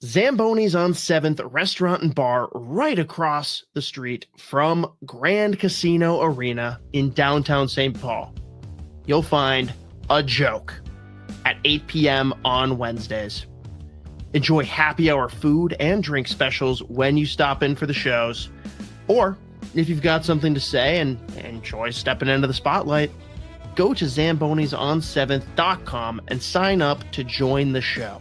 Zamboni's on 7th Restaurant and Bar right across the street from Grand Casino Arena in downtown St. Paul. You'll find a joke at 8 p.m. on Wednesdays. Enjoy happy hour food and drink specials when you stop in for the shows. Or if you've got something to say and enjoy stepping into the spotlight, go to zambonison7th.com and sign up to join the show.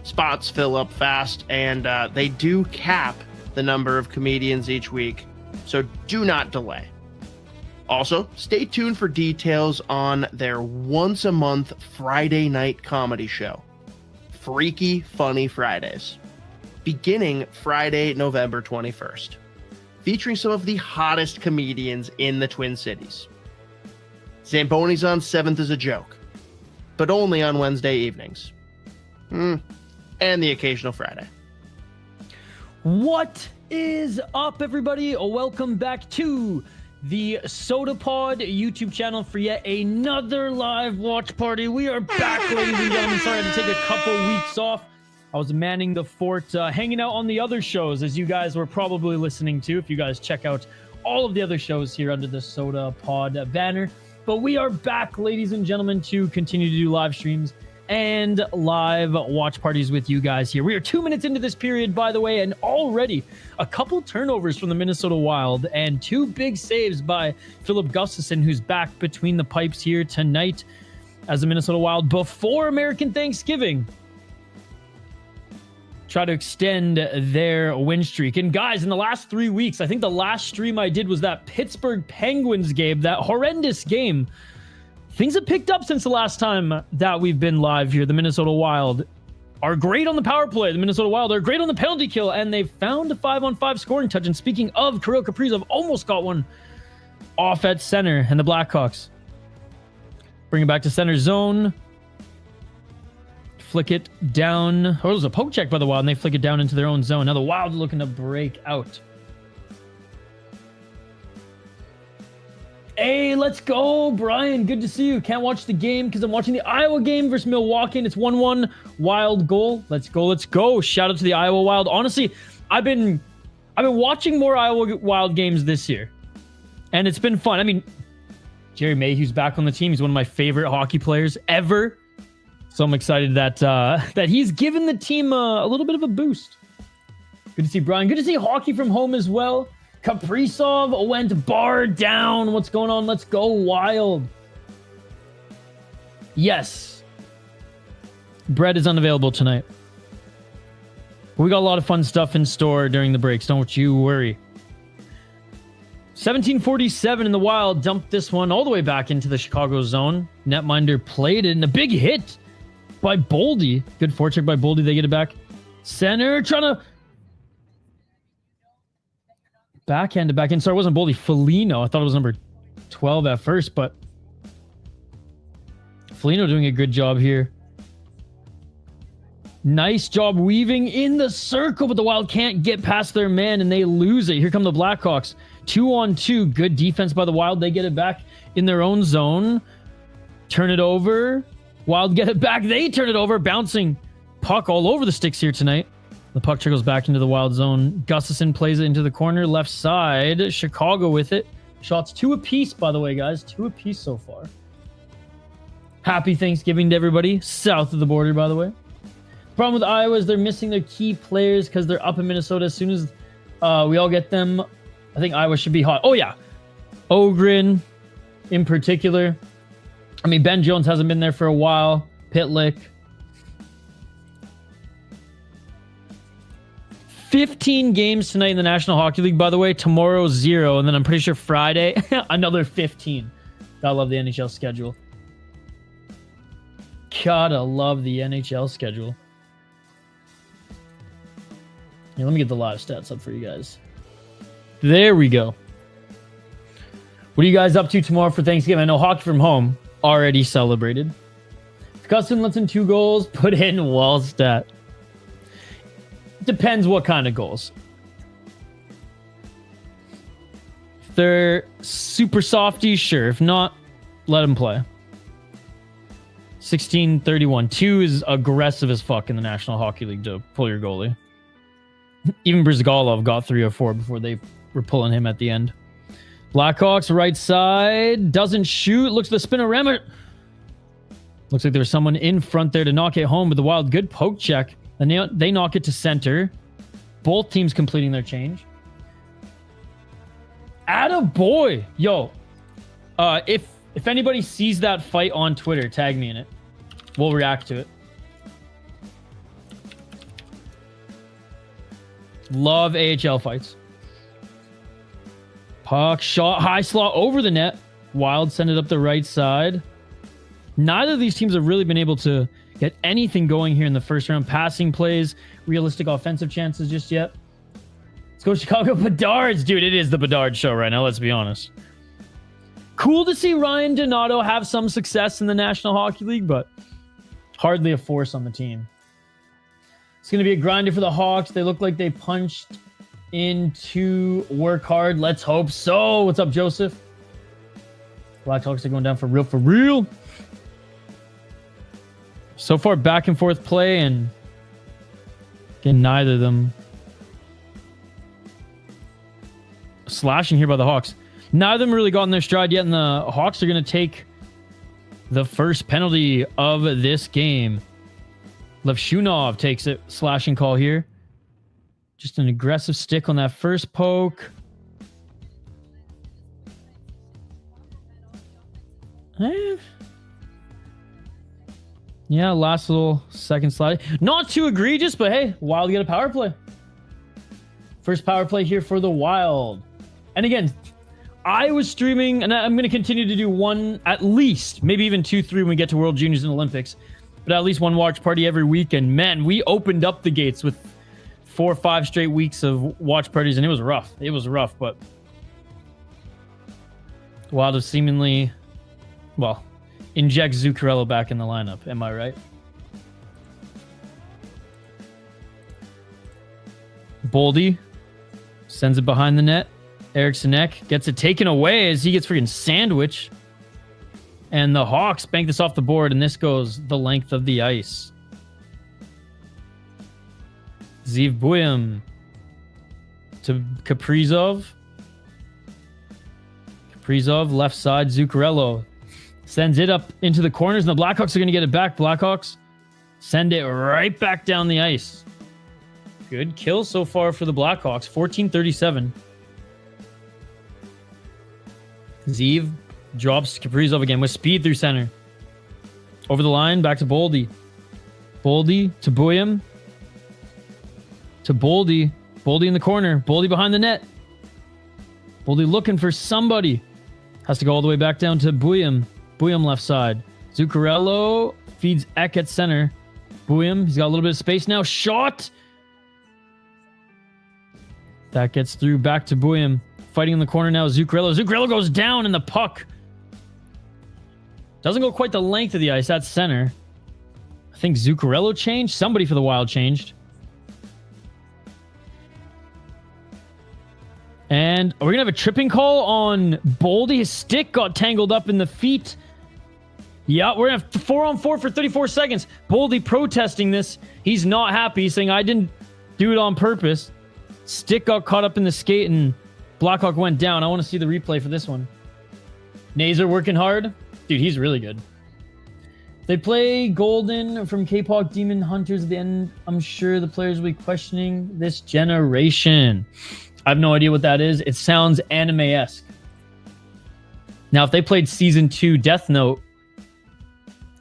Spots fill up fast, and they do cap the number of comedians each week, so do not delay. Also, stay tuned for details on their once-a-month Friday night comedy show, Freaky Funny Fridays, beginning Friday, November 21st, featuring some of the hottest comedians in the Twin Cities. Zamboni's on 7th is a joke, but only on Wednesday evenings. And the occasional Friday. What is up, everybody? Welcome back to the Sota Pod YouTube channel for yet another live watch party. We are back, ladies and gentlemen. Sorry I had to take a couple weeks off. I was manning the fort, hanging out on the other shows, as you guys were probably listening to, if you guys check out all of the other shows here under the Sota Pod banner. But we are back, ladies and gentlemen, to continue to do live streams and live watch parties with you guys here. We are 2 minutes into this period, by the way, and already a couple turnovers from the Minnesota Wild and two big saves by Filip Gustavsson, who's back between the pipes here tonight as the Minnesota Wild before American Thanksgiving try to extend their win streak. And guys, in the last 3 weeks, I think the last stream I did was that Pittsburgh Penguins game, that horrendous game. Things have picked up since the last time that we've been live here. The Minnesota Wild are great on the power play. The Minnesota Wild are great on the penalty kill, and they've found a 5-on-5 scoring touch. And speaking of, Kirill Kaprizov almost got one off at center, and the Blackhawks bring it back to center zone. Flick it down. Oh, it was a poke check by the Wild, and they flick it down into their own zone. Now the Wild looking to break out. Hey, let's go, Brian. Good to see you. Can't watch the game because I'm watching the Iowa game versus Milwaukee, and it's 1-1 Wild goal. Let's go, let's go. Shout out to the Iowa Wild. Honestly, I've been watching more Iowa Wild games this year, and it's been fun. I mean, Jerry Mayhew's back on the team. He's one of my favorite hockey players ever. So I'm excited that that he's given the team a little bit of a boost. Good to see Brian. Good to see hockey from home as well. Kaprizov went bar down. What's going on? Let's go Wild. Yes. Bread is unavailable tonight. We got a lot of fun stuff in store during the breaks. Don't you worry. 1747 in the Wild dumped this one all the way back into the Chicago zone. Netminder played it, and a big hit by Boldy. Good forecheck by Boldy. They get it back. Center trying to backhand to backhand. Sorry, it wasn't Boldy. Foligno. I thought it was number 12 at first, but Foligno doing a good job here. Nice job weaving in the circle, but the Wild can't get past their man, and they lose it. Here come the Blackhawks. 2-on-2. Good defense by the Wild. They get it back in their own zone. Turn it over. Wild get it back. They turn it over. Bouncing puck all over the sticks here tonight. The puck trickles back into the Wild zone. Gustafsson plays it into the corner. Left side. Chicago with it. Shots 2 apiece, by the way, guys. 2 apiece so far. Happy Thanksgiving to everybody. South of the border, by the way. The problem with Iowa is they're missing their key players because they're up in Minnesota. As soon as we all get them, I think Iowa should be hot. Oh, yeah. Ogren in particular. I mean, Ben Jones hasn't been there for a while. Pitlick. 15 games tonight in the National Hockey League, by the way. Tomorrow, 0. And then I'm pretty sure Friday, another 15. Gotta love the NHL schedule. Gotta love the NHL schedule. Yeah, let me get the live stats up for you guys. There we go. What are you guys up to tomorrow for Thanksgiving? I know hockey from home already celebrated. If Custom lets in 2 goals, put in Wallstat. Depends what kind of goals. If they're super softy, sure. If not, let them play. 16-31. 2 is aggressive as fuck in the National Hockey League to pull your goalie. Even Brizgalov got 3 or 4 before they were pulling him at the end. Blackhawks right side. Doesn't shoot. Looks at the spinorama. Looks like there's someone in front there to knock it home, but the Wild, good poke check. And they knock it to center. Both teams completing their change. Attaboy! Yo, if anybody sees that fight on Twitter, tag me in it. We'll react to it. Love AHL fights. Puck shot, high slot over the net. Wild send it up the right side. Neither of these teams have really been able to get anything going here in the first round. Passing plays, realistic offensive chances just yet. Let's go Chicago Bedards. Dude, it is the Bedard show right now, let's be honest. Cool to see Ryan Donato have some success in the National Hockey League, but hardly a force on the team. It's going to be a grinder for the Hawks. They look like they punched into work hard. Let's hope so. What's up, Joseph? Blackhawks are going down for real, for real. So far, back and forth play, and again, neither of them slashing here by the Hawks. Neither of them really got in their stride yet, and the Hawks are going to take the first penalty of this game. Levshunov takes it. Slashing call here. Just an aggressive stick on that first poke. Yeah, last little second slide. Not too egregious, but hey, Wild get a power play. First power play here for the Wild. And again, I was streaming, and I'm going to continue to do one, at least, maybe even 2, 3 when we get to World Juniors and Olympics, but at least one watch party every week. And man, we opened up the gates with 4 or 5 straight weeks of watch parties, and it was rough. It was rough, but Wild have seemingly, well, inject Zuccarello back in the lineup. Am I right? Boldy sends it behind the net. Eriksson Ek gets it taken away as he gets freaking sandwich. And the Hawks bank this off the board, and this goes the length of the ice. Ziv Buyam to Kaprizov. Kaprizov, left side, Zuccarello sends it up into the corners, and the Blackhawks are going to get it back. Blackhawks send it right back down the ice. Good kill so far for the Blackhawks. 14-37. Ziv drops Kaprizov again with speed through center. Over the line, back to Boldy. Boldy to Buyam. To Boldy. Boldy in the corner. Boldy behind the net. Boldy looking for somebody. Has to go all the way back down to Buyam. Buyam left side. Zuccarello feeds Ek at center. Buyam, he's got a little bit of space now. Shot! That gets through back to Buyam. Fighting in the corner now, Zuccarello. Zuccarello goes down, and the puck doesn't go quite the length of the ice. That's center. I think Zuccarello changed. Somebody for the Wild changed. And are we going to have a tripping call on Boldy? His stick got tangled up in the feet. Yeah, we're going to have 4-on-4 for 34 seconds. Boldy protesting this. He's not happy, saying, I didn't do it on purpose. Stick got caught up in the skate, and Blackhawk went down. I want to see the replay for this one. Nazer working hard. Dude, he's really good. They play Golden from K-Pop Demon Hunters at the end. I'm sure the players will be questioning this generation. I have no idea what that is. It sounds anime-esque. Now, if they played Season 2 Death Note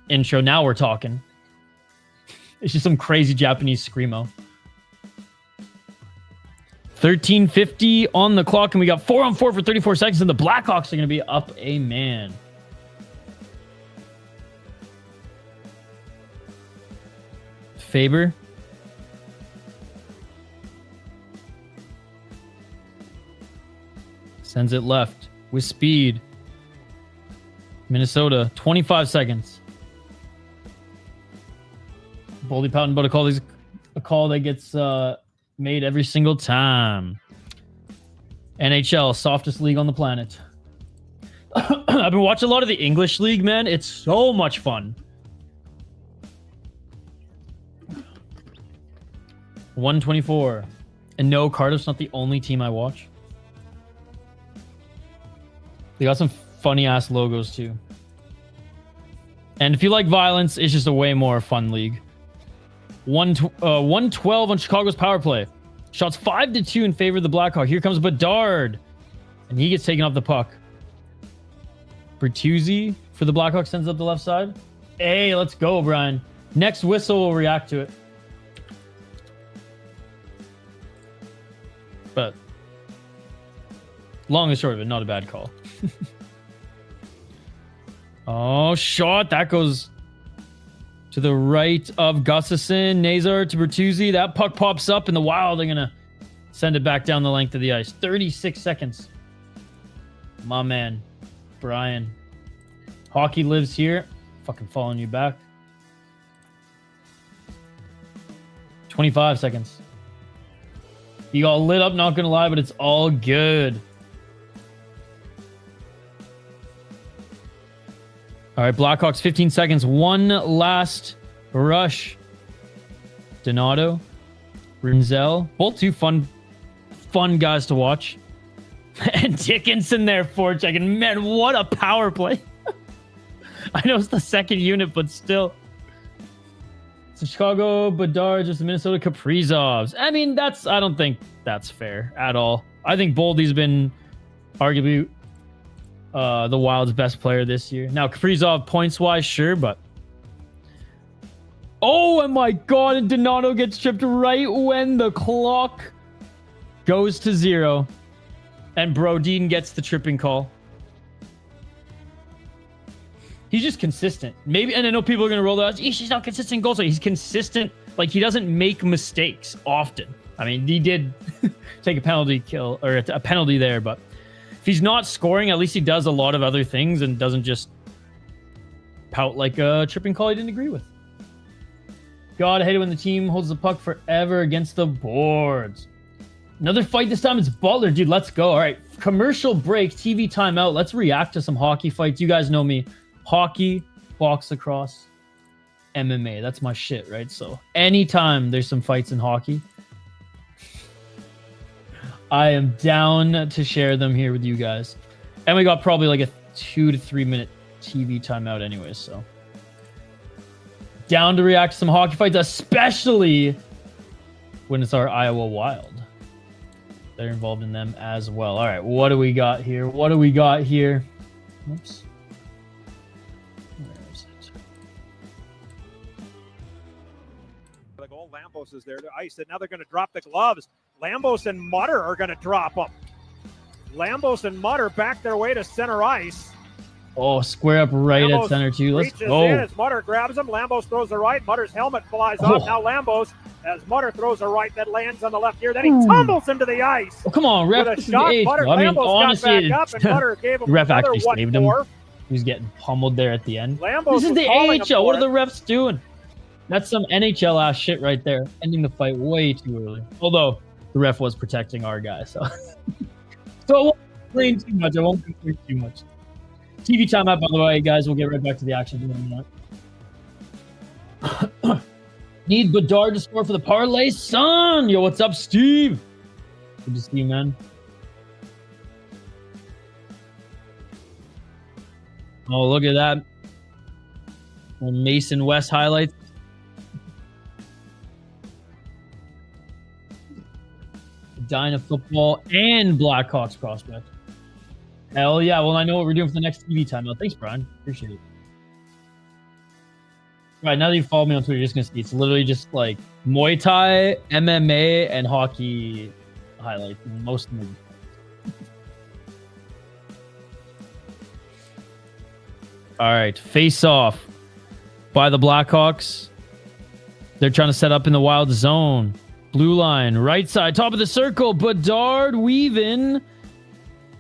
intro, now we're talking. It's just some crazy Japanese screamo. 13:50 on the clock, and we got 4-on-4 for 34 seconds, and the Blackhawks are going to be up a man. Faber. Sends it left with speed. Minnesota, 25 seconds. Boldy pouting about a call that gets made every single time. NHL, softest league on the planet. I've been watching a lot of the English league, man. It's so much fun. 124. And no, Cardiff's not the only team I watch. They got some funny ass logos too. And if you like violence, it's just a way more fun league. 112 on Chicago's power play. Shots 5-2 in favor of the Blackhawks. Here comes Bedard. And he gets taken off the puck. Bertuzzi for the Blackhawks sends up the left side. Hey, let's go, Brian. Next whistle will react to it. But long and short of it, not a bad call. Oh, shot. That goes to the right of Gustafsson. Nazar to Bertuzzi. That puck pops up, and the Wild are going to send it back down the length of the ice. 36 seconds. My man, Brian. Hockey lives here. Fucking following you back. 25 seconds. You got lit up, not going to lie, but it's all good. All right, Blackhawks, 15 seconds. One last rush. Donato, Rinzel, both two fun guys to watch. And Dickinson there for checking. Man, what a power play. I know it's the second unit, but still. So Chicago, Bedard, just the Minnesota Kaprizovs. I mean, I don't think that's fair at all. I think Boldy's been arguably the Wild's best player this year. Now, Kaprizov points-wise, sure, but... Oh, and my God, and Donato gets tripped right when the clock goes to 0. And Brodin gets the tripping call. He's just consistent. Maybe, and I know people are going to roll the eyes. He's not consistent in goals. He's consistent. Like, he doesn't make mistakes often. I mean, he did take a penalty kill, or a penalty there, but if he's not scoring, at least he does a lot of other things and doesn't just pout like a tripping call he didn't agree with. God, I hate it when the team holds the puck forever against the boards. Another fight this time. It's Butler. Dude, let's go. All right, commercial break, TV timeout. Let's react to some hockey fights. You guys know me. Hockey, box lacrosse, MMA. That's my shit, right? So anytime there's some fights in hockey, I am down to share them here with you guys. And we got probably like a 2 to 3 minute TV timeout anyways, so. Down to react to some hockey fights, especially when it's our Iowa Wild. They're involved in them as well. All right, what do we got here? Oops. Where is it? The goal, Lambos is there to ice it. Now they're going to drop the gloves. Lambos and Mutter are going to drop them. Lambos and Mutter back their way to center ice. Oh, square up right Lambos at center too. Let's reaches go. in as Mutter grabs him. Lambos throws the right. Mutter's helmet flies off. Now Lambos, as Mutter throws a right that lands on the left here. Then he tumbles into the ice. Oh, come on, ref. With a This is shot, the Mutter, I mean, Lambos honestly, got back up, and Mutter gave him the ref another actually saved him. 1-4. He was getting pummeled there at the end. Lambos This is was the calling him AHL. What for are the refs doing? That's some NHL ass shit right there. Ending the fight way too early. Although the ref was protecting our guy, so so I won't complain too much. TV timeout, by the way, guys. We'll get right back to the action in a minute. Need Bedard to score for the parlay, son. Yo, what's up, Steve? Good to see you, man. Oh, look at that. Mason West highlights. Dyna football and Blackhawks prospect. Hell yeah. Well, I know what we're doing for the next TV timeout. Thanks, Brian. Appreciate it. All right, now that you follow me on Twitter, you're just going to see it's literally just like Muay Thai, MMA, and hockey highlights. Most of them. All right, face off by the Blackhawks. They're trying to set up in the Wild zone. Blue line, right side, top of the circle. Bedard weaving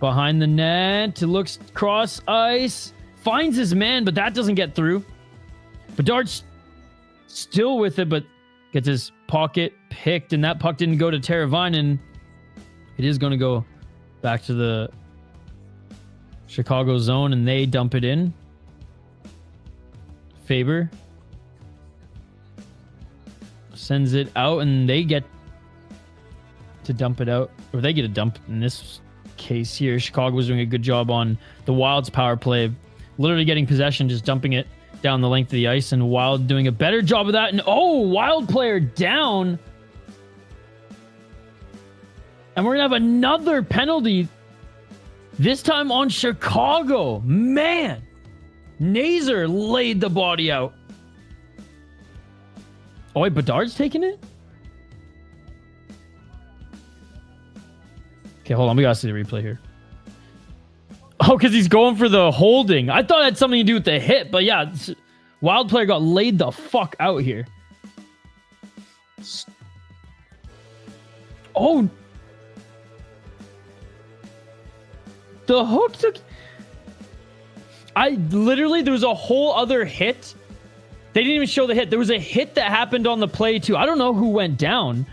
behind the net. It looks cross ice. Finds his man, but that doesn't get through. Bedard's still with it, but gets his pocket picked, and that puck didn't go to Teravainen. It is going to go back to the Chicago zone, and they dump it in. Faber sends it out, and they get to dump it out. Or they get a dump in this case here. Chicago was doing a good job on the Wild's power play. Literally getting possession, just dumping it down the length of the ice. And Wild doing a better job of that. And Wild player down. And we're going to have another penalty. This time on Chicago. Man. Nazer laid the body out. Oh, wait, Bedard's taking it? Okay, hold on. We got to see the replay here. Oh, because he's going for the holding. I thought it had something to do with the hit, but yeah. Wild player got laid the fuck out here. Oh. The hook took... there was a whole other hit. They didn't even show the hit. There was a hit that happened on the play too. I don't know who went down.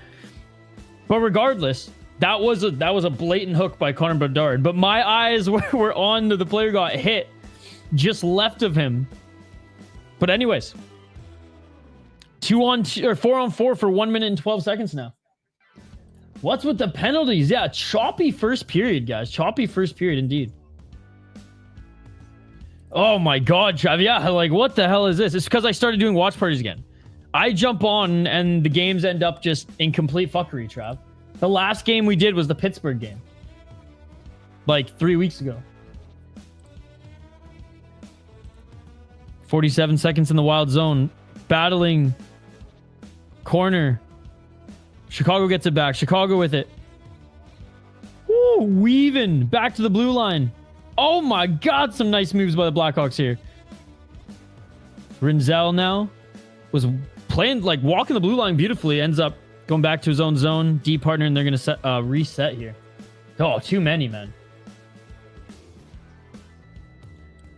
But regardless, that was a blatant hook by Connor Bedard. But my eyes were on the player got hit just left of him. But anyways, 4-on-4 for 1 minute and 12 seconds now. What's with the penalties? Yeah, choppy first period, guys. Choppy first period indeed. Oh my god, Trav. Yeah, like what the hell is this? It's because I started doing watch parties again. I jump on and the games end up just in complete fuckery, Trav. The last game we did was the Pittsburgh game. Like 3 weeks ago. 47 seconds in the Wild zone. Battling. Corner. Chicago gets it back. Chicago with it. Woo, weaving. Back to the blue line. Oh my god, some nice moves by the Blackhawks here. Rinzel now was playing, like walking the blue line beautifully. Ends up going back to his own zone. D partner, and they're going to reset here. Oh, too many, man.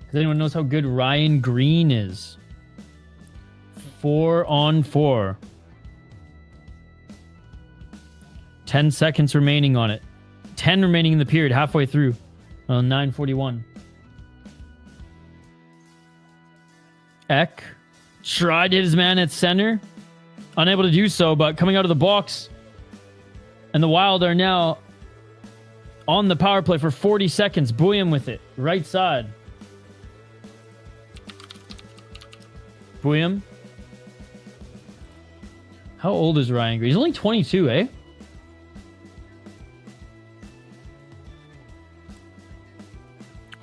Does anyone knows how good Ryan Green is? 4-on-4. 10 seconds remaining on it. 10 remaining in the period, halfway through. 9:41. Eck tried to hit his man at center. Unable to do so, but coming out of the box. And the Wild are now on the power play for 40 seconds. Bouillon with it. Right side. Bouillon. How old is Ryan Green? He's only 22, eh?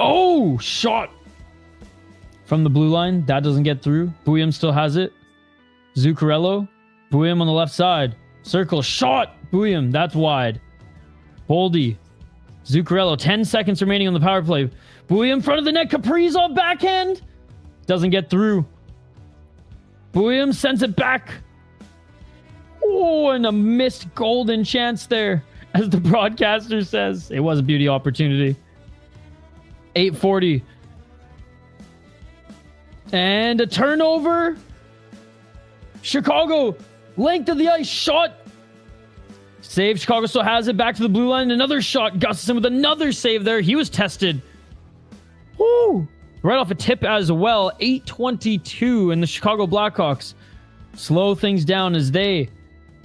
Oh, shot from the blue line. That doesn't get through. Bouillon still has it. Zuccarello. Bouillon on the left side. Circle. Shot. Bouillon. That's wide. Boldy. Zuccarello. 10 seconds remaining on the power play. Bouillon in front of the net. Kaprizov backhand. Doesn't get through. Bouillon sends it back. Oh, and a missed golden chance there. As the broadcaster says. It was a beauty opportunity. 8:40. And a turnover. Chicago. Length of the ice. Shot. Save. Chicago still has it. Back to the blue line. Another shot. Gustafsson with another save there. He was tested. Woo. Right off a tip as well. 8:22. And the Chicago Blackhawks slow things down as they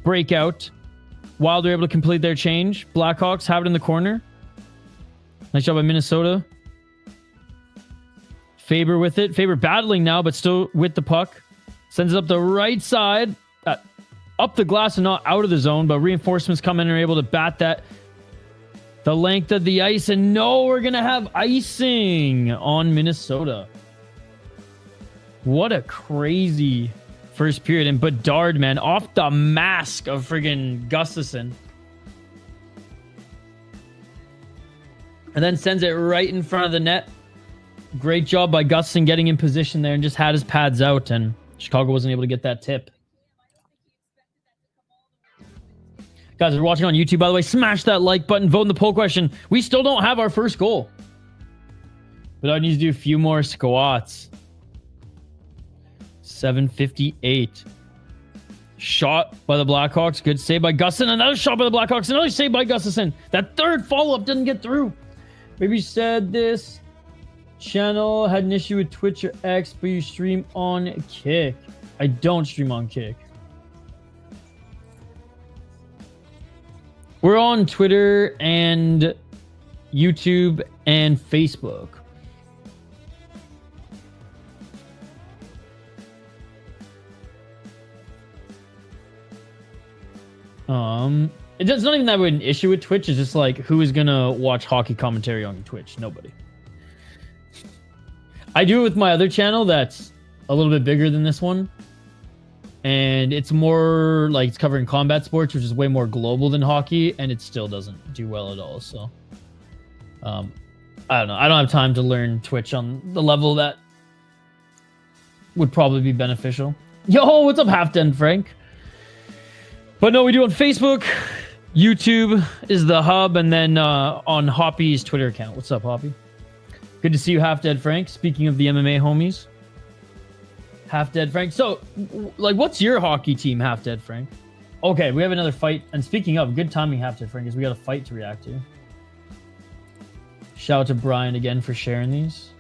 break out. Wild are able to complete their change. Blackhawks have it in the corner. Nice job by Minnesota. Faber with it. Faber battling now, but still with the puck. Sends it up the right side. Up the glass and not out of the zone, but reinforcements come in and are able to bat that. The length of the ice. And no, we're going to have icing on Minnesota. What a crazy first period. And Bedard, man, off the mask of friggin' Gustafsson. And then sends it right in front of the net. Great job by Gustafsson getting in position there and just had his pads out, and Chicago wasn't able to get that tip. Guys, if you're watching on YouTube, by the way, smash that like button, vote in the poll question. We still don't have our first goal. But I need to do a few more squats. 7:58. Shot by the Blackhawks. Good save by Gustafsson. Another shot by the Blackhawks. Another save by Gustafsson. That third follow-up didn't get through. Maybe you said this channel had an issue with Twitch or X, but you stream on Kick. I don't stream on Kick. We're on Twitter and YouTube and Facebook. It's not even that we're an issue with Twitch. It's just like, who is gonna watch hockey commentary on Twitch? Nobody. I do it with my other channel that's a little bit bigger than this one, and it's more like it's covering combat sports, which is way more global than hockey, and it still doesn't do well at all. So, I don't know. I don't have time to learn Twitch on the level that would probably be beneficial. Yo, what's up, Half Den Frank? But no, we do on Facebook. YouTube is the hub, and then on Hoppy's Twitter account. What's up, Hoppy? Good to see you, Half Dead Frank. Speaking of the MMA homies, Half Dead Frank. So, like, what's your hockey team, Half Dead Frank? Okay, we have another fight. And speaking of, good timing, Half Dead Frank, is we got a fight to react to. Shout out to Brian again for sharing these.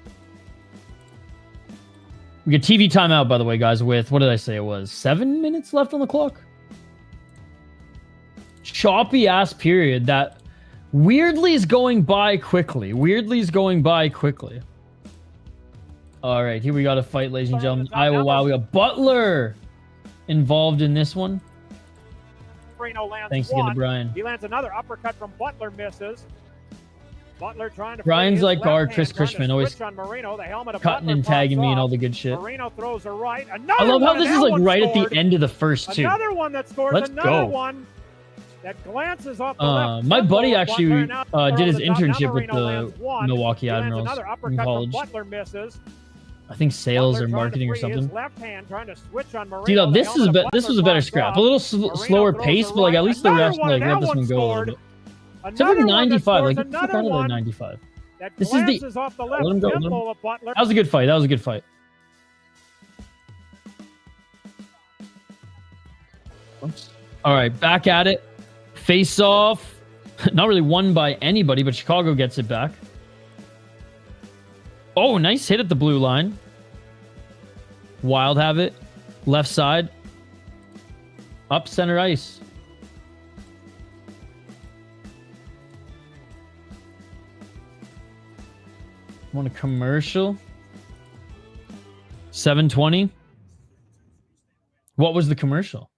We get TV timeout, by the way, guys, with, what did I say it was? 7 minutes left on the clock? Choppy ass period that weirdly is going by quickly. All right, here we got a fight, ladies and gentlemen. Iowa Wild. We got Butler involved in this one. Thanks again to Brian. He lands another uppercut from Butler, misses. Butler trying to. Brian's like our Chris Chrisman, always Marino, the helmet of cutting Butler and tagging me off. and all the good shit. Marino throws a right. I love how this is like right scored. at the end of the first two. Another one that scores. Let's another go. One that glances off the left. My buddy actually did his throws it up. internship with Now the lands one. Milwaukee He lands Admirals another in uppercut from college. Butler, misses. I think sales Butler or trying to marketing or free something. his left hand, trying to switch on Marino. See, now, The this helmet of was a Butler better pops scrap. off. A little slower throws pace, a but like right. at least the Another rest one, like and let that this one one go a little scored. bit. Except for the Another one that 95, like scores, get the fuck another out of there, one 95. that This is the- glances off the left Let him go, let him- temple of Butler. That was a good fight. That was a good fight. Oops. All right, back at it. Face off. Not really won by anybody, but Chicago gets it back. Oh, nice hit at the blue line. Wild have it. Left side. Up center ice. Want a commercial? 720. What was the commercial?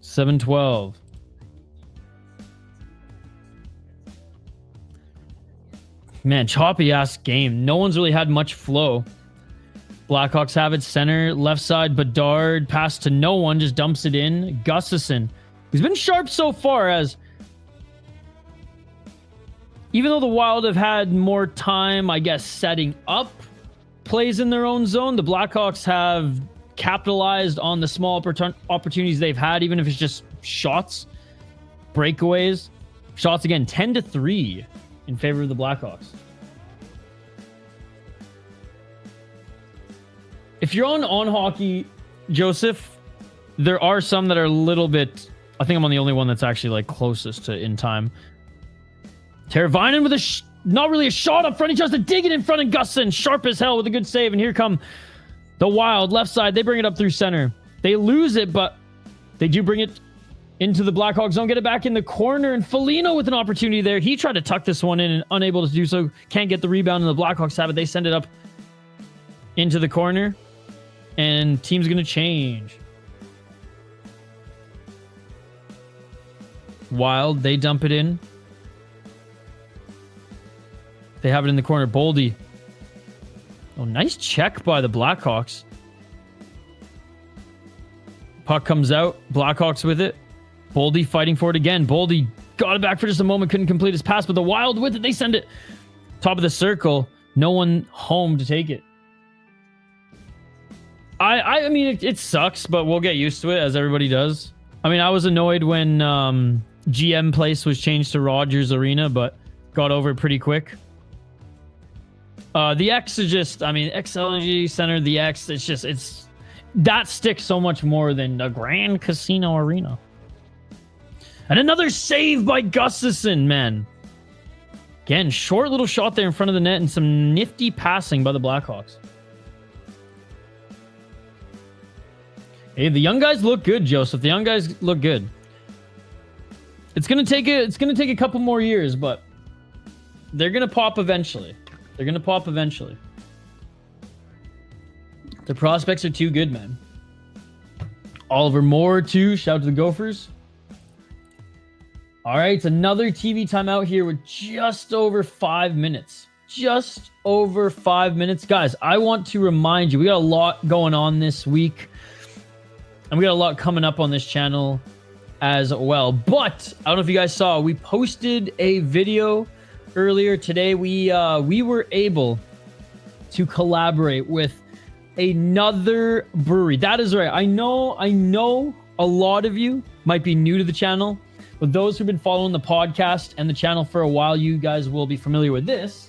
712. Man, choppy ass game. No one's really had much flow. Blackhawks have it center, left side, Bedard, pass to no one, just dumps it in. Gustafson, who's been sharp so far, as even though the Wild have had more time, I guess, setting up plays in their own zone, the Blackhawks have capitalized on the small opportunities they've had, even if it's just shots, breakaways. Shots again, 10-3 in favor of the Blackhawks. If you're on hockey, Joseph, there are some that are a little bit... I think I'm on the only one that's actually like closest to in time. Teravainen with a... not really a shot up front. He tries to dig it in front of Gustin. Sharp as hell with a good save. And here come the Wild. Left side. They bring it up through center. They lose it, but they do bring it into the Blackhawks zone. Get it back in the corner. And Foligno with an opportunity there. He tried to tuck this one in and unable to do so. Can't get the rebound. And the Blackhawks have it. They send it up into the corner. And team's going to change. Wild. They dump it in. They have it in the corner. Boldy. Oh, nice check by the Blackhawks. Puck comes out. Blackhawks with it. Boldy fighting for it again. Boldy got it back for just a moment. Couldn't complete his pass, but the Wild with it. They send it top of the circle. No one home to take it. I mean, it sucks, but we'll get used to it, as everybody does. I mean, I was annoyed when GM Place was changed to Rogers Arena, but got over it pretty quick. The X is just, I mean, XLG Center, the X, it's that sticks so much more than a Grand Casino Arena. And another save by Gustafson, man. Again, short little shot there in front of the net and some nifty passing by the Blackhawks. Hey, the young guys look good, Joseph. The young guys look good. It's gonna take a couple more years, but they're gonna pop eventually. They're gonna pop eventually. The prospects are too good, man. Oliver Moore, too. Shout out to the Gophers. All right, it's another TV timeout here with just over 5 minutes. Just over 5 minutes. Guys, I want to remind you, we got a lot going on this week. And we got a lot coming up on this channel as well. But I don't know if you guys saw, we posted a video earlier today. We were able to collaborate with another brewery. That is right. I know a lot of you might be new to the channel, but those who've been following the podcast and the channel for a while, you guys will be familiar with this.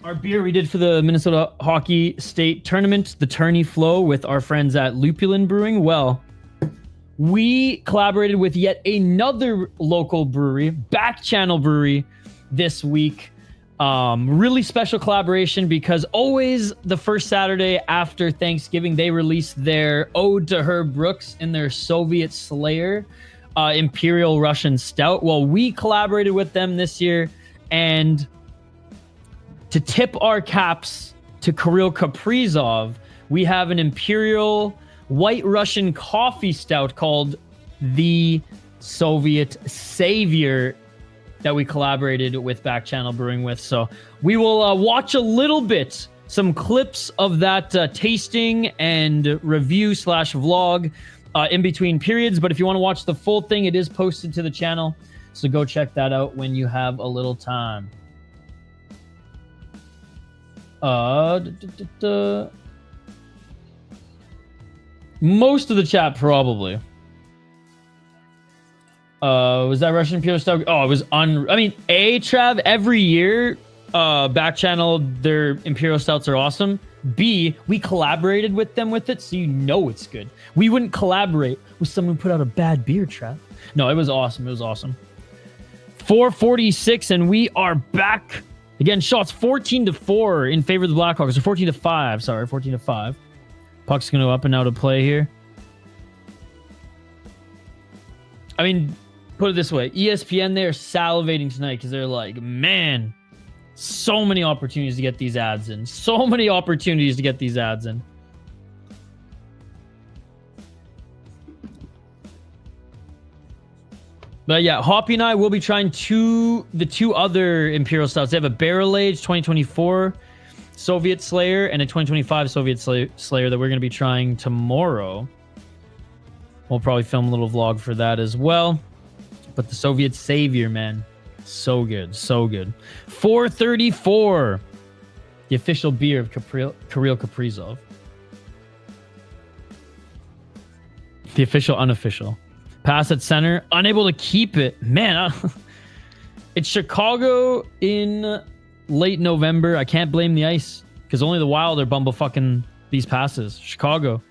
Our beer we did for the Minnesota Hockey State Tournament, the Tourney Flow, with our friends at Lupulin Brewing. Well, we collaborated with yet another local brewery, Back Channel Brewery, this week. Really special collaboration because always the first Saturday after Thanksgiving, they release their Ode to Herb Brooks in their Soviet Slayer Imperial Russian Stout. Well, we collaborated with them this year, and to tip our caps to Kirill Kaprizov, we have an Imperial White Russian Coffee Stout called the Soviet Savior that we collaborated with Back Channel Brewing with. So we will watch a little bit, some clips of that tasting and review / vlog in between periods. But if you want to watch the full thing, it is posted to the channel. So go check that out when you have a little time. Most of the chat probably. Was that Russian Imperial Stout? Oh, it was I mean, Trav, every year, Back Channel, their Imperial Stouts are awesome. B, we collaborated with them with it, so you know it's good. We wouldn't collaborate with someone who put out a bad beer, Trav. No, it was awesome. It was awesome. 4:46, and we are back. Again, shots 14-4 in favor of the Blackhawks. Or 14-5, sorry, 14-5. Puck's going to go up and out of play here. I mean, put it this way. ESPN, they're salivating tonight because they're like, man, so many opportunities to get these ads in. So many opportunities to get these ads in. But yeah, Hoppy and I will be trying the two other Imperial Stouts. They have a Barrel Age 2024 Soviet Slayer and a 2025 Soviet Slayer that we're going to be trying tomorrow. We'll probably film a little vlog for that as well. But the Soviet Savior, man. So good. So good. 4:34. The official beer of Kirill Kaprizov. The official, unofficial. Pass at center. Unable to keep it. Man, it's Chicago in late November. I can't blame the ice because only the Wild are bumblefucking these passes. Chicago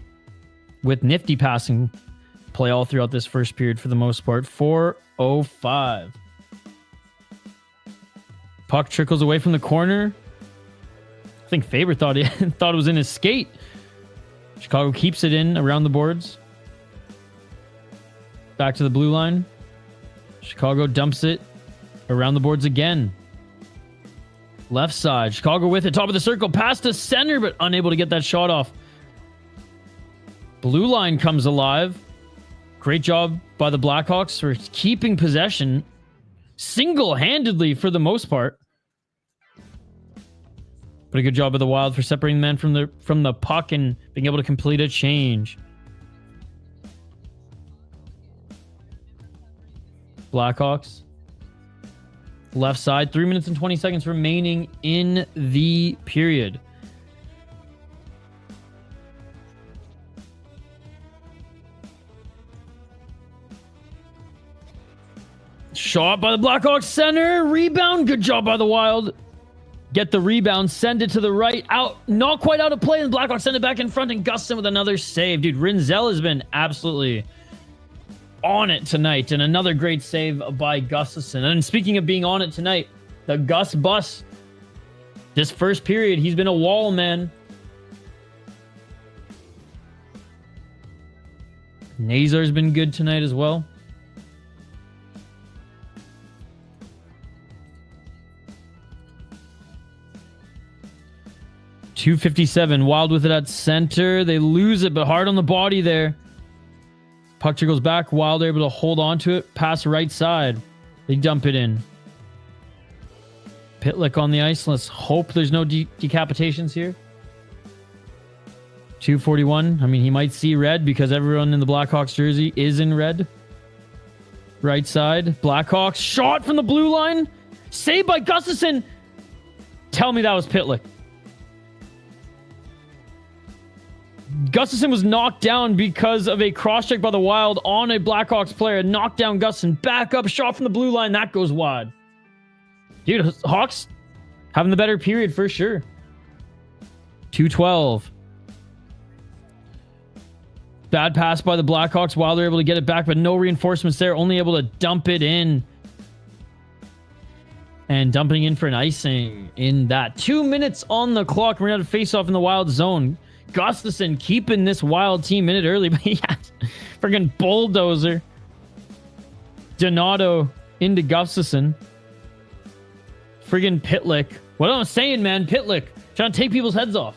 with nifty passing play all throughout this first period for the most part. 4:05. Puck trickles away from the corner. I think Faber thought it was in his skate. Chicago keeps it in around the boards. Back to the blue line. Chicago dumps it around the boards again. Left side. Chicago with it. Top of the circle. Pass to center, but unable to get that shot off. Blue line comes alive. Great job by the Blackhawks for keeping possession single-handedly for the most part. But a good job of the Wild for separating the man from the puck and being able to complete a change. Blackhawks. Left side. 3 minutes and 20 seconds remaining in the period. Shot by the Blackhawks center. Rebound. Good job by the Wild. Get the rebound. Send it to the right. Out. Not quite out of play. And the Blackhawks send it back in front. And Gustin with another save. Dude, Rinzel has been absolutely on it tonight, and another great save by Gustafson. And speaking of being on it tonight, the Gus bus. This first period, he's been a wall, man. Nazar's been good tonight as well. .257. Wild with it at center. They lose it, but hard on the body there. Puck goes back. Wild are able to hold on to it. Pass right side. They dump it in. Pitlick on the ice. Let's hope there's no decapitations here. 241. I mean, he might see red because everyone in the Blackhawks jersey is in red. Right side. Blackhawks. Shot from the blue line. Saved by Gustafson. Tell me that was Pitlick. Gustafson was knocked down because of a cross-check by the Wild on a Blackhawks player. Knocked down Gustafson. Back up. Shot from the blue line. That goes wide. Dude, Hawks having the better period for sure. 212. Bad pass by the Blackhawks. Wild are able to get it back, but no reinforcements there. Only able to dump it in. And dumping in for an icing in that. 2 minutes on the clock. We're going to have a face-off in the Wild zone. Gustafson keeping this Wild team in it early, but yeah, friggin' bulldozer. Donato into Gustafson. Friggin' Pitlick. What am I saying, man? Pitlick trying to take people's heads off.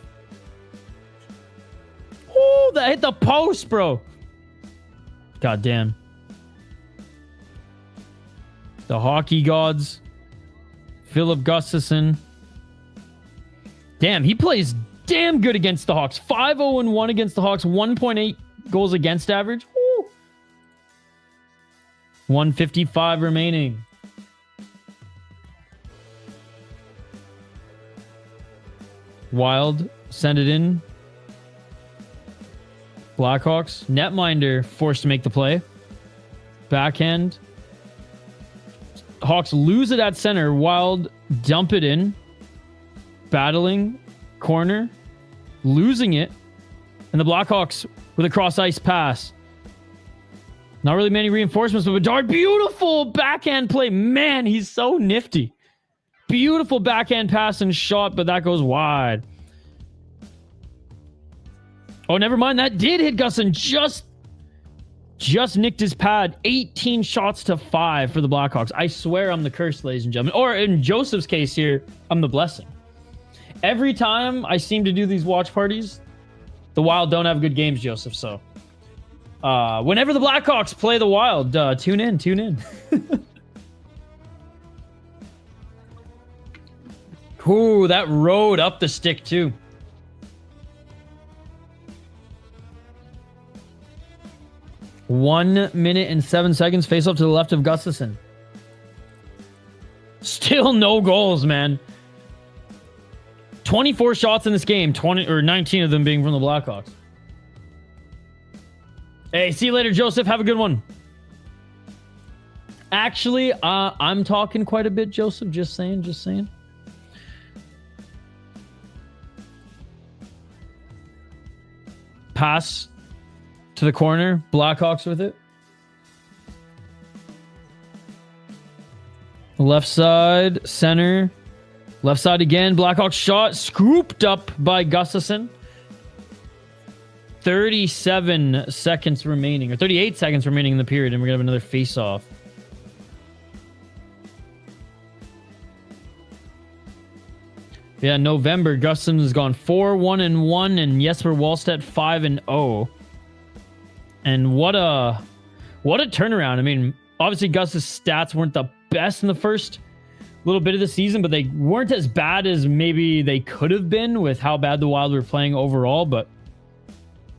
Oh, that hit the post, bro. God damn. The hockey gods. Philip Gustafson. Damn, he plays damn good against the Hawks. 5-0-1 against the Hawks. 1.8 goals against average. Woo. 155 remaining. Wild send it in. Blackhawks. Netminder forced to make the play. Backhand. Hawks lose it at center. Wild dump it in. Battling. Corner. Losing it. And the Blackhawks with a cross ice pass. Not really many reinforcements, but Bedard. Beautiful backhand play. Man, he's so nifty. Beautiful backhand pass and shot, but that goes wide. Oh, never mind. That did hit Gusson. Just nicked his pad. 18 shots to 5 for the Blackhawks. I swear I'm the curse, ladies and gentlemen. Or in Joseph's case here, I'm the blessing. Every time I seem to do these watch parties, the Wild don't have good games, Joseph. So whenever the Blackhawks play the Wild, tune in. Ooh, that rode up the stick too. One minute and 7 seconds. Face off to the left of Gustafson. Still no goals, man. 24 shots in this game. 19 of them being from the Blackhawks. Hey, see you later, Joseph. Have a good one. Actually, I'm talking quite a bit, Joseph. Just saying. Pass to the corner. Blackhawks with it. Left side. Center. Left side again. Blackhawks shot. Scooped up by Gustafson. 37 seconds remaining. Or 38 seconds remaining in the period. And we're going to have another face-off. Yeah, November. Gustafson has gone 4-1-1. And Jesper Wallstedt 5-0. And what a turnaround. I mean, obviously Gus's stats weren't the best in the first little bit of the season, but they weren't as bad as maybe they could have been with how bad the Wild were playing overall. But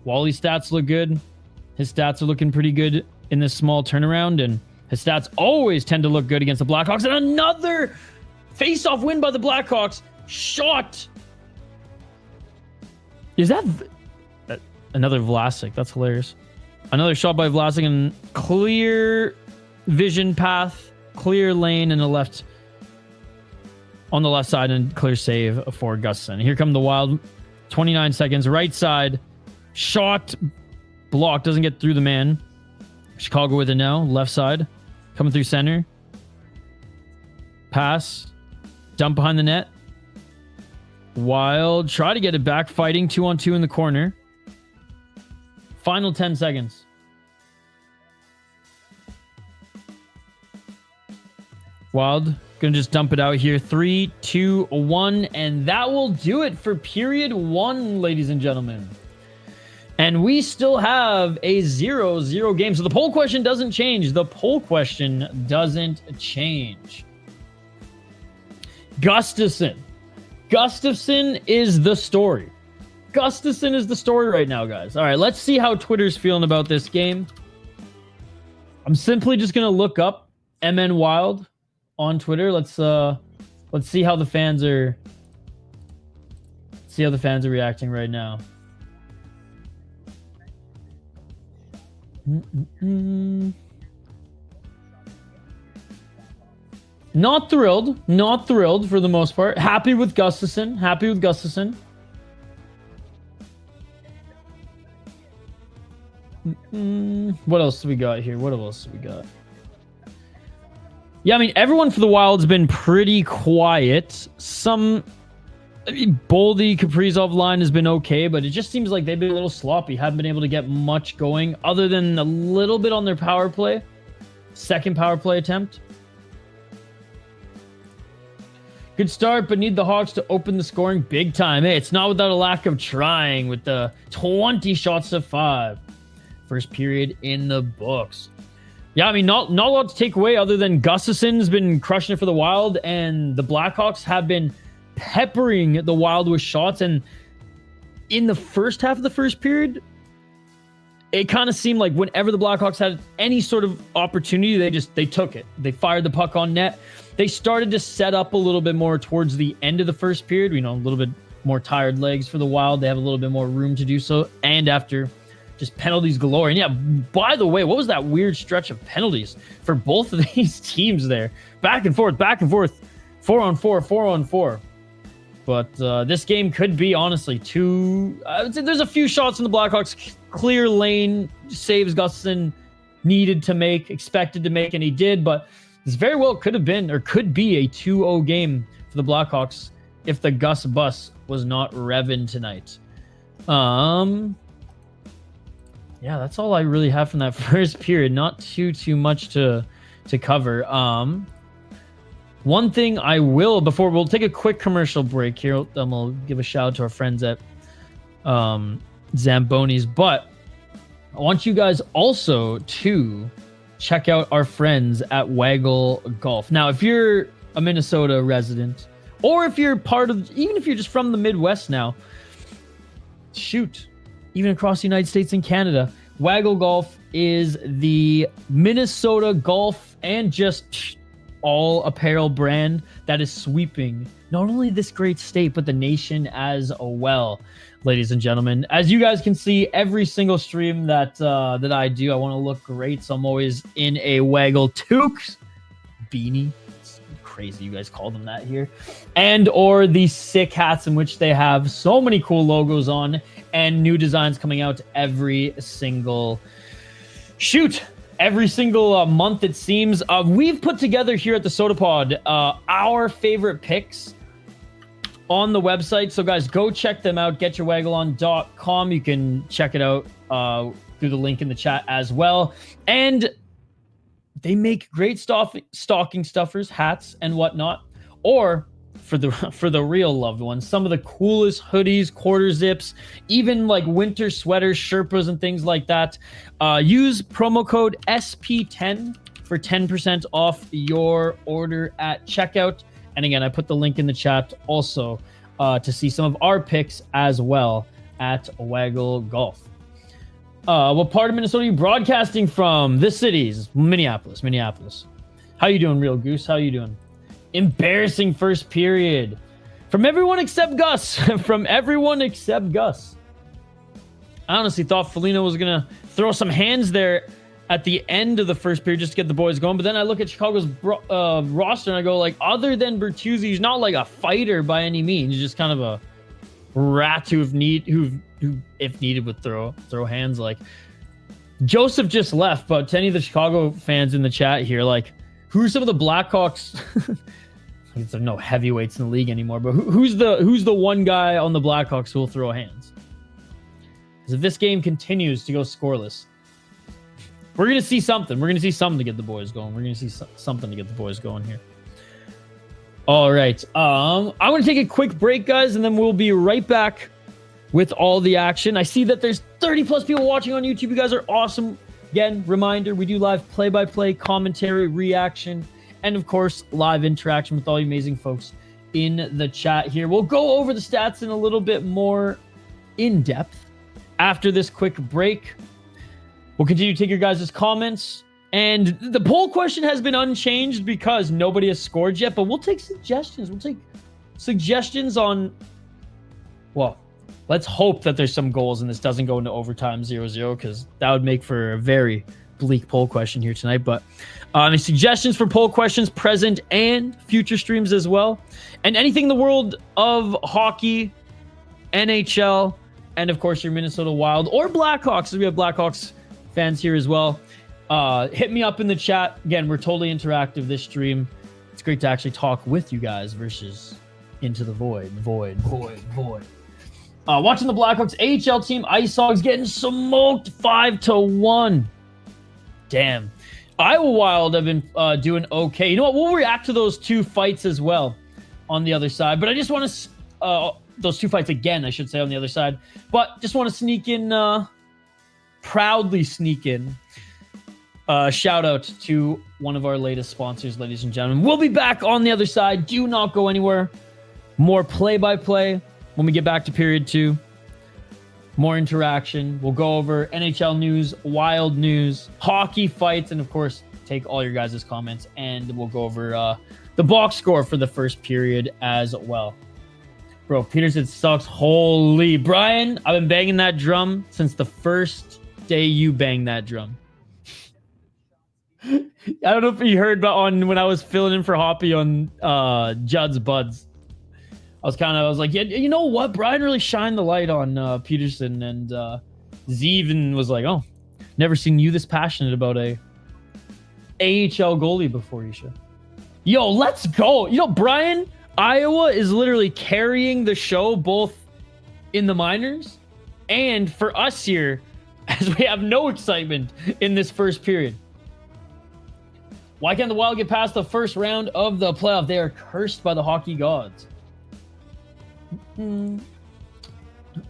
Wally's stats look good. His stats are looking pretty good in this small turnaround, and his stats always tend to look good against the Blackhawks. And another face-off win by the Blackhawks. Shot. Is that another Vlasic? That's hilarious. Another shot by Vlasic, and clear vision path, clear lane in the left, on the left side, and clear save for Gustafson. Here come the Wild. 29 seconds. Right side. Shot. Block. Doesn't get through the man. Chicago with it now. Left side. Coming through center. Pass. Dump behind the net. Wild. Try to get it back. Fighting 2-on-2 in the corner. Final 10 seconds. Wild gonna just dump it out here. 3, 2, 1, and that will do it for period 1, ladies and gentlemen. And we still have a 0-0 game. So the poll question doesn't change. The poll question doesn't change. Gustafson. Gustafson is the story. Gustafson is the story right now, guys. All right, let's see how Twitter's feeling about this game. I'm simply just gonna look up mnwild on Twitter. Let's see how the fans are. See how the fans are reacting right now. Not thrilled. Not thrilled for the most part. Happy with Gustafson. Happy with Gustafson. What else do we got here? What else do we got? Yeah, I mean, everyone for the Wild's been pretty quiet. Boldy, Kaprizov line has been okay, but it just seems like they've been a little sloppy. Haven't been able to get much going other than a little bit on their power play. Second power play attempt. Good start, but need the Hawks to open the scoring big time. Hey, it's not without a lack of trying with the 20 shots to 5. First period in the books. Yeah, I mean, not a lot to take away other than Gustafson's been crushing it for the Wild, and the Blackhawks have been peppering the Wild with shots. And in the first half of the first period, it kind of seemed like whenever the Blackhawks had any sort of opportunity, they took it. They fired the puck on net. They started to set up a little bit more towards the end of the first period. You know, a little bit more tired legs for the Wild. They have a little bit more room to do so. And after just penalties galore. And yeah, by the way, what was that weird stretch of penalties for both of these teams there? Back and forth, 4-on-4, 4-on-4. But this game could be, honestly, I would say there's a few shots in the Blackhawks. Clear lane saves Gustafson needed to make, expected to make, and he did. But this very well could have been, or could be, a 2-0 game for the Blackhawks if the Gus bus was not revving tonight. Yeah, that's all I really have from that first period. Not too much to cover. One thing I will, before we'll take a quick commercial break here, then we'll give a shout out to our friends at Zamboni's. But I want you guys also to check out our friends at Waggle Golf. Now, if you're a Minnesota resident, or if you're even if you're just from the Midwest now, shoot, even across the United States and Canada, Waggle Golf is the Minnesota golf and just all apparel brand that is sweeping not only this great state, but the nation as well, ladies and gentlemen. As you guys can see, every single stream that I do, I want to look great, so I'm always in a Waggle toque beanie. It's crazy you guys call them that here. And or the sick hats in which they have so many cool logos on and new designs coming out every single month, it seems. We've put together here at the Sota Pod our favorite picks on the website. So guys, go check them out. GetYourWaggleOn.com. You can check it out through the link in the chat as well. And they make great stocking stuffers, hats, and whatnot. Or for the real loved ones, some of the coolest hoodies, quarter zips, even like winter sweaters, Sherpas, and things like that. Use promo code SP10 for 10% off your order at checkout. And again, I put the link in the chat also to see some of our picks as well at Waggle Golf. What part of Minnesota are you broadcasting from? This city's Minneapolis. How you doing, Real Goose? How you doing? Embarrassing first period from everyone except Gus. From everyone except Gus. I honestly thought Foligno was gonna throw some hands there at the end of the first period just to get the boys going. But then I look at Chicago's roster and I go, like, other than Bertuzzi, he's not like a fighter by any means. He's just kind of a rat who if needed would throw hands. Like, Joseph just left, but to any of the Chicago fans in the chat here, like, who are some of the Blackhawks? I guess there are no heavyweights in the league anymore, but who's the one guy on the Blackhawks who will throw hands? Because if this game continues to go scoreless, we're going to see something. We're going to see something to get the boys going. We're going to see something to get the boys going here. All right. I'm going to take a quick break, guys, and then we'll be right back with all the action. I see that there's 30 plus people watching on YouTube. You guys are awesome. Again, reminder, we do live play-by-play, commentary, reaction, and of course, live interaction with all you amazing folks in the chat here. We'll go over the stats in a little bit more in depth after this quick break. We'll continue to take your guys' comments. And the poll question has been unchanged because nobody has scored yet, but we'll take suggestions. We'll take suggestions on, well, let's hope that there's some goals and this doesn't go into overtime 0-0, because that would make for a very bleak poll question here tonight. But any suggestions for poll questions, present and future streams as well. And anything in the world of hockey, NHL, and of course your Minnesota Wild or Blackhawks, as we have Blackhawks fans here as well. Hit me up in the chat. Again, we're totally interactive this stream. It's great to actually talk with you guys versus into the void. Watching the Blackhawks AHL team, Ice Hogs getting smoked 5-1. Damn. Iowa Wild have been doing okay. You know what? We'll react to those two fights as well on the other side. But I just want to... those two fights again, I should say, on the other side. But just want to sneak in... proudly sneak in shout out to one of our latest sponsors, ladies and gentlemen. We'll be back on the other side. Do not go anywhere. More play-by-play when we get back to period 2. More interaction. We'll go over NHL news, Wild news, hockey fights, and of course, take all your guys' comments, and we'll go over the box score for the first period as well. Bro, Peterson sucks. Holy, Brian, I've been banging that drum since the first day you banged that drum. I don't know if you heard, but when I was filling in for Hoppy on Judd's Buds, I was like, yeah, you know what? Brian really shined the light on Peterson, and Z even was like, oh, never seen you this passionate about a AHL goalie before, you should. Yo, let's go. You know, Brian, Iowa is literally carrying the show both in the minors and for us here, as we have no excitement in this first period. Why can't the Wild get past the first round of the playoff? They are cursed by the hockey gods.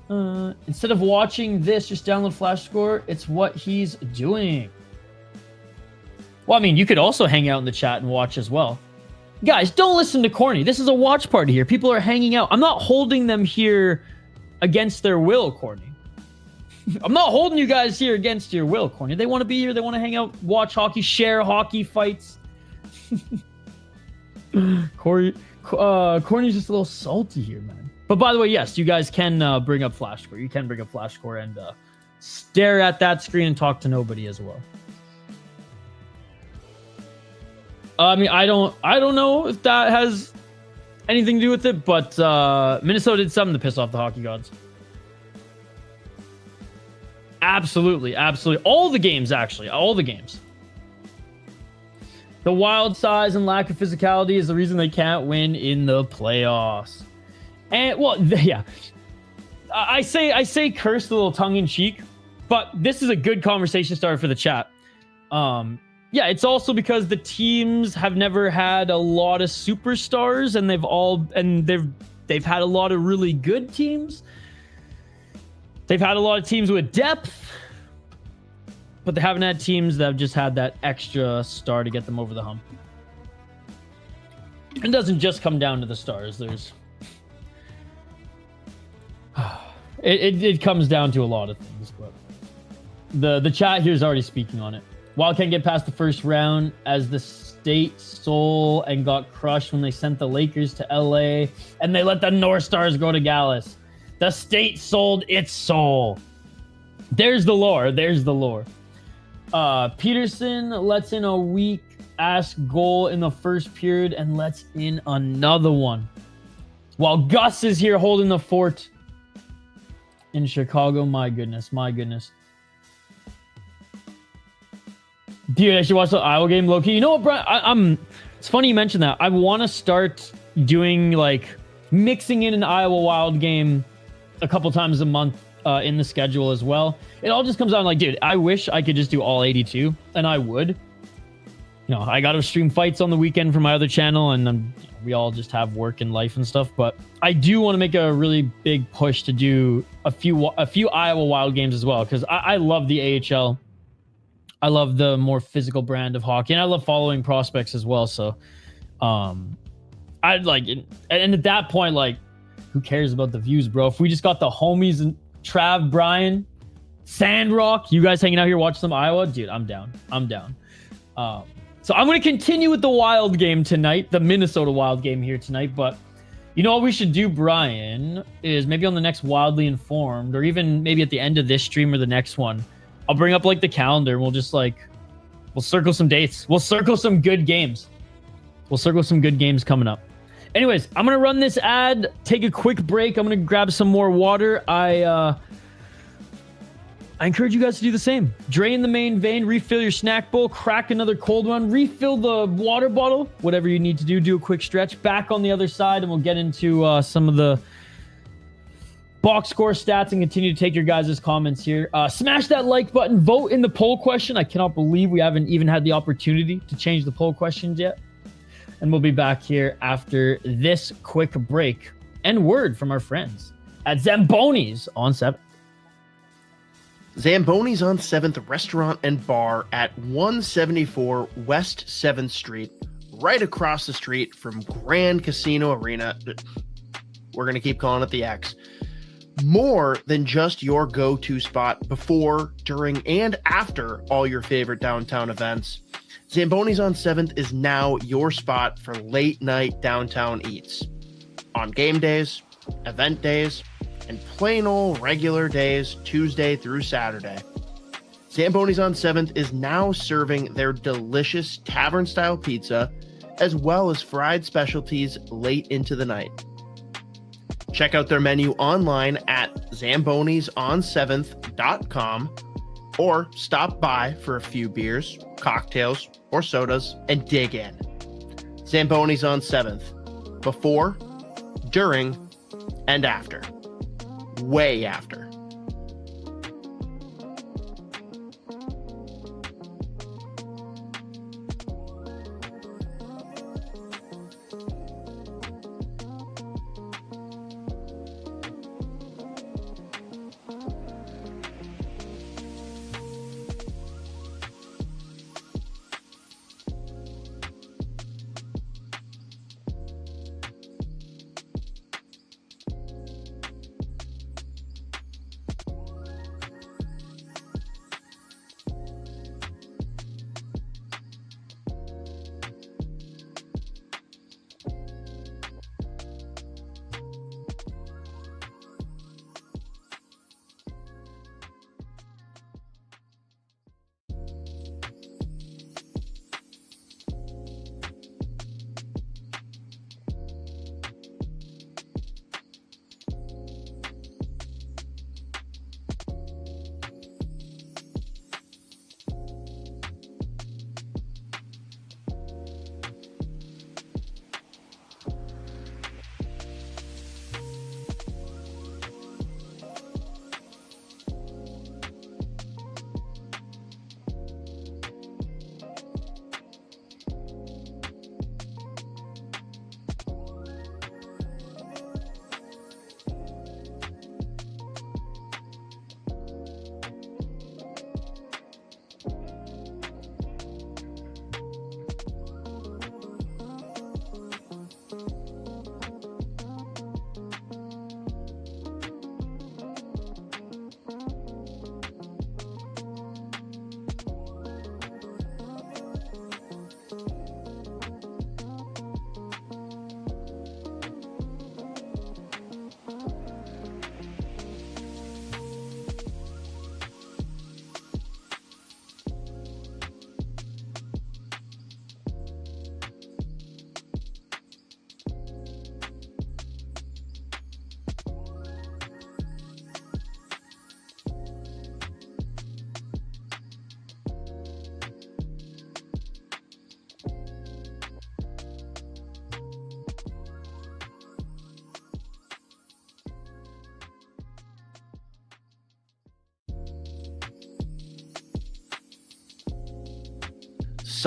Instead of watching this, just download Flash Score. It's what he's doing. Well, I mean, you could also hang out in the chat and watch as well. Guys, don't listen to Corny. This is a watch party here. People are hanging out. I'm not holding them here against their will, Corny. I'm not holding you guys here against your will, Corny. They want to be here. They want to hang out, watch hockey, share hockey fights. Corny's just a little salty here, man. But by the way, yes, you guys can bring up Flash Score. You can bring up Flash Score and stare at that screen and talk to nobody as well. I mean, I don't know if that has anything to do with it, but Minnesota did something to piss off the hockey gods. Absolutely. All the games, actually. All the games. The Wild size and lack of physicality is the reason they can't win in the playoffs. And, well, yeah. I say cursed a little tongue-in-cheek, but this is a good conversation starter for the chat. Yeah, it's also because the teams have never had a lot of superstars, and they've had a lot of really good teams. They've had a lot of teams with depth, but they haven't had teams that have just had that extra star to get them over the hump. It doesn't just come down to the stars. There's it comes down to a lot of things, but the chat here is already speaking on it. Wild can't get past the first round as the state soul and got crushed when they sent the Lakers to LA and they let the North Stars go to Gallus. The state sold its soul. There's the lore. Peterson lets in a weak ass goal in the first period and lets in another one. While Gus is here holding the fort in Chicago. My goodness. Dude, I should watch the Iowa game, low-key. You know what, Brian? It's funny you mentioned that. I want to start doing, like, mixing in an Iowa Wild game a couple times a month in the schedule as well. It all just comes down like, dude, I wish I could just do all 82, and I would. You know, I got to stream fights on the weekend for my other channel, and we all just have work and life and stuff. But I do want to make a really big push to do a few Iowa Wild games as well, because I love the AHL. I love the more physical brand of hockey, and I love following prospects as well. So I'd like it. And at that point, like, who cares about the views, bro? If we just got the homies and Trav, Brian, Sandrock, you guys hanging out here watching some Iowa, dude, I'm down. So I'm going to continue with the Wild game tonight, the Minnesota Wild game here tonight. But you know what we should do, Brian, is maybe on the next Wildly Informed, or even maybe at the end of this stream or the next one, I'll bring up like the calendar and we'll just like, we'll circle some dates. We'll circle some good games. We'll circle some good games coming up. Anyways, I'm going to run this ad, take a quick break. I'm going to grab some more water. I encourage you guys to do the same. Drain the main vein, refill your snack bowl, crack another cold one, refill the water bottle, whatever you need to do a quick stretch. Back on the other side, and we'll get into some of the box score stats and continue to take your guys' comments here. Smash that like button, vote in the poll question. I cannot believe we haven't even had the opportunity to change the poll questions yet. And we'll be back here after this quick break and word from our friends at Zamboni's on 7th. Zamboni's on 7th Restaurant and Bar at 174 West 7th Street, right across the street from Grand Casino Arena. We're going to keep calling it the X. More than just your go-to spot before, during, and after all your favorite downtown events, Zamboni's on 7th is now your spot for late night downtown eats. On game days, event days, and plain old regular days, Tuesday through Saturday. Zamboni's on 7th is now serving their delicious tavern-style pizza, as well as fried specialties late into the night. Check out their menu online at zambonison7th.com, or stop by for a few beers, cocktails, or sodas and dig in. Zamboni's on 7th. Before, during, and after. Way after.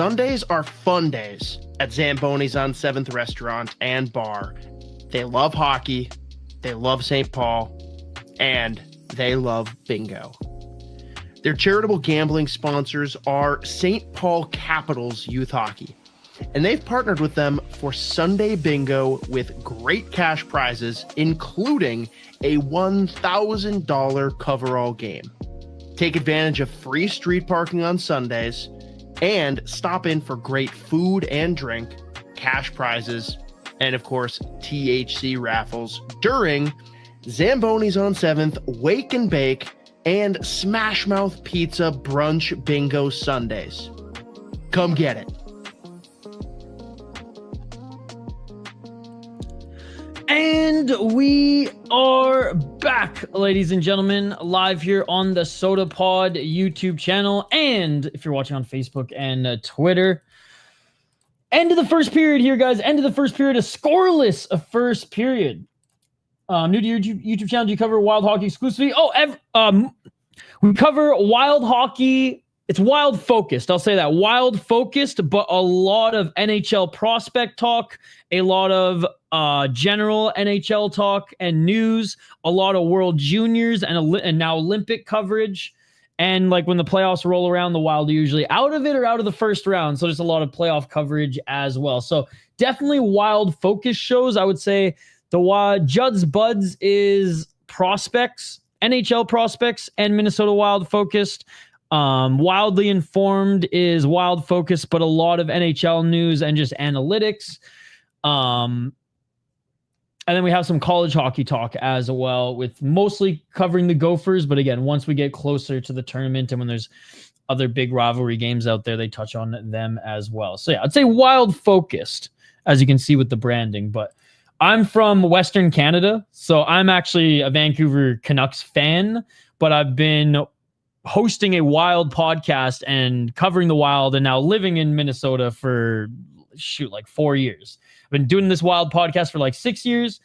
Sundays are fun days at Zamboni's on 7th Restaurant and Bar. They love hockey, they love St. Paul, and they love bingo. Their charitable gambling sponsors are St. Paul Capitals Youth Hockey, and they've partnered with them for Sunday bingo with great cash prizes, including a $1,000 coverall game. Take advantage of free street parking on Sundays and stop in for great food and drink, cash prizes, and of course, THC raffles during Zamboni's on 7th, Wake and Bake, and Smash Mouth Pizza Brunch Bingo Sundays. Come get it. And we are back, ladies and gentlemen, live here on the Sota Pod YouTube channel. And if you're watching on Facebook and Twitter, end of the first period here, guys. End of the first period, a scoreless first period. New to your YouTube channel, do you cover Wild Hockey exclusively? We cover Wild Hockey. It's Wild focused. I'll say that. Wild focused, but a lot of NHL prospect talk, a lot of general NHL talk and news, a lot of World Juniors and now Olympic coverage. And like when the playoffs roll around, the Wild are usually out of it or out of the first round. So there's a lot of playoff coverage as well. So definitely Wild focus shows. I would say the Judd's Buds is prospects, NHL prospects, and Minnesota Wild focused. Wildly Informed is Wild focused, but a lot of NHL news and just analytics. And then we have some college hockey talk as well, with mostly covering the Gophers. But again, once we get closer to the tournament and when there's other big rivalry games out there, they touch on them as well. So yeah, I'd say Wild focused, as you can see with the branding. But I'm from Western Canada, so I'm actually a Vancouver Canucks fan, but I've been hosting a Wild podcast and covering the Wild and now living in Minnesota for, like 4 years. I've been doing this Wild podcast for like 6 years,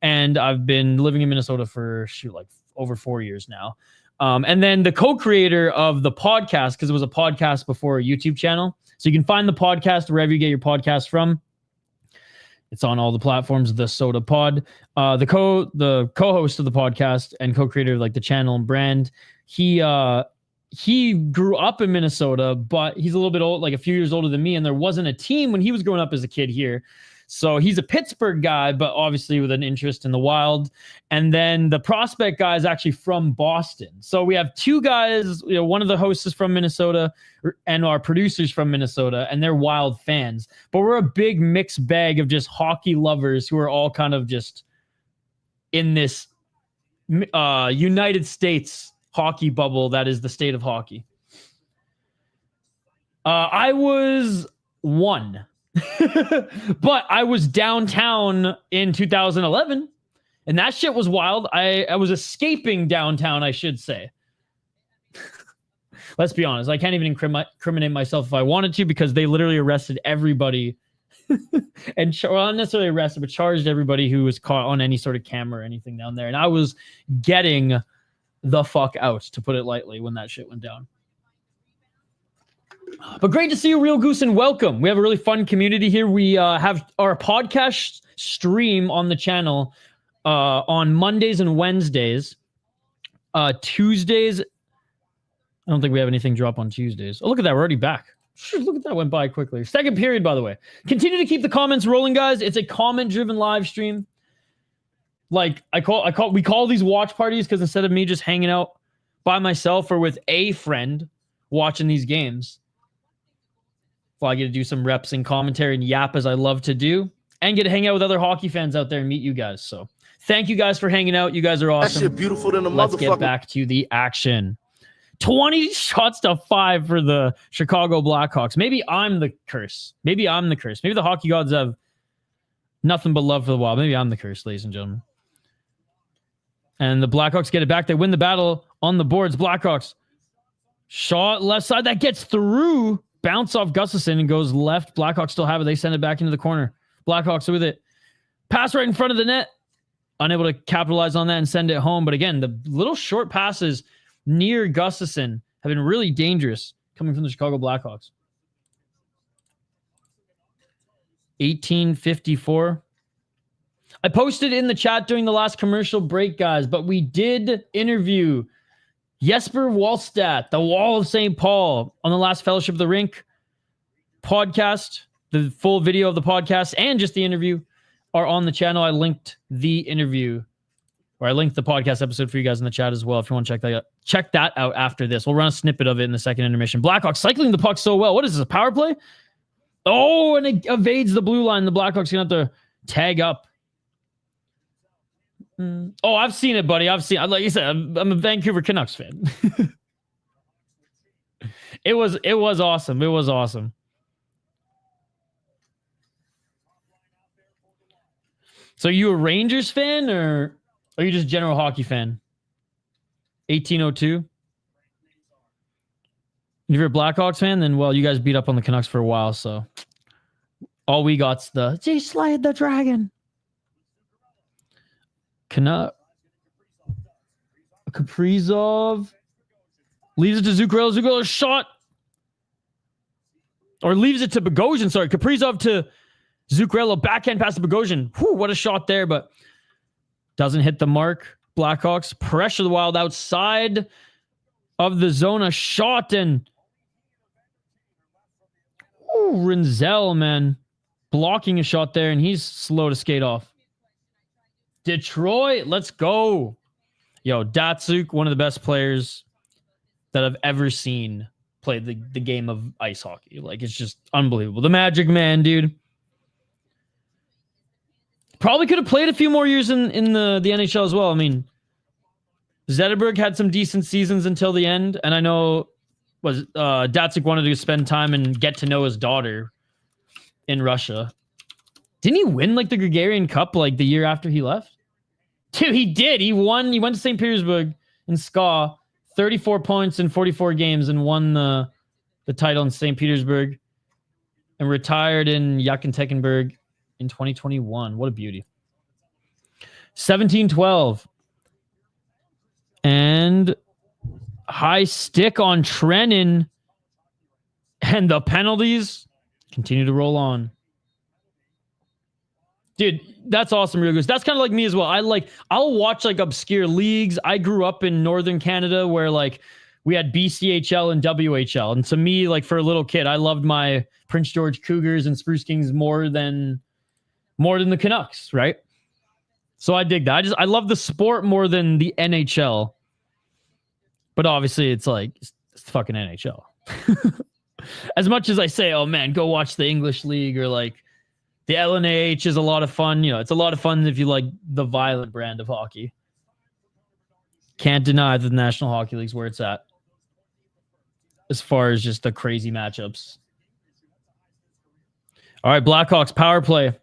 and I've been living in Minnesota for, like over 4 years now. And then the co-creator of the podcast, because it was a podcast before a YouTube channel, so you can find the podcast wherever you get your podcast from. It's on all the platforms, the Sota Pod. The co-host of the podcast and co-creator of like the channel and brand, he grew up in Minnesota, but he's a little bit old, like a few years older than me, and there wasn't a team when he was growing up as a kid here. So he's a Pittsburgh guy, but obviously with an interest in the Wild. And then the prospect guy is actually from Boston. So we have two guys, one of the hosts is from Minnesota and our producers from Minnesota, and they're Wild fans. But we're a big mixed bag of just hockey lovers who are all kind of just in this United States hockey bubble that is the state of hockey. I was one. But I was downtown in 2011, and that shit was wild. I was escaping downtown, I should say. Let's be honest. I can't even incriminate myself if I wanted to, because they literally arrested everybody and not necessarily arrested, but charged everybody who was caught on any sort of camera or anything down there. And I was getting the fuck out, to put it lightly, when that shit went down. But great to see you, Real Goose, and welcome. We have a really fun community here. We have our podcast stream on the channel on Mondays and Wednesdays. Tuesdays, I don't think we have anything drop on Tuesdays. Oh, look at that. We're already back. Look at that. Went by quickly. Second period, by the way. Continue to keep the comments rolling, guys. It's a comment-driven live stream. Like, we call these watch parties because instead of me just hanging out by myself or with a friend watching these games, well, I get to do some reps and commentary and yap as I love to do, and get to hang out with other hockey fans out there and meet you guys. So thank you guys for hanging out. You guys are awesome. That shit beautiful than a Let's motherfucker. get back to the action. 20 shots to 5 for the Chicago Blackhawks. Maybe I'm the curse. Maybe the hockey gods have nothing but love for the Wild. Maybe I'm the curse, ladies and gentlemen. And the Blackhawks get it back. They win the battle on the boards. Blackhawks shot left side. That gets through. Bounce off Gustafsson and goes left. Blackhawks still have it. They send it back into the corner. Blackhawks with it. Pass right in front of the net. Unable to capitalize on that and send it home. But again, the little short passes near Gustafsson have been really dangerous coming from the Chicago Blackhawks. 1854. I posted in the chat during the last commercial break, guys, but we did interview Jesper Wallstedt, the Wall of St. Paul, on the last Fellowship of the Rink podcast. The full video of the podcast and just the interview are on the channel. I linked the interview, or I linked the podcast episode for you guys in the chat as well if you want to check that out after this. We'll run a snippet of it in the second intermission. Blackhawks cycling the puck so well. What is this, a power play? Oh, and it evades the blue line. The Blackhawks going to have to tag up. Oh, I've seen it, buddy. Like you said, I'm a Vancouver Canucks fan. It was awesome. It was awesome. So are you a Rangers fan or are you just general hockey fan? 1802. If you're a Blackhawks fan, then well, you guys beat up on the Canucks for a while, so all we got's the they slayed the dragon. Kaprizov leaves it to Zuccarello. Zuccarello shot. Or leaves it to Bogosian. Sorry, Kaprizov to Zuccarello. Backhand pass to Bogosian. Whew, what a shot there, but doesn't hit the mark. Blackhawks pressure the Wild outside of the zone. A shot and Rinzel, man, blocking a shot there, and he's slow to skate off. Detroit, let's go. Yo, Datsuk, one of the best players that I've ever seen play the game of ice hockey. Like, it's just unbelievable. The Magic Man, dude. Probably could have played a few more years in the NHL as well. I mean, Zetterberg had some decent seasons until the end, and I know Datsuk wanted to spend time and get to know his daughter in Russia. Didn't he win like the Gagarin Cup like the year after he left? Dude, he did. He won. He went to St. Petersburg in SKA, 34 points in 44 games, and won the title in St. Petersburg, and retired in Yekaterinburg in 2021. What a beauty. 17-12. And high stick on Trenin. And the penalties continue to roll on. Dude, that's awesome, Real Goose. That's kind of like me as well. I'll watch like obscure leagues. I grew up in Northern Canada where like we had BCHL and WHL. And to me, like for a little kid, I loved my Prince George Cougars and Spruce Kings more than the Canucks, right? So I dig that. I love the sport more than the NHL. But obviously it's like it's the fucking NHL. As much as I say, oh man, go watch the English League or like the LNAH is a lot of fun. You know, it's a lot of fun if you like the violent brand of hockey. Can't deny that the National Hockey League's where it's at. As far as just the crazy matchups. All right, Blackhawks power play.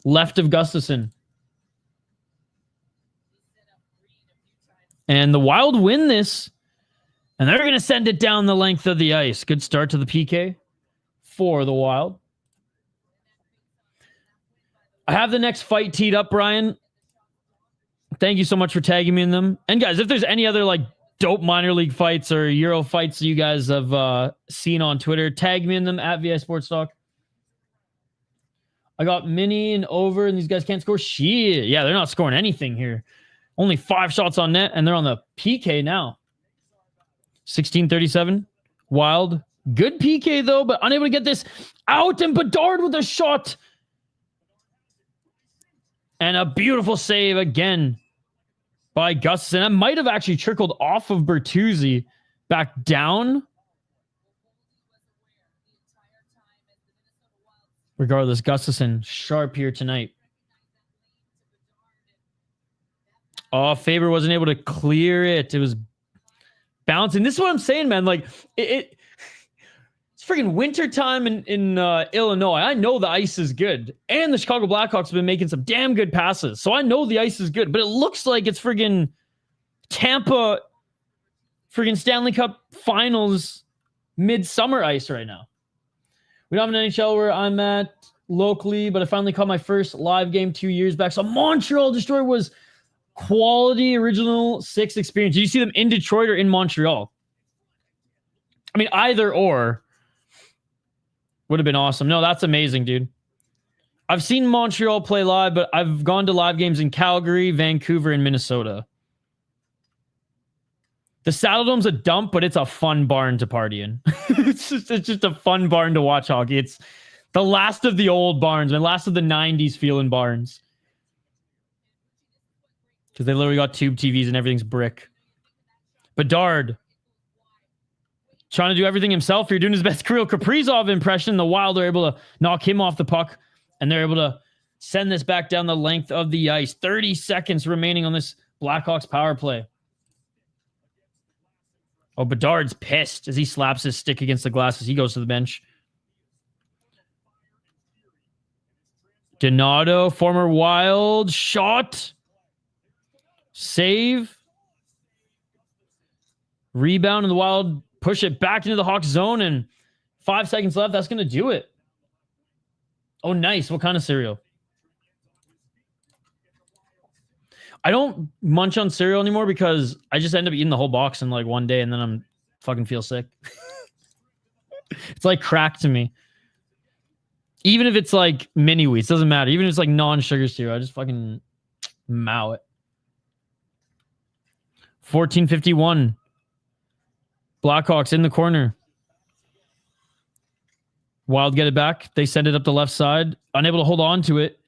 Left of Gustafson. And the Wild win this. And they're going to send it down the length of the ice. Good start to the PK for the Wild. I have the next fight teed up, Brian. Thank you so much for tagging me in them. And guys, if there's any other like dope minor league fights or Euro fights that you guys have seen on Twitter, tag me in them at VI Sports Talk. I got mini and over, and these guys can't score shit. Yeah, they're not scoring anything here. Only 5 shots on net, and they're on the PK now. 16:37. Wild. Good PK, though, but unable to get this out. And Bedard with a shot. And a beautiful save again by Gustafson. That might have actually trickled off of Bertuzzi back down. Regardless, Gustafson sharp here tonight. Oh, Faber wasn't able to clear it. It was bouncing. This is what I'm saying, man. Like, it's freaking wintertime in Illinois. I know the ice is good. And the Chicago Blackhawks have been making some damn good passes. So I know the ice is good. But it looks like it's friggin' Tampa friggin' Stanley Cup Finals midsummer ice right now. We don't have an NHL where I'm at locally, but I finally caught my first live game 2 years back. So Montreal Destroyer was quality original 6 experience. Did you see them in Detroit or in Montreal? I mean, either or would have been awesome. No, that's amazing, dude. I've seen Montreal play live, but I've gone to live games in Calgary, Vancouver, and Minnesota. The Saddledome's a dump, but it's a fun barn to party in. It's just a fun barn to watch hockey. It's the last of the old barns, and last of the 90s feeling barns. Because they literally got tube TVs and everything's brick. Bedard. Trying to do everything himself. You're doing his best Kirill Kaprizov impression. The Wild are able to knock him off the puck. And they're able to send this back down the length of the ice. 30 seconds remaining on this Blackhawks power play. Oh, Bedard's pissed as he slaps his stick against the glass as he goes to the bench. Donato, former Wild, shot. Save. Rebound, and the Wild push it back into the Hawks zone, and 5 seconds left. That's going to do it. Oh, nice. What kind of cereal? I don't munch on cereal anymore because I just end up eating the whole box in like one day and then I'm fucking feel sick. It's like crack to me. Even if it's like mini wheats, doesn't matter. Even if it's like non-sugar cereal, I just fucking mow it. 14:51. Blackhawks in the corner. Wild get it back. They send it up the left side. Unable to hold on to it.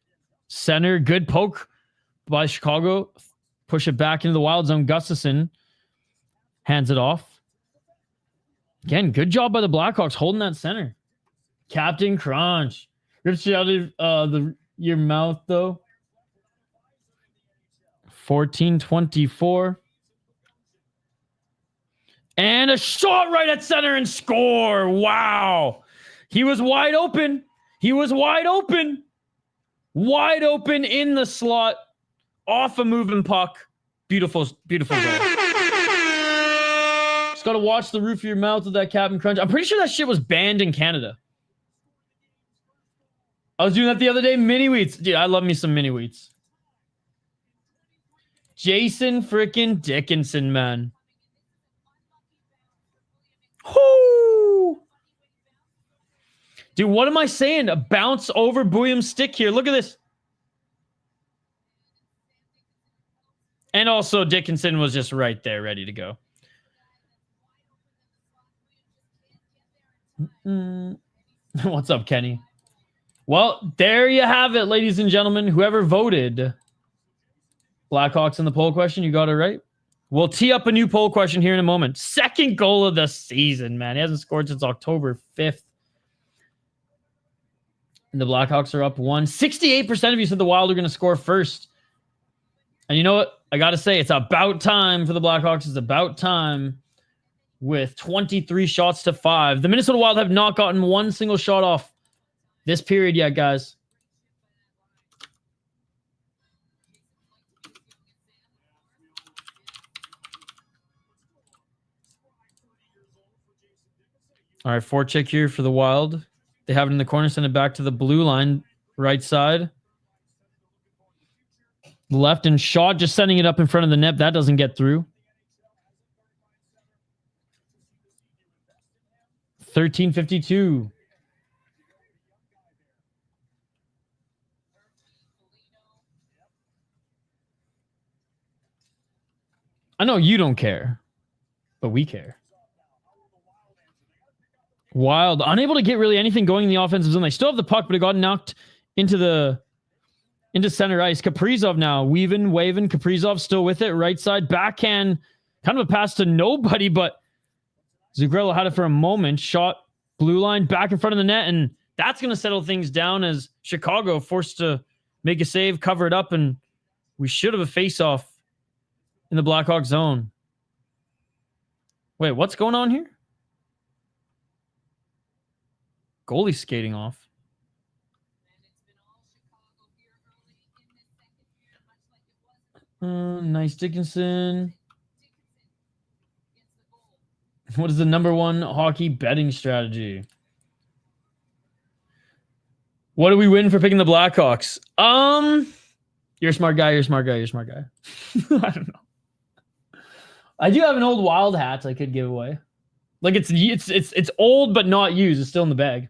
Center. Good poke by Chicago. Push it back into the Wild zone. Gustafsson hands it off. Again, good job by the Blackhawks holding that center. Captain Crunch. Rips it out of your mouth, though. 14:24. And a shot right at center and score. Wow. He was wide open. He was wide open. Wide open in the slot. Off a moving puck. Beautiful, beautiful goal. Just got to watch the roof of your mouth with that Captain Crunch. I'm pretty sure that shit was banned in Canada. I was doing that the other day. Mini wheats. Dude, I love me some mini wheats. Jason freaking Dickinson, man. Whoo! Dude, what am I saying? A bounce over Bouillam's stick here. Look at this. And also, Dickinson was just right there, ready to go. What's up, Kenny? Well, there you have it, ladies and gentlemen. Whoever voted Blackhawks in the poll question, you got it right. We'll tee up a new poll question here in a moment. Second goal of the season, man. He hasn't scored since October 5th. And the Blackhawks are up 1. 68% of you said the Wild are going to score first. And you know what? I got to say, it's about time for the Blackhawks. It's about time with 23 shots to 5. The Minnesota Wild have not gotten one single shot off this period yet, guys. All right, forecheck here for the Wild. They have it in the corner, send it back to the blue line, right side. Left and shot, just sending it up in front of the net. That doesn't get through. 13:52. I know you don't care, but we care. Wild, unable to get really anything going in the offensive zone. They still have the puck, but it got knocked into center ice. Kaprizov now waving. Kaprizov still with it. Right side backhand, kind of a pass to nobody, but Zuccarello had it for a moment. Shot blue line back in front of the net, and that's going to settle things down as Chicago forced to make a save, cover it up, and we should have a face-off in the Blackhawks zone. Wait, what's going on here? Goalie skating off. Nice Dickinson. What is the number one hockey betting strategy? What do we win for picking the Blackhawks? You're a smart guy. I don't know. I do have an old Wild hat I could give away. Like it's old but not used. It's still in the bag.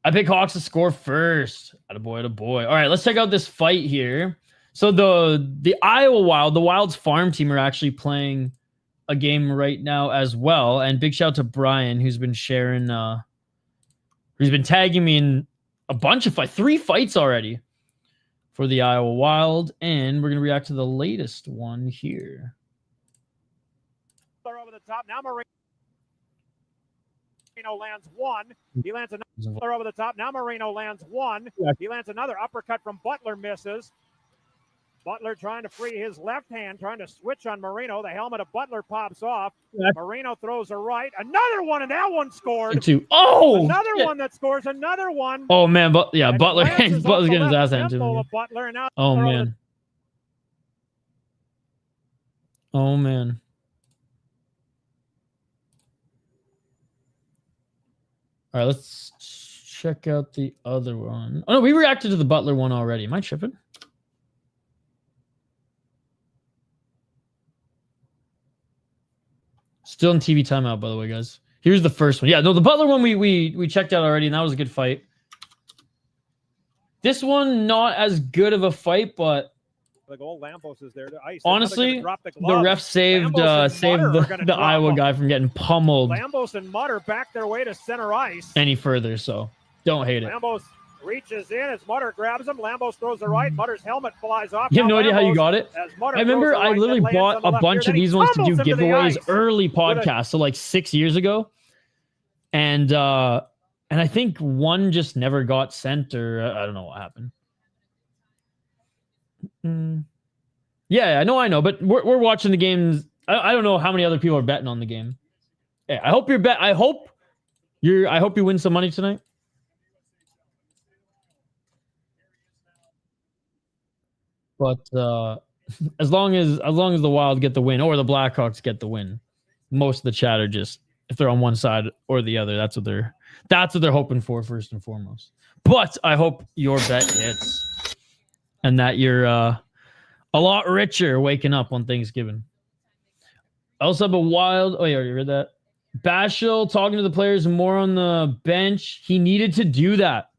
I pick Hawks to score first. Attaboy. All right, let's check out this fight here. So the Iowa Wild, the Wild's farm team, are actually playing a game right now as well. And big shout out to Brian, who's been sharing, who's been tagging me in a bunch of fights, 3 fights already for the Iowa Wild. And we're going to react to the latest one here. Over the top. Now Marino lands one. He lands another over the top. Now Marino lands one. He lands another uppercut from Butler, misses. Butler trying to free his left hand, trying to switch on Marino. The helmet of Butler pops off. Marino throws a right. Another one, and that one scored. Oh! Another one that scores. Another one. Oh, man. Butler's getting his ass handed to him. Butler, and now oh, man. Oh, man. All right, let's check out the other one. Oh, no, we reacted to the Butler one already. Am I tripping? Still in TV timeout, by the way, guys. Here's the first one. Yeah, no, the Butler one we checked out already, and that was a good fight. This one, not as good of a fight, but the goal, Lambos is there to ice. Honestly, the ref saved the Iowa guy from getting pummeled. Lambos and Mutter back their way to center ice. Any further, so don't hate it. Lambos reaches in as Mutter grabs him. Lambos throws the right. Mutter's helmet flies off. You have no idea how you got it? I remember I literally bought a bunch of these ones to do giveaways early podcasts, so like 6 years ago. And I think one just never got sent, or I don't know what happened. Yeah, I know, but we're watching the games. I don't know how many other people are betting on the game. Yeah, I hope you win some money tonight. But as long as the Wild get the win or the Blackhawks get the win, most of the chat are just, if they're on one side or the other, that's what they're hoping for first and foremost. But I hope your bet hits and that you're a lot richer waking up on Thanksgiving. I also have a Wild. Oh, yeah, you read that. Bashel talking to the players more on the bench. He needed to do that.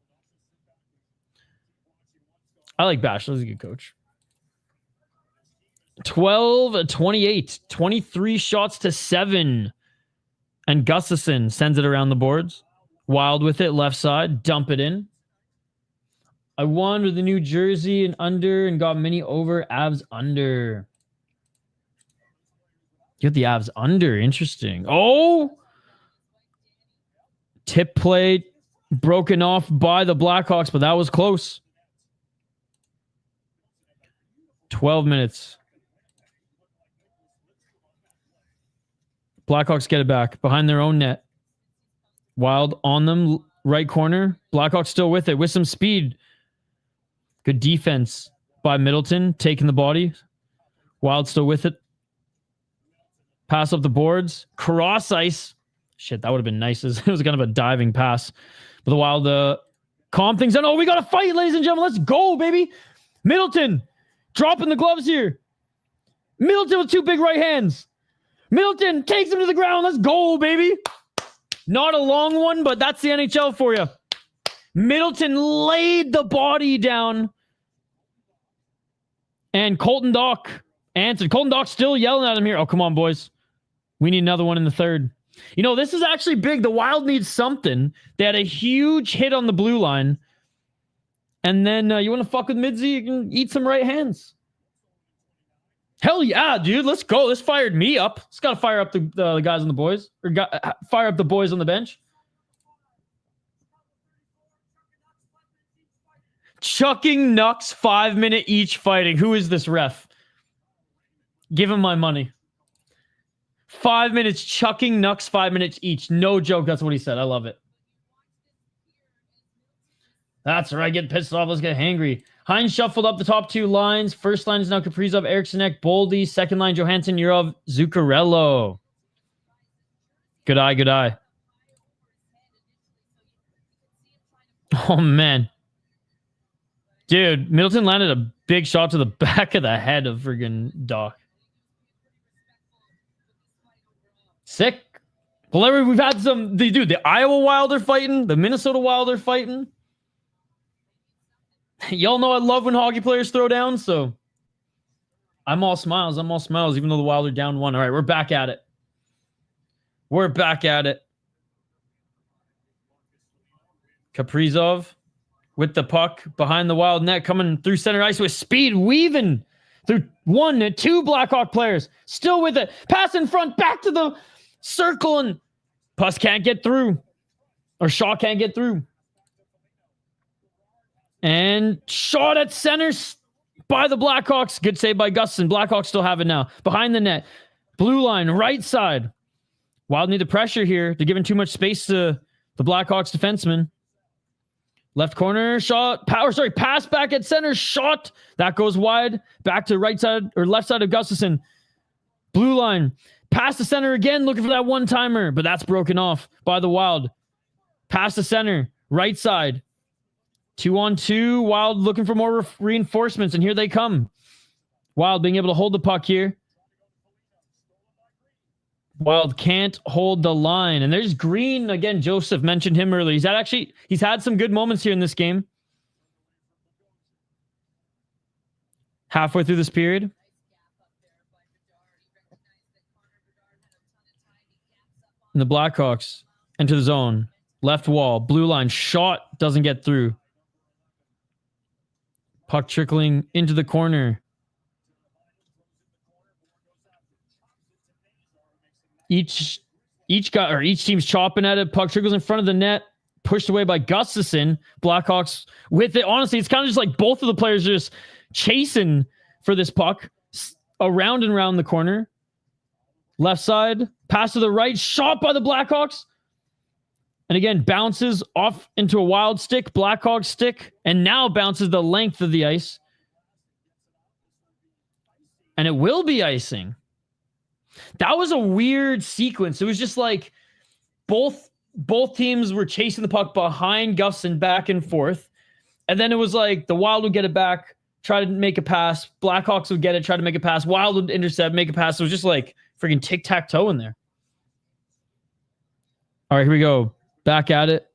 I like Bashel. He's a good coach. 12-28, 23 shots to 7. And Gustafson sends it around the boards. Wild with it, left side, dump it in. I won with the New Jersey and under and got mini over, Avs under. You got the Avs under, interesting. Oh! Tip play broken off by the Blackhawks, but that was close. 12 minutes. Blackhawks get it back behind their own net. Wild on them, right corner. Blackhawks still with it, with some speed. Good defense by Middleton, taking the body. Wild still with it. Pass up the boards. Cross ice. Shit, that would have been nice. It was kind of a diving pass. But the Wild calm things down. Oh, we got a fight, ladies and gentlemen. Let's go, baby. Middleton dropping the gloves here. Middleton with 2 big right hands. Middleton takes him to the ground. Let's go, baby. Not a long one, but that's the NHL for you. Middleton laid the body down. And Colton Dock answered. Colton Dock still yelling at him here. Oh, come on, boys. We need another one in the third. You know, this is actually big. The Wild needs something. They had a huge hit on the blue line. And then you want to fuck with Midzi? You can eat some right hands. Hell yeah, dude. Let's go. This fired me up. It's got to fire up the guys on the boys. Or fire up the boys on the bench. Chucking Nucks 5-minute each fighting. Who is this ref? Give him my money. 5 minutes chucking Nucks 5 minutes each. No joke. That's what he said. I love it. That's right. Get pissed off. Let's get hangry. Hines shuffled up the top 2 lines. First line is now Kaprizov, Erikssonek, Boldy. Second line, Johansson, Yurov, Zuccarello. Good eye, good eye. Oh, man. Dude, Middleton landed a big shot to the back of the head of friggin' Doc. Sick. We've had some, the Iowa Wild are fighting, the Minnesota Wild are fighting. Y'all know I love when hockey players throw down, so I'm all smiles, even though the Wild are down 1. All right, we're back at it. Kaprizov with the puck behind the Wild net, coming through center ice with speed, weaving through 1 and 2 Blackhawk players. Still with it. Pass in front, back to the circle, and Puss can't get through. Or Shaw can't get through. And shot at center by the Blackhawks. Good save by Gustafson. Blackhawks still have it now. Behind the net. Blue line, right side. Wild need the pressure here. They're giving too much space to the Blackhawks defenseman. Left corner, shot. Pass back at center. Shot. That goes wide. Back to right side or left side of Gustafson. Blue line. Pass to center again, looking for that one-timer. But that's broken off by the Wild. Pass to center. Right side. 2-on-2. Wild looking for more reinforcements. And here they come. Wild being able to hold the puck here. Wild can't hold the line. And there's Green. Again, Joseph mentioned him earlier. He's had some good moments here in this game. Halfway through this period. And the Blackhawks enter the zone. Left wall. Blue line. Shot. Doesn't get through. Puck trickling into the corner. Each team's chopping at it. Puck trickles in front of the net. Pushed away by Gustafson. Blackhawks with it. Honestly, it's kind of just like both of the players are just chasing for this puck. Around and around the corner. Left side. Pass to the right. Shot by the Blackhawks. And again, bounces off into a Wild stick. Blackhawks stick. And now bounces the length of the ice. And it will be icing. That was a weird sequence. It was just like both teams were chasing the puck behind Gustafson back and forth. And then it was like the Wild would get it back, try to make a pass. Blackhawks would get it, try to make a pass. Wild would intercept, make a pass. It was just like freaking tic-tac-toe in there. All right, here we go. Back at it.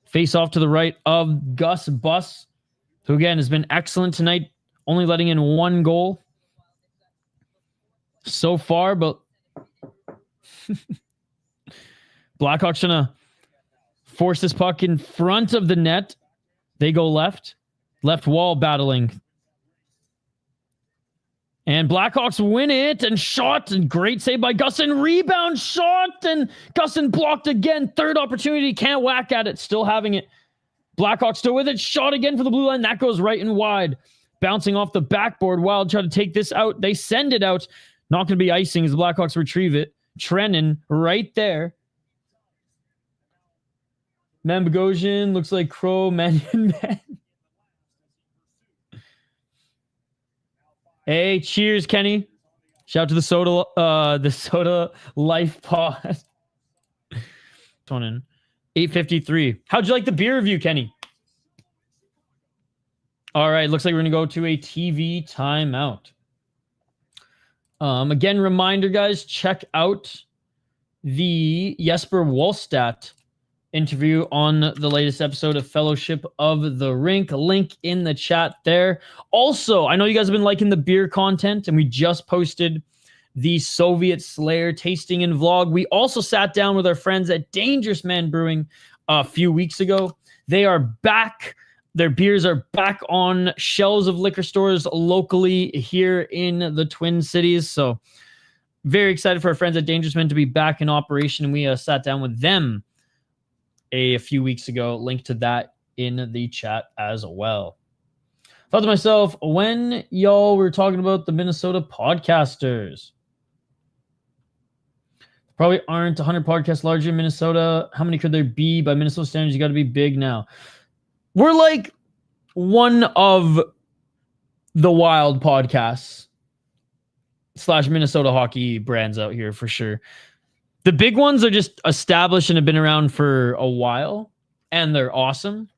Face off to the right of Gus Bus, who again has been excellent tonight, only letting in 1 goal so far, but Blackhawks trying to force this puck in front of the net. They go left wall battling. And Blackhawks win it and shot, and great save by Gustin. Rebound shot, and Gustin blocked again. Third opportunity, can't whack at it, still having it. Blackhawks still with it, shot again for the blue line. That goes right and wide. Bouncing off the backboard. Wild try to take this out. They send it out. Not going to be icing as the Blackhawks retrieve it. Trennan right there. Man Bogosian looks like Crow, man. Hey, cheers, Kenny. Shout out to the Sota Life Pod. 8:53. How'd you like the beer review, Kenny? All right, looks like we're going to go to a TV timeout. Again, reminder, guys, check out the Jesper Wallstedt interview on the latest episode of Fellowship of the Rink. Link in the chat there. Also, I know you guys have been liking the beer content, and we just posted the Soviet Slayer tasting and vlog. We also sat down with our friends at Dangerous Man Brewing a few weeks ago. They are back. Their beers are back on shelves of liquor stores locally here in the Twin Cities. So very excited for our friends at Dangerous Men to be back in operation. And we sat down with them a few weeks ago. Link to that in the chat as well. Thought to myself, when y'all were talking about the Minnesota podcasters, probably aren't 100 podcasts larger in Minnesota. How many could there be by Minnesota standards? You got to be big now. We're like one of the Wild podcasts / Minnesota hockey brands out here for sure. The big ones are just established and have been around for a while, and they're awesome.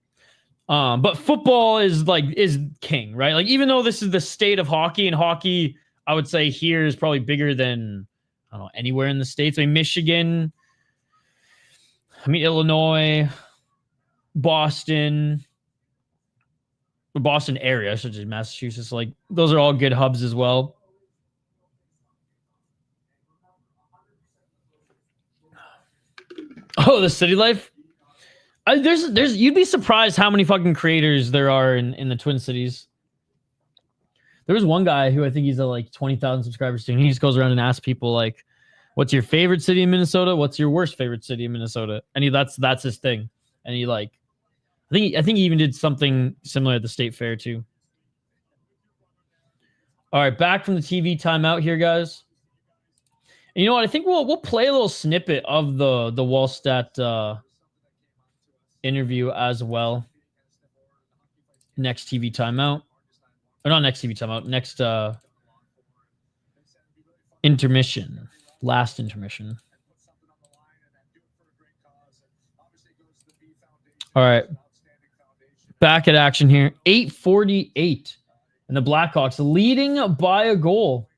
But football is king, right? Like, even though this is the state of hockey, and hockey, I would say here is probably bigger than, I don't know, anywhere in the States. I mean, Michigan, I mean, Illinois, Boston, the Boston area, such as Massachusetts, like those are all good hubs as well. Oh, the city life. There's you'd be surprised how many fucking creators there are in the Twin Cities. There was one guy who I think he's at like 20,000 subscribers soon. He just goes around and asks people like, "What's your favorite city in Minnesota? What's your worst favorite city in Minnesota?" And that's his thing. And he like, I think he even did something similar at the state fair too. All right, back from the TV timeout here, guys. And you know what? I think we'll play a little snippet of the Wallstat interview as well. Next TV timeout. Or not next TV timeout. Next intermission. Last intermission. All right. Back at action here. 8:48. And the Blackhawks leading by a goal.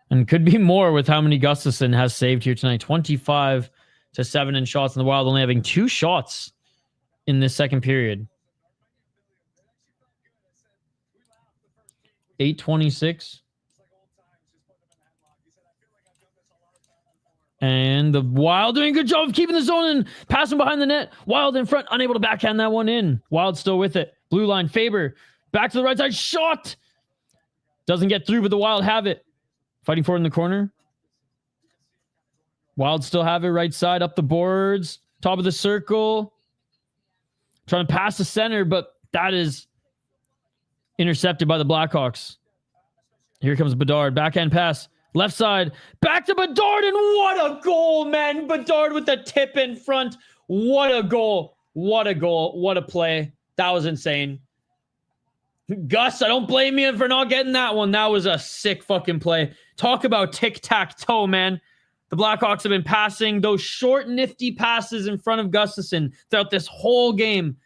And could be more with how many Gustafsson has saved here tonight. 25-7 in shots, and the Wild only having 2 shots in this second period. 8:26. And the Wild doing a good job of keeping the zone and passing behind the net. Wild in front, unable to backhand that one in. Wild still with it. Blue line, Faber. Back to the right side, shot! Doesn't get through, but the Wild have it. Fighting for it in the corner. Wild still have it right side, up the boards. Top of the circle. Trying to pass the center, but that is intercepted by the Blackhawks. Here comes Bedard. Backhand pass. Left side. Back to Bedard, and what a goal, man. Bedard with the tip in front. What a goal. What a goal. What a play. That was insane. Gus, I don't blame you for not getting that one. That was a sick fucking play. Talk about tic-tac-toe, man. The Blackhawks have been passing those short, nifty passes in front of Gustafsson throughout this whole game.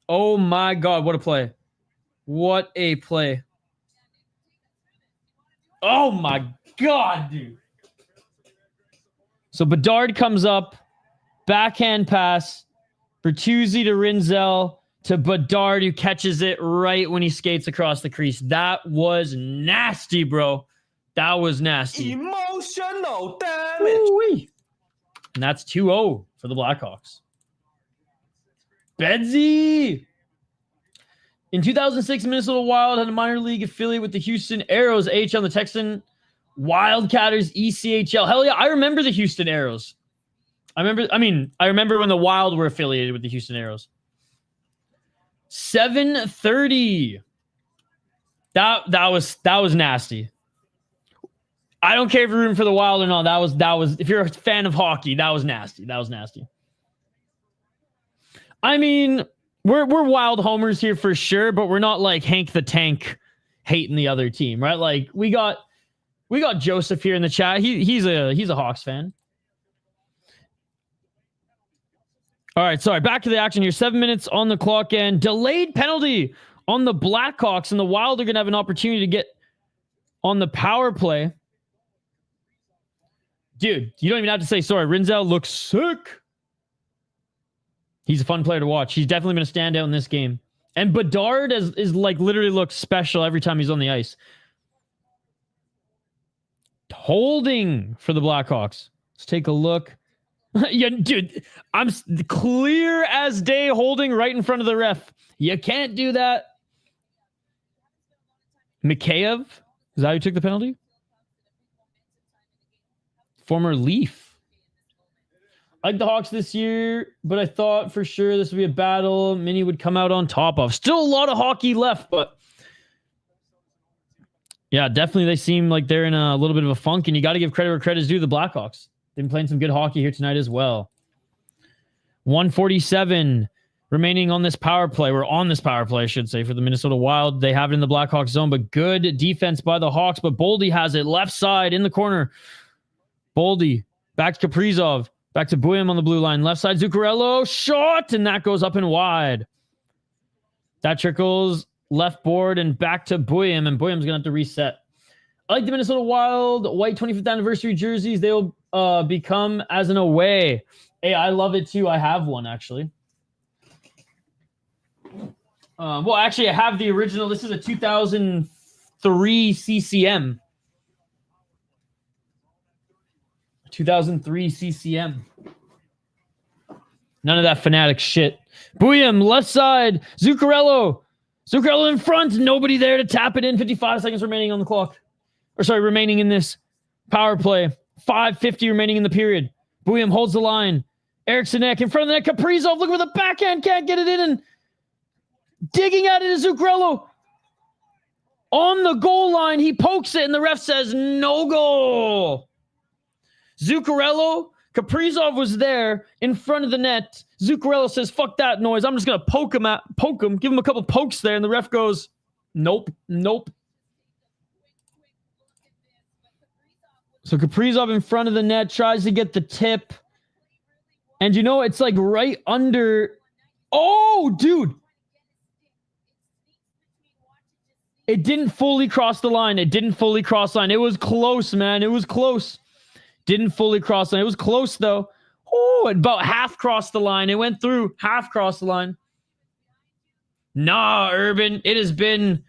Oh my God, what a play. What a play. Oh my God, dude. So Bedard comes up, backhand pass, Bertuzzi to Rinzel, to Bedard, who catches it right when he skates across the crease. That was nasty, bro. That was nasty. Emotional damage. Ooh-wee. And that's 2-0 for the Blackhawks. Bedsy. In 2006, Minnesota Wild had a minor league affiliate with the Houston Aeros, AHL, and the Texan Wildcatters, ECHL. Hell yeah, I remember the Houston Aeros. I remember when the Wild were affiliated with the Houston Aeros. 7:30. That was nasty. I don't care if you're rooting for the Wild or not. That was if you're a fan of hockey, that was nasty. That was nasty. I mean, we're Wild homers here for sure, but we're not like Hank the Tank hating the other team, right? Like we got Joseph here in the chat. He's a Hawks fan. All right, sorry. Back to the action here. 7 minutes on the clock and delayed penalty on the Blackhawks, and the Wild are going to have an opportunity to get on the power play. Dude, you don't even have to say sorry. Rinzel looks sick. He's a fun player to watch. He's definitely been a standout in this game. And Bedard is like literally looks special every time he's on the ice. Holding for the Blackhawks. Let's take a look. Yeah, dude, I'm clear as day holding right in front of the ref. You can't do that. Mikheyev? Is that who took the penalty? Former Leaf. I like the Hawks this year, but I thought for sure this would be a battle Mini would come out on top of. Still a lot of hockey left, but yeah, definitely they seem like they're in a little bit of a funk, and you got to give credit where credit is due. The Blackhawks. They've been playing some good hockey here tonight as well. 1:47 remaining on this power play. We're on this power play, I should say, for the Minnesota Wild. They have it in the Blackhawks zone, but good defense by the Hawks. But Boldy has it left side in the corner. Boldy back to Kaprizov. Back to Buyem on the blue line. Left side, Zuccarello. Shot, and that goes up and wide. That trickles left board and back to Buyem, and Buyem's going to have to reset. I like the Minnesota Wild white 25th anniversary jerseys. They'll become as an away. Hey, I love it too. I have one actually. Well, actually, I have the original. This is a 2003 CCM. 2003 CCM. None of that fanatic shit. Booyam, left side. Zuccarello. Zuccarello in front. Nobody there to tap it in. 55 seconds remaining on the clock. Or sorry, remaining in this power play. 5:50 remaining in the period. Booyam holds the line. Eriksson in front of the net. Kaprizov looking for the backhand. Can't get it in. And digging at it is Zuccarello. On the goal line, he pokes it, and the ref says no goal. Zuccarello, Kaprizov was there in front of the net. Zuccarello says, fuck that noise. I'm just going to poke him, give him a couple pokes there. And the ref goes, nope. So Kaprizov in front of the net tries to get the tip. And you know, it's like right under. Oh, dude. It didn't fully cross the line. It was close, man. It was close. Didn't fully cross the line. It was close, though. Oh, about half crossed the line. It went through, half crossed the line. Nah, Urban. It has been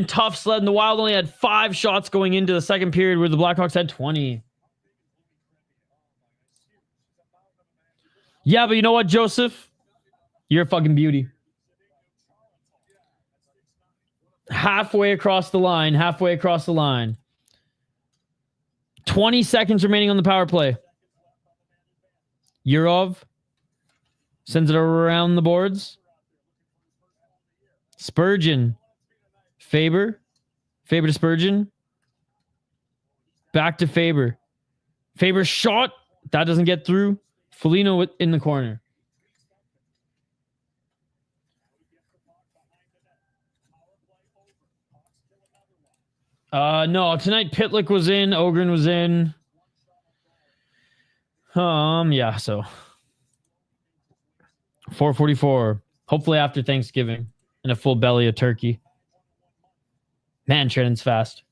tough sledding. The Wild only had 5 shots going into the second period where the Blackhawks had 20. Yeah, but you know what, Joseph? You're a fucking beauty. Halfway across the line. 20 seconds remaining on the power play. Yurov sends it around the boards. Spurgeon. Faber to Spurgeon. Back to Faber. Faber's shot. That doesn't get through. Foligno in the corner. No, tonight Pitlick was in, Ogren was in. Yeah, so 4:44. Hopefully after Thanksgiving and a full belly of turkey. Man, Trennan's fast.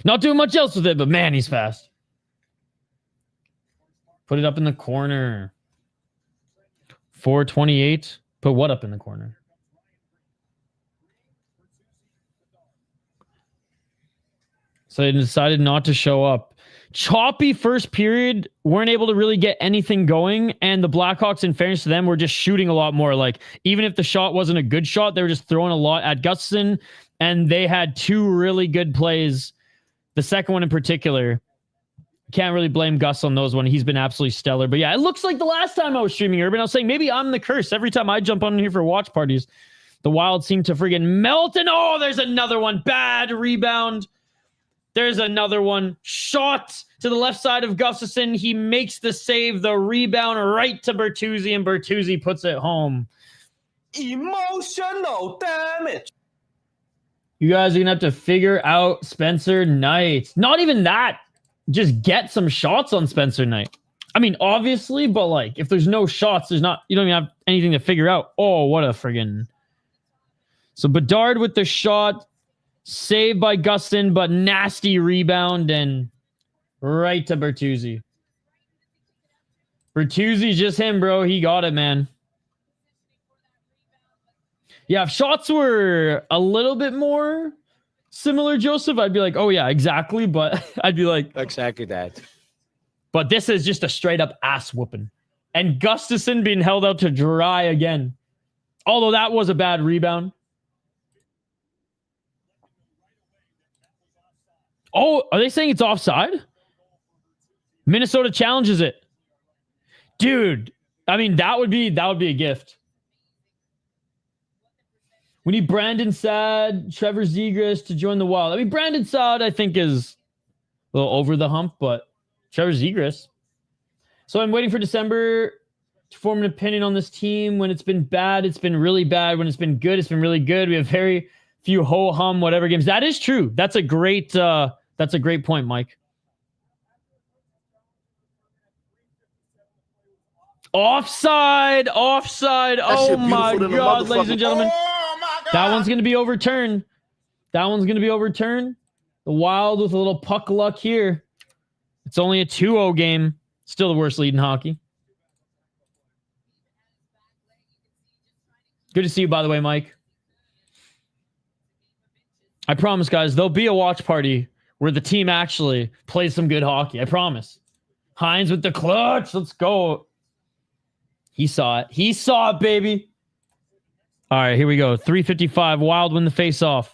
Not doing much else with it, but man, he's fast. Put it up in the corner. 4:28. Put what up in the corner? So they decided not to show up. Choppy first period, weren't able to really get anything going. And the Blackhawks, in fairness to them, were just shooting a lot more. Like, even if the shot wasn't a good shot, they were just throwing a lot at Gustafsson. And they had 2 really good plays. The second one in particular. Can't really blame Gus on those one. He's been absolutely stellar. But yeah, it looks like the last time I was streaming Urban, I was saying maybe I'm the curse. Every time I jump on here for watch parties, the Wild seem to friggin' melt. And oh, there's another one. Bad rebound. There's another one. Shot to the left side of Gustafsson. He makes the save. The rebound right to Bertuzzi, and Bertuzzi puts it home. Emotional damage. You guys are going to have to figure out Spencer Knight. Not even that. Just get some shots on Spencer Knight. I mean, obviously, but like, if there's no shots, you don't even have anything to figure out. Oh, what a friggin'. So Bedard with the shot. Saved by Gustin, but nasty rebound and right to Bertuzzi. Bertuzzi's just him, bro. He got it, man. Yeah, if shots were a little bit more similar, Joseph, I'd be like, oh yeah, exactly. But I'd be like, exactly that. But this is just a straight up ass whooping. And Gustafsson being held out to dry again. Although that was a bad rebound. Oh, are they saying it's offside? Minnesota challenges it. Dude, I mean, that would be a gift. We need Brandon Saad, Trevor Zegras to join the Wild. I mean, Brandon Saad, I think, is a little over the hump, but Trevor Zegras. So I'm waiting for December to form an opinion on this team. When it's been bad, it's been really bad. When it's been good, it's been really good. We have very few ho-hum, whatever games. That is true. That's a great point, Mike. Offside. Oh my God, ladies and gentlemen. That one's going to be overturned. That one's going to be overturned. The Wild with a little puck luck here. It's only a 2-0 game. Still the worst lead in hockey. Good to see you, by the way, Mike. I promise, guys, there'll be a watch party where the team actually plays some good hockey. I promise. Hines with the clutch. Let's go. He saw it. He saw it, baby. All right, here we go. 3:55. Wild win the faceoff.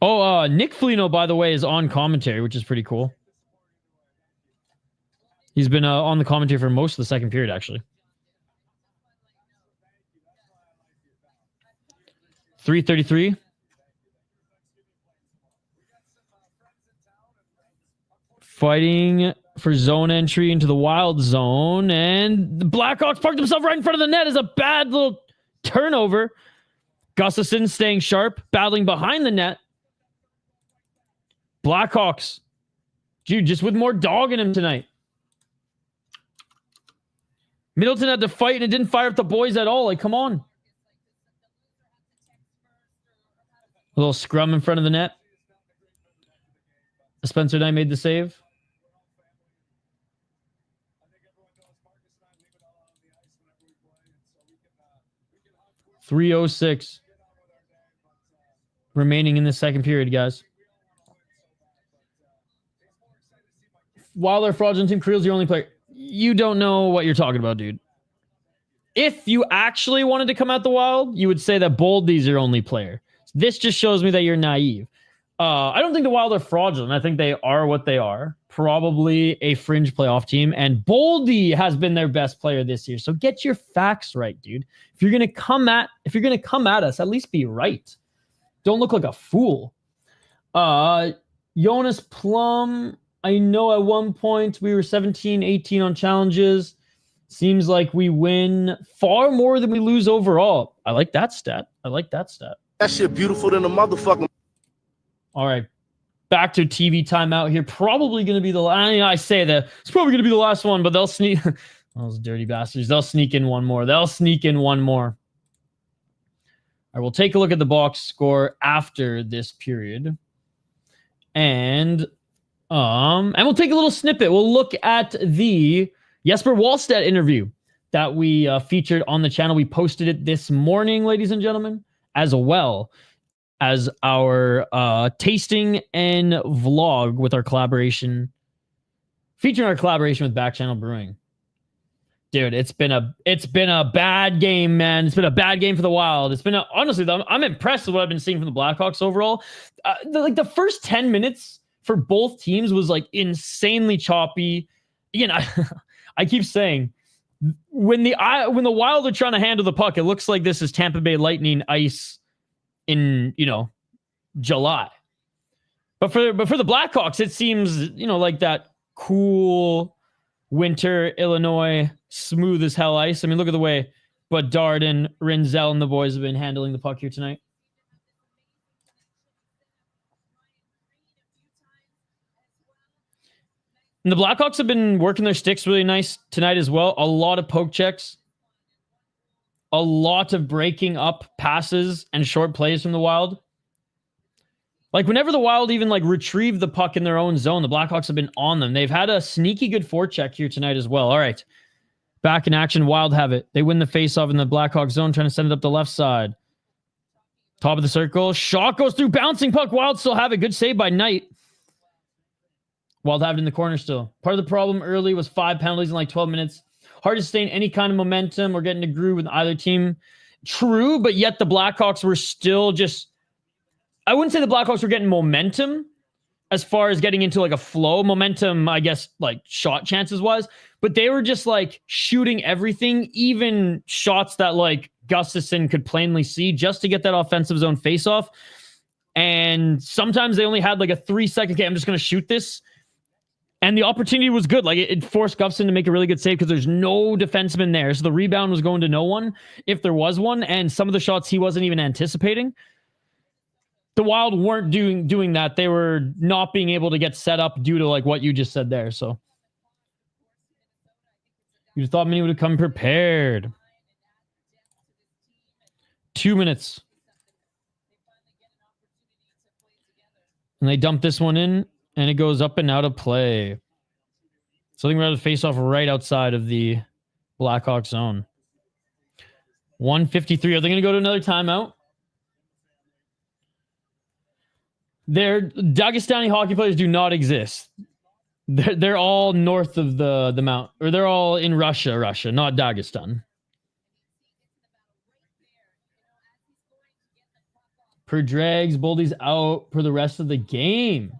Oh, Nick Foligno, by the way, is on commentary, which is pretty cool. He's been on the commentary for most of the second period, actually. 3:33. Fighting for zone entry into the Wild zone. And the Blackhawks parked themselves right in front of the net as a bad little turnover. Gustafsson staying sharp, battling behind the net. Blackhawks. Dude, just with more dog in him tonight. Middleton had to fight and it didn't fire up the boys at all. Like, come on. A little scrum in front of the net. Spencer Knight made the save. .306 remaining in the second period, guys. While they're fraudulent team, Creel's your only player. You don't know what you're talking about, dude. If you actually wanted to come out the Wild, you would say that Boldy's your only player. This just shows me that you're naive. I don't think the Wild are fraudulent. I think they are what they are. Probably a fringe playoff team. And Boldy has been their best player this year. So get your facts right, dude. If you're gonna come at us, at least be right. Don't look like a fool. Jonas Plum. I know at one point we were 17-18 on challenges. Seems like we win far more than we lose overall. I like that stat. That shit beautiful than a motherfucking. All right. Back to TV timeout here. Probably going to be the last. I say that. It's probably going to be the last one, but they'll sneak. Those dirty bastards. They'll sneak in one more. All right, we'll take a look at the box score after this period. And we'll take a little snippet. We'll look at the Jesper Wallstedt interview that we featured on the channel. We posted it this morning, ladies and gentlemen, as well as our tasting and vlog with our collaboration, featuring our collaboration with Back Channel Brewing. Dude, it's been a bad game, man. It's been a bad game for the Wild. Honestly, though, I'm impressed with what I've been seeing from the Blackhawks overall. The first 10 minutes for both teams was like insanely choppy. Again, I keep saying when the Wild are trying to handle the puck, it looks like this is Tampa Bay Lightning ice in July. But for the Blackhawks, it seems like that cool winter Illinois smooth as hell ice. I mean, look at the way Bedard and Rinzel and the boys have been handling the puck here tonight. And the Blackhawks have been working their sticks really nice tonight as well. A lot of poke checks. A lot of breaking up passes and short plays from the Wild. Like, whenever the Wild even, retrieve the puck in their own zone, the Blackhawks have been on them. They've had a sneaky good forecheck here tonight as well. All right. Back in action, Wild have it. They win the faceoff in the Blackhawks zone, trying to send it up the left side. Top of the circle. Shot goes through, bouncing puck. Wild still have it. Good save by Knight. Wild have it in the corner still. Part of the problem early was 5 penalties in 12 minutes. Hard to sustain any kind of momentum or get in a groove with either team. True, but yet the Blackhawks were still just... I wouldn't say the Blackhawks were getting momentum as far as getting into a flow. Momentum, I guess, shot chances wise. But they were just shooting everything, even shots that Gustafsson could plainly see just to get that offensive zone faceoff. And sometimes they only had a 3-second, okay, I'm just going to shoot this. And the opportunity was good. It forced Gustafsson to make a really good save because there's no defenseman there. So the rebound was going to no one if there was one. And some of the shots he wasn't even anticipating. The Wild weren't doing that. They were not being able to get set up due to what you just said there. So You'd have thought Minnie would have come prepared. 2 minutes. And they dump this one in, and it goes up and out of play. So I think we're going to face off right outside of the Blackhawks zone. 1:53. Are they going to go to another timeout? Dagestani hockey players do not exist. They're all north of the mount, or they're all in Russia, not Dagestan. Per drags, Boldy's out for the rest of the game.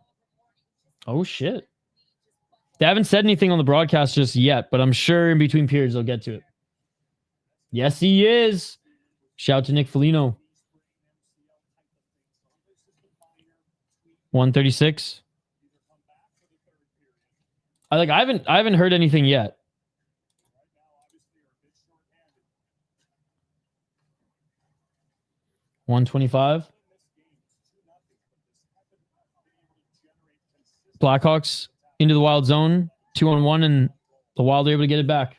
Oh, shit. They haven't said anything on the broadcast just yet, but I'm sure in between periods they'll get to it. Yes, he is. Shout to Nick Foligno. 1:36. I haven't heard anything yet. $125. Blackhawks into the Wild zone, 2-on-1, and the Wild are able to get it back.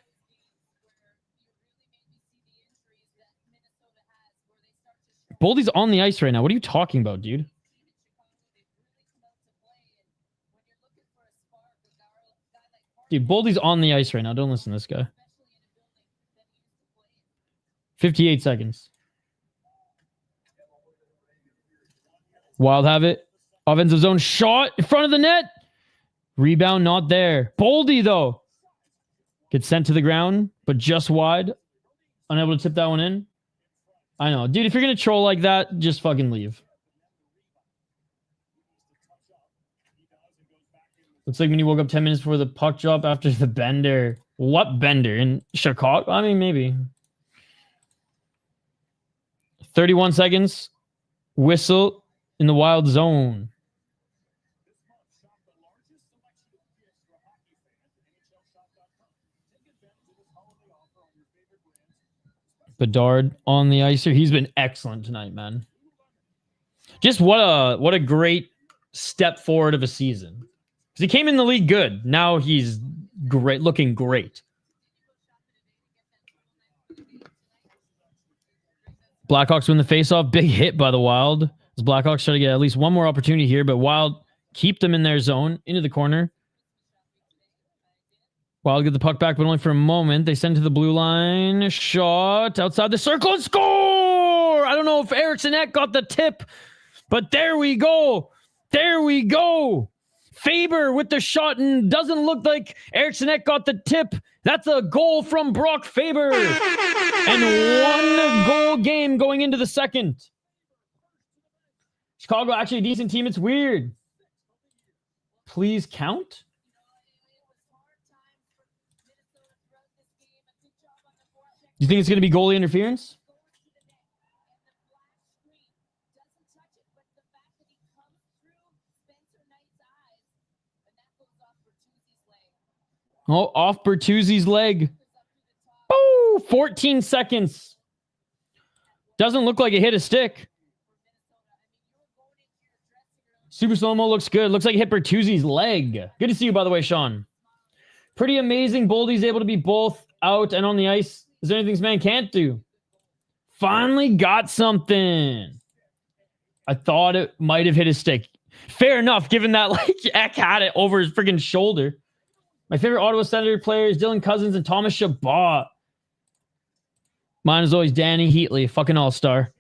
Boldy's on the ice right now. What are you talking about, dude? Dude, Boldy's on the ice right now. Don't listen to this guy. 58 seconds. Wild have it. Offensive zone shot in front of the net. Rebound not there. Boldy, though, gets sent to the ground, but just wide. Unable to tip that one in. I know. Dude, if you're going to troll like that, just fucking leave. Looks like when he woke up 10 minutes before the puck drop after the bender. What bender? In Chicago? I mean, maybe. 31 seconds. Whistle in the Wild zone. Bedard on the ice here. He's been excellent tonight, man. Just what a great step forward of a season. Because he came in the league good. Now he's great, looking great. Blackhawks win the faceoff. Big hit by the Wild. As Blackhawks try to get at least one more opportunity here, but Wild keep them in their zone into the corner. Wild get the puck back, but only for a moment. They send to the blue line. Shot outside the circle and score! I don't know if Eriksson Ek got the tip, but there we go. There we go. Faber with the shot, and doesn't look like Eriksson Ek got the tip. That's a goal from Brock Faber. And one goal game going into the second. Chicago actually a decent team. It's weird. Please count. Do you think it's going to be goalie interference? Oh, off Bertuzzi's leg. Oh, 14 seconds. Doesn't look like it hit a stick. Super slow-mo looks good. Looks like it hit Bertuzzi's leg. Good to see you, by the way, Sean. Pretty amazing. Boldy's able to be both out and on the ice. Is there anything this man can't do? Finally got something. I thought it might have hit his stick. Fair enough, given that Ek had it over his freaking shoulder. My favorite Ottawa Senator players, Dylan Cousins and Thomas Chabot. Mine is always Danny Heatley, fucking all-star.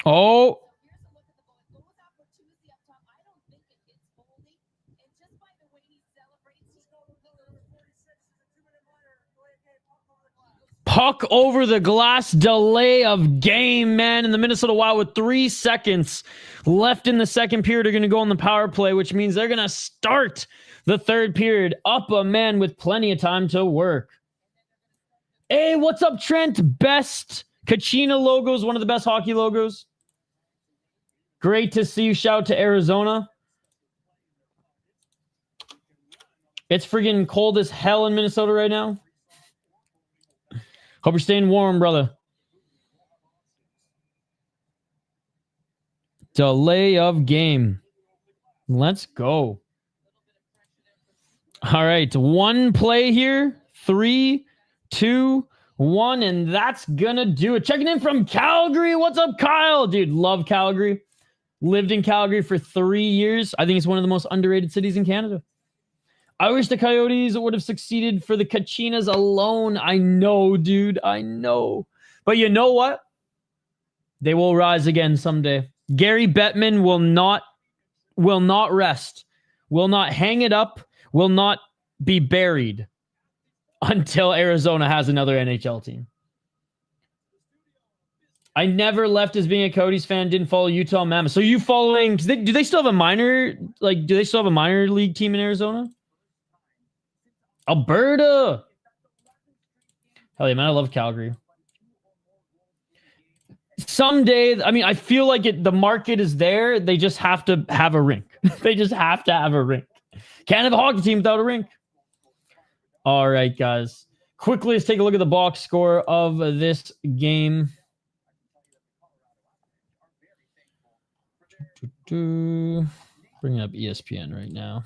Oh. Puck over the glass, delay of game, man. And the Minnesota Wild with 3 seconds left in the second period are going to go on the power play, which means they're going to start the third period up a man with plenty of time to work. Hey, what's up, Trent? Best Kachina logos, one of the best hockey logos. Great to see you. Shout out to Arizona. It's friggin' cold as hell in Minnesota right now. Hope you're staying warm, brother. Delay of game. Let's go. All right. One play here. 3, 2, 1. And that's going to do it. Checking in from Calgary. What's up, Kyle? Dude, love Calgary. Lived in Calgary for 3 years. I think it's one of the most underrated cities in Canada. I wish the Coyotes would have succeeded for the Kachinas alone. I know, dude. I know. But you know what? They will rise again someday. Gary Bettman will not rest, will not hang it up, will not be buried until Arizona has another NHL team. I never left as being a Coyotes fan, didn't follow Utah Mammoth. So you following, do they still have a minor league team in Arizona? Alberta. Hell yeah, man, I love Calgary. Someday, I mean, I feel like the market is there. They just have to have a rink. They just have to have a rink. Can't have a hockey team without a rink. All right, guys. Quickly, let's take a look at the box score of this game. Bringing up ESPN right now.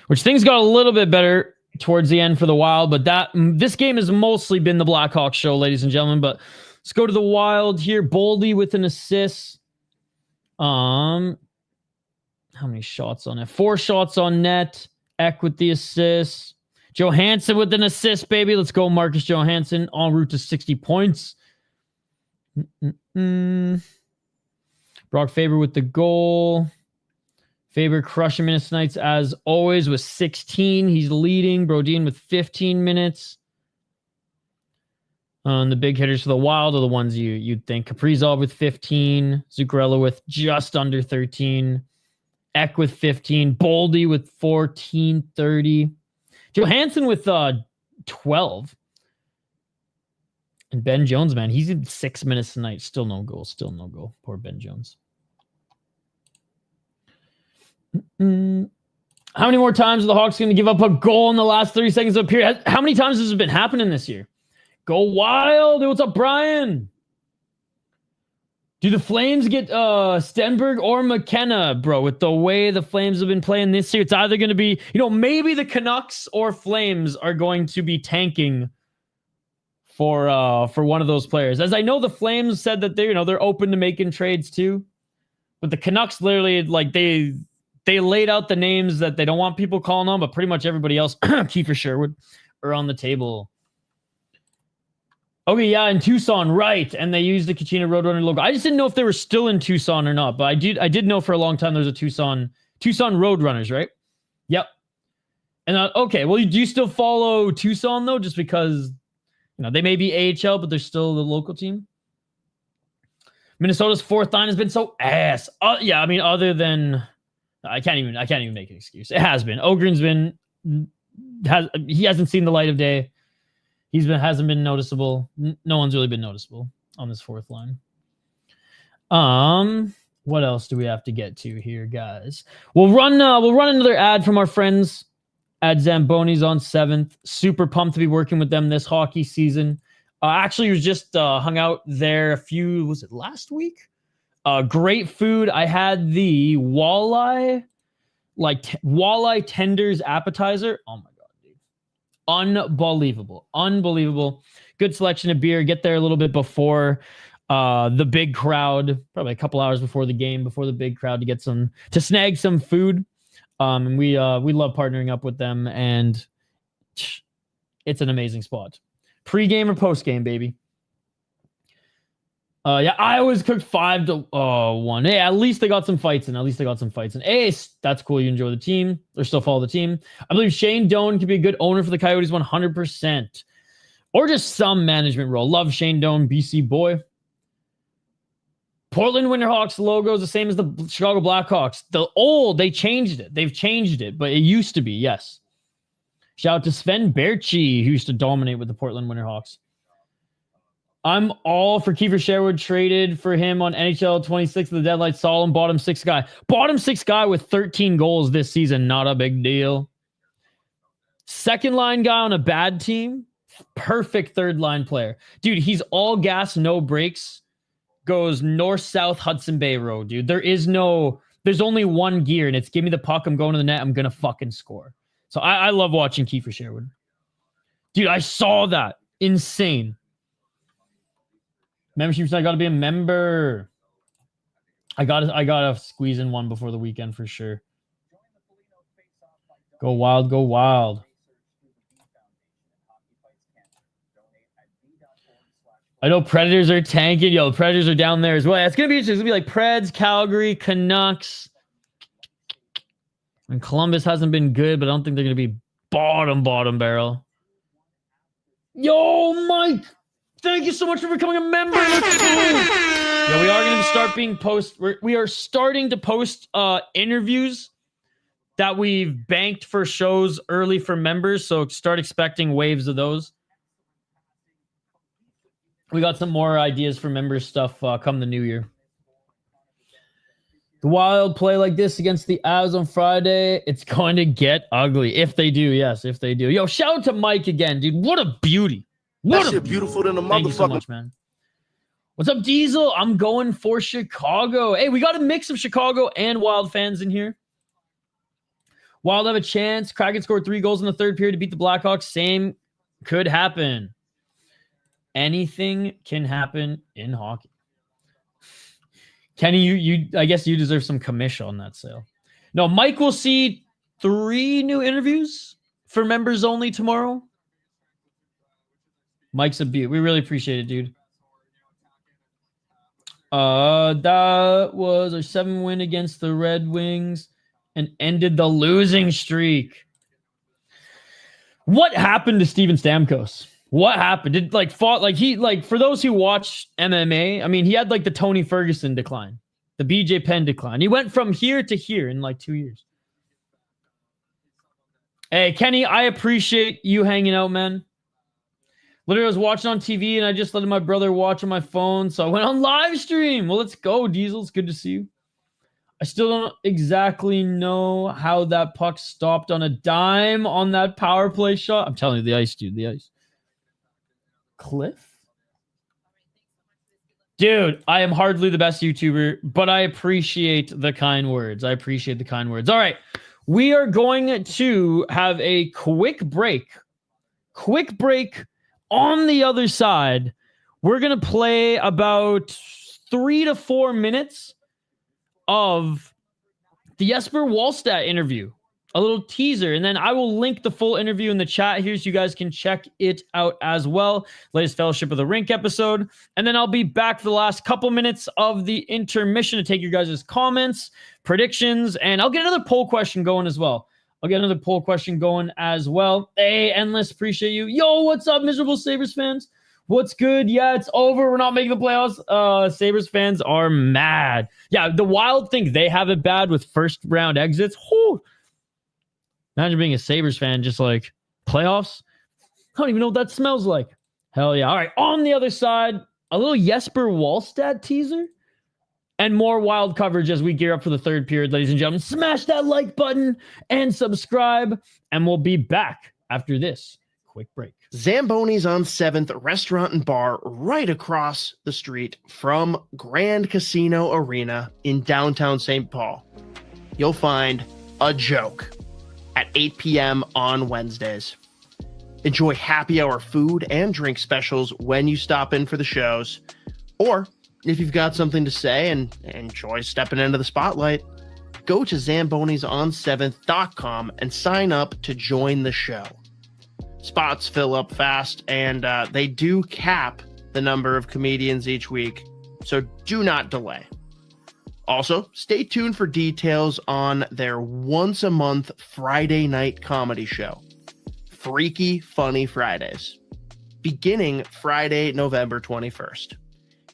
Which things got a little bit better towards the end for the Wild, but this game has mostly been the Blackhawks show, ladies and gentlemen. But let's go to the Wild here. Boldy with an assist. How many shots on net? 4 shots on net. Eck with the assist. Johansson with an assist, baby. Let's go, Marcus Johansson. En route to 60 points. Brock Faber with the goal. Faber crushing minutes tonight as always with 16. He's leading. Brodin with 15 minutes. The big hitters for the Wild are the ones you'd think. Kaprizov with 15. Zuccarello with just under 13. Eck with 15. Boldy with 14, 30. Johansson with 12. And Ben Jones, man, he's in 6 minutes tonight. Still no goal. Still no goal. Poor Ben Jones. How many more times are the Hawks going to give up a goal in the last 30 seconds of a period? How many times has this been happening this year? Go Wild. What's up, Brian? Do the Flames get Stenberg or McKenna, bro? With the way the Flames have been playing this year, it's either going to be, maybe the Canucks or Flames are going to be tanking for one of those players. As I know, the Flames said that they're open to making trades too, but the Canucks literally they laid out the names that they don't want people calling on, but pretty much everybody else, Kiefer Sherwood, are on the table. Okay, yeah, in Tucson, right. And they used the Kachina Roadrunner logo. I just didn't know if they were still in Tucson or not, but I did know for a long time there's a Tucson Roadrunners, right? Yep. And okay, well, do you still follow Tucson though? Just because, they may be AHL, but they're still the local team. Minnesota's fourth line has been so ass. Yeah, I mean, other than I can't even make an excuse. It has been. Ogren's he hasn't seen the light of day. Hasn't been noticeable. No one's really been noticeable on this fourth line. What else do we have to get to here, guys? We'll run another ad from our friends at Zamboni's on 7th. Super pumped to be working with them this hockey season. Actually, was just hung out there was it last week? Great food. I had the walleye tenders appetizer. Oh my God. Unbelievable. Good selection of beer. Get there a little bit before the big crowd, probably a couple hours before the game, before the big crowd to snag some food. And we love partnering up with them, and it's an amazing spot. Pre-game or post-game, baby. Yeah, I always cooked 5-1. Hey, at least they got some fights in. Hey, that's cool. You enjoy the team or still follow the team. I believe Shane Doan could be a good owner for the Coyotes 100%. Or just some management role. Love Shane Doan, BC boy. Portland Winterhawks logo is the same as the Chicago Blackhawks. They changed it. They've changed it, but it used to be, yes. Shout out to Sven Berchi, who used to dominate with the Portland Winterhawks. I'm all for Kiefer Sherwood, traded for him on NHL 26 of the deadline. Solemn bottom six guy. Bottom six guy with 13 goals this season. Not a big deal. Second line guy on a bad team. Perfect third line player. Dude, he's all gas, no brakes. goes north-south Hudson Bay Road, dude. There's only one gear, and it's give me the puck, I'm going to the net, I'm going to fucking score. So I love watching Kiefer Sherwood. Dude, I saw that. Insane. Memberships, I got to be a member. I gotta squeeze in one before the weekend for sure. Go wild, go wild. I know Predators are tanking. Yo, the Predators are down there as well. It's gonna be interesting. It's gonna be like Preds, Calgary, Canucks. And Columbus hasn't been good, but I don't think they're gonna be bottom barrel. Yo, Mike, thank you so much for becoming a member. Yeah, we are going to start being we are starting to post interviews that we've banked for shows early for members. So start expecting waves of those. We got some more ideas for member stuff come the new year. The Wild play like this against the Avs on Friday. It's going to get ugly. If they do, yes, if they do. Yo, shout out to Mike again, dude. What a beauty. That shit beautiful than a motherfucker. Thank you so much, man. What's up, Diesel? I'm going for Chicago. Hey, we got a mix of Chicago and Wild fans in here. Wild have a chance. Kraken scored 3 goals in the third period to beat the Blackhawks. Same could happen. Anything can happen in hockey. Kenny, you I guess you deserve some commission on that sale. No, Mike will see 3 new interviews for members only tomorrow. Mike's a beaut. We really appreciate it, dude. That was a 7 win against the Red Wings and ended the losing streak. What happened to Steven Stamkos? What happened? Did for those who watch MMA, I mean, he had like the Tony Ferguson decline, the BJ Penn decline. He went from here to here in like 2 years. Hey, Kenny, I appreciate you hanging out, man. Literally, I was watching on TV and I just let my brother watch on my phone. So I went on live stream. Well, let's go, Diesel. It's good to see you. I still don't exactly know how that puck stopped on a dime on that power play shot. I'm telling you, the ice, dude, the ice. Cliff? Dude, I am hardly the best YouTuber, but I appreciate the kind words. I appreciate the kind words. All right. We are going to have a quick break. Quick break. On the other side, we're going to play about 3 to 4 minutes of the Jesper Wallstedt interview, a little teaser, and then I will link the full interview in the chat here so you guys can check it out as well. Latest Fellowship of the Rink episode. And then I'll be back for the last couple minutes of the intermission to take your guys' comments, predictions, and I'll get another poll question going as well. Hey, Endless, appreciate you. Yo, what's up, miserable Sabres fans? What's good? Yeah, it's over. We're not making the playoffs. Sabres fans are mad. Yeah, the Wild think they have it bad with first round exits. Whew. Imagine being a Sabres fan, just like playoffs. I don't even know what that smells like. Hell yeah. All right, on the other side, a little Jesper Wallstedt teaser. And more Wild coverage as we gear up for the third period, ladies and gentlemen. Smash that like button and subscribe, and we'll be back after this quick break. Zamboni's on 7th, restaurant and bar right across the street from Grand Casino Arena in downtown St. Paul. You'll find a joke at 8 p.m. on Wednesdays. Enjoy happy hour food and drink specials when you stop in for the shows, or if you've got something to say and enjoy stepping into the spotlight, go to zambonison7th.com and sign up to join the show. Spots fill up fast, and they do cap the number of comedians each week, so do not delay. Also, stay tuned for details on their once-a-month Friday night comedy show, Freaky Funny Fridays, beginning Friday, November 21st.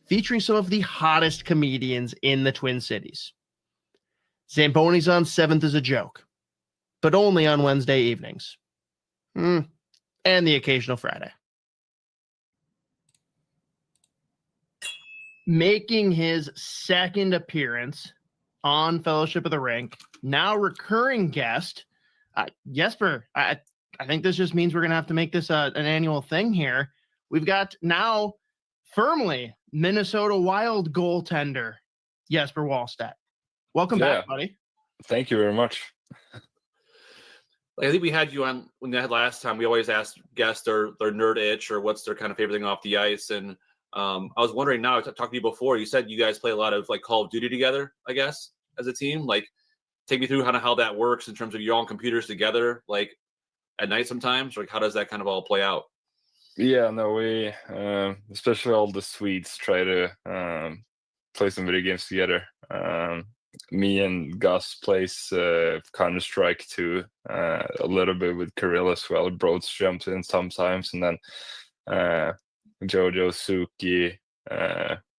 Featuring some of the hottest comedians in the Twin Cities. Zamboni's on 7th is a joke, but only on Wednesday evenings. And the occasional Friday. Making his second appearance on Fellowship of the Rink, now recurring guest, Jesper. I think this just means we're going to have to make this an annual thing here. We've got now firmly Minnesota Wild goaltender, Jesper Wallstedt. Welcome back, buddy. Thank you very much. I think we had you on when we had last time. We always ask guests their nerd itch or what's their kind of favorite thing off the ice. And I was wondering now, I talked to you before, you said you guys play a lot of like Call of Duty together, I guess, as a team. Like, take me through how that works in terms of you're on computers together, like at night sometimes. Like, how does that kind of all play out? Yeah, no, we, especially all the Swedes, try to play some video games together. Me and Gus plays Counter-Strike too, a little bit with Kirill as well. Broads jumps in sometimes, and then Jojo, Suki,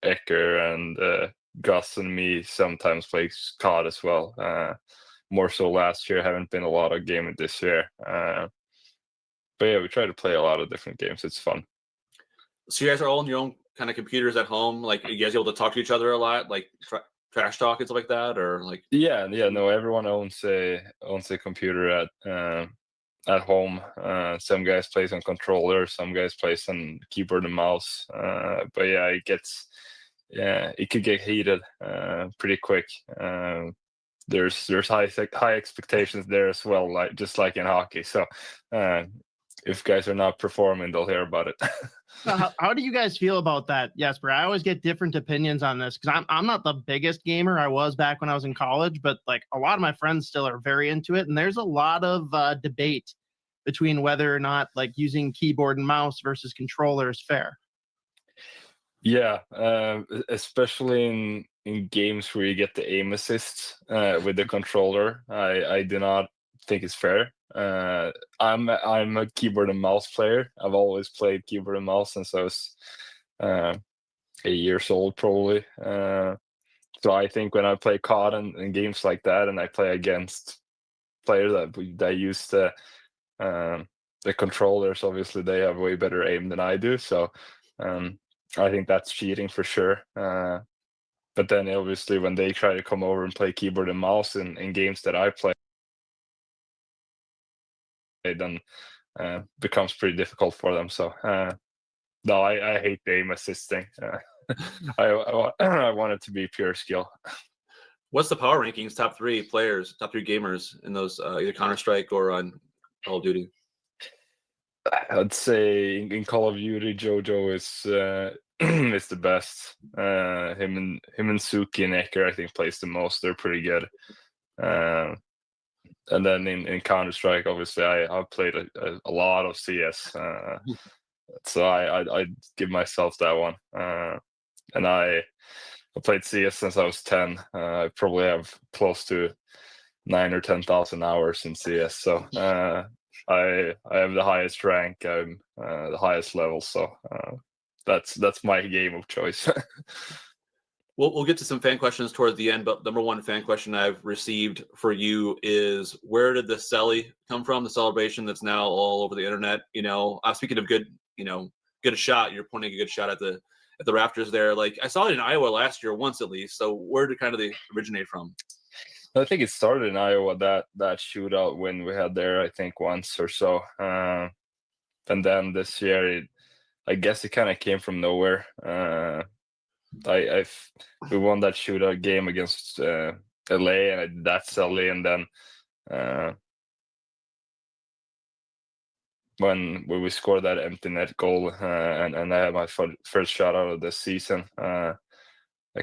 Ecker, and Gus and me sometimes play COD as well. More so last year, haven't been a lot of gaming this year. But yeah, we try to play a lot of different games. It's fun. So you guys are all on your own kind of computers at home? Like, are you guys able to talk to each other a lot? Like, trash talk and stuff like that, or like? Yeah, no. Everyone owns a computer at home. Some guys plays on controller, some guys plays on keyboard and mouse. But yeah, it could get heated pretty quick. There's high expectations there as well, like just like in hockey. So if guys are not performing, they'll hear about it. How do you guys feel about that, Jesper? I always get different opinions on this because I'm not the biggest gamer I was back when I was in college, but like a lot of my friends still are very into it, and there's a lot of debate between whether or not like using keyboard and mouse versus controller is fair. Yeah, especially in games where you get the aim assist with the controller, I do not think it's fair. I'm a keyboard and mouse player. I've always played keyboard and mouse since I was 8 years old, probably. So I think when I play COD and games like that, and I play against players that use the controllers, obviously they have way better aim than I do. So I think that's cheating for sure. But then obviously when they try to come over and play keyboard and mouse in games that I play, then becomes pretty difficult for them. So no, I hate the aim assisting. I want it to be pure skill. What's the power rankings? Top three players, top three gamers in those either Counter-Strike or on Call of Duty? I'd say in Call of Duty, Jojo is the best. Him and Suki and Ecker, I think, plays the most. They're pretty good. And then in Counter-Strike, obviously, I've played a lot of CS. So I give myself that one. And I played CS since I was 10. I probably have close to 9,000 or 10,000 hours in CS. So I have the highest rank. I'm the highest level. So that's my game of choice. We'll get to some fan questions toward the end, but number one fan question I've received for you is, where did the celly come from? The celebration that's now all over the internet. You know, speaking of good shot, you're pointing a good shot at the rafters there. Like, I saw it in Iowa last year once at least. So where did kind of they originate from? I think it started in Iowa, that shootout win we had there, I think once or so. And then this year, I guess it kind of came from nowhere. We won that shootout game against LA, and I did that celly, and then when we scored that empty net goal, and I had my first shot out of the season, I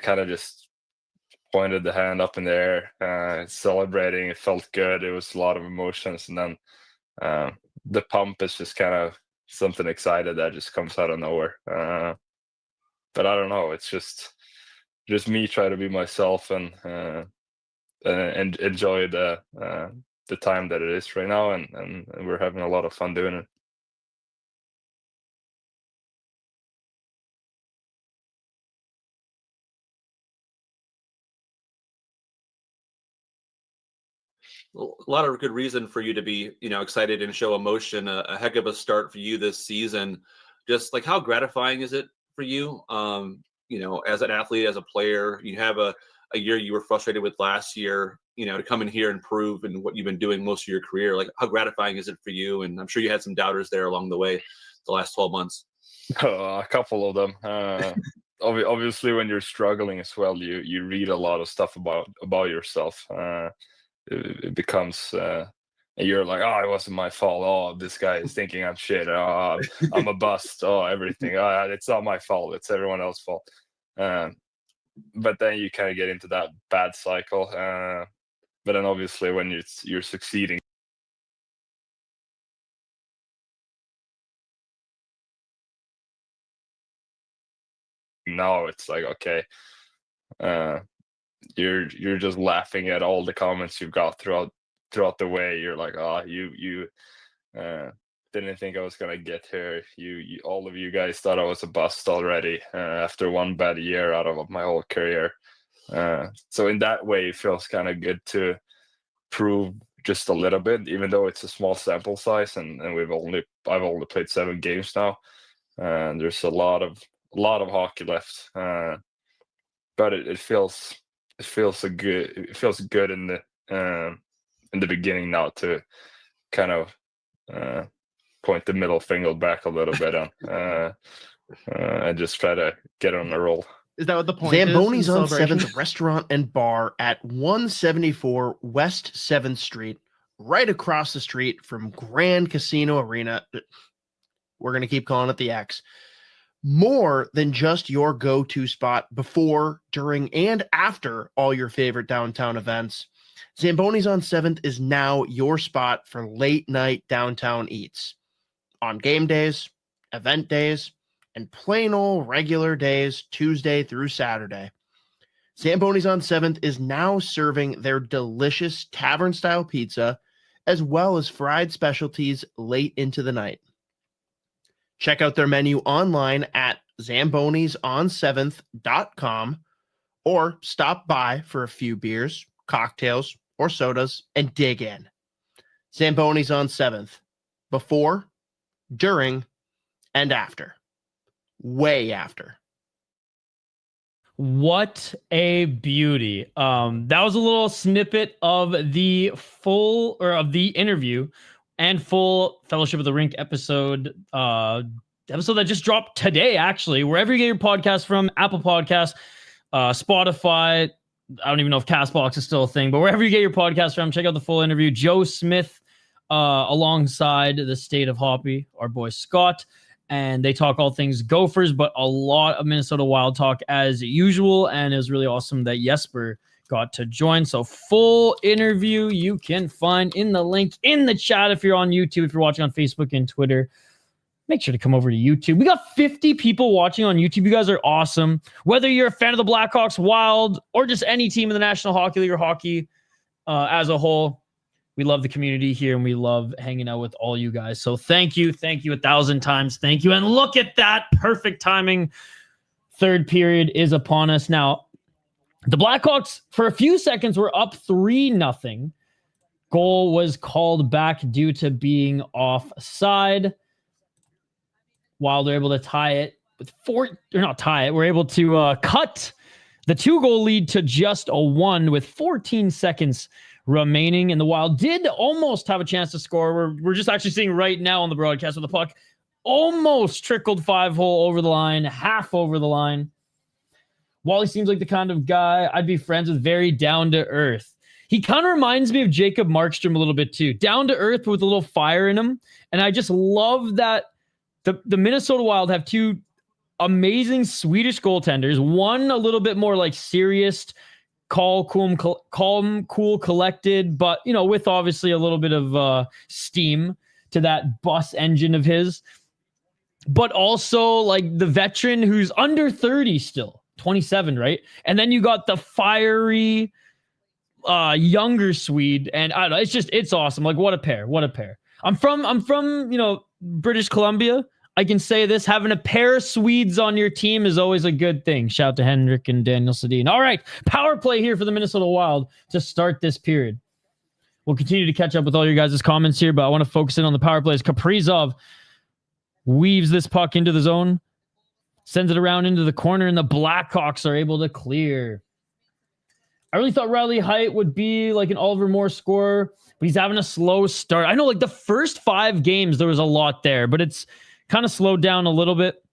kind of just pointed the hand up in the air, celebrating. It felt good. It was a lot of emotions, and then the pump is just kind of something excited that just comes out of nowhere. But I don't know. It's just me trying to be myself and enjoy the time that it is right now, and we're having a lot of fun doing it. A lot of good reason for you to be, excited and show emotion. A heck of a start for you this season. Just like, how gratifying is it for you? As an athlete, as a player, you have a year you were frustrated with last year, to come in here and prove in what you've been doing most of your career. Like, how gratifying is it for you? And I'm sure you had some doubters there along the way the last 12 months. A couple of them. obviously when you're struggling as well, you read a lot of stuff about yourself. It becomes and you're like, oh, it wasn't my fault. Oh, this guy is thinking I'm shit. Oh, I'm a bust. Oh, everything. Oh, it's not my fault. It's everyone else's fault. But then you kind of get into that bad cycle. But then obviously when you're succeeding, now it's like, okay, you're just laughing at all the comments you've got throughout the way. You're like, oh, you didn't think I was gonna get here. You all of you guys thought I was a bust already after one bad year out of my whole career. So in that way, it feels kind of good to prove just a little bit, even though it's a small sample size, and I've only played 7 games now, and there's a lot of hockey left. But it feels good. It feels good in the beginning now to kind of point the middle finger back a little bit and just try to get on a roll. Is that what the point Zamboni's is? on Celebration? 7th Restaurant and Bar at 174 West 7th Street, right across the street from Grand Casino Arena. We're going to keep calling it the X. More than just your go-to spot before, during, and after all your favorite downtown events, Zamboni's on 7th is now your spot for late-night downtown eats. On game days, event days, and plain old regular days, Tuesday through Saturday. Zamboni's on 7th is now serving their delicious tavern-style pizza, as well as fried specialties late into the night. Check out their menu online at zambonison7th.com or stop by for a few beers, cocktails, or sodas and dig in. Zamboni's on 7th. Before, during, and after. Way after. What a beauty. That was a little snippet of the interview and full Fellowship of the Rink episode that just dropped today, actually. Wherever you get your podcast from, Apple Podcasts, Spotify, I don't even know if CastBox is still a thing, but wherever you get your podcast from, check out the full interview. Joe Smith alongside the State of Hoppy, our boy Scott, and they talk all things Gophers, but a lot of Minnesota Wild talk as usual, and it was really awesome that Jesper got to join. So full interview you can find in the link in the chat if you're on YouTube. If you're watching on Facebook and Twitter, make sure to come over to YouTube. We got 50 people watching on YouTube. You guys are awesome. Whether you're a fan of the Blackhawks, Wild, or just any team in the National Hockey League or hockey as a whole, we love the community here and we love hanging out with all you guys. So thank you 1,000 times. Thank you. And look at that perfect timing. Third period is upon us. Now, the Blackhawks for a few seconds were up 3-0. Goal was called back due to being offside. While they're able to tie it with we're able to cut the 2-goal lead to just a 1 with 14 seconds remaining. And the Wild did almost have a chance to score. We're just actually seeing right now on the broadcast with the puck almost trickled 5-hole over the line, half over the line. Wally seems like the kind of guy I'd be friends with, very down to earth. He kind of reminds me of Jacob Markstrom a little bit too. Down to earth with a little fire in him. And I just love that the Minnesota Wild have 2 amazing Swedish goaltenders. One a little bit more like serious, calm, cool, collected, but with obviously a little bit of steam to that bus engine of his. But also like the veteran who's under 30 still, 27, right? And then you got the fiery younger Swede, and I don't know, it's awesome. Like what a pair. I'm from British Columbia. I can say this, having a pair of Swedes on your team is always a good thing. Shout to Henrik and Daniel Sedin. All right, power play here for the Minnesota Wild to start this period. We'll continue to catch up with all your guys' comments here, but I want to focus in on the power plays. Kaprizov weaves this puck into the zone, sends it around into the corner, and the Blackhawks are able to clear. I really thought Riley Heidt would be like an Oliver Moore scorer, but he's having a slow start. I know like the first 5 games, there was a lot there, but it's kind of slowed down a little bit.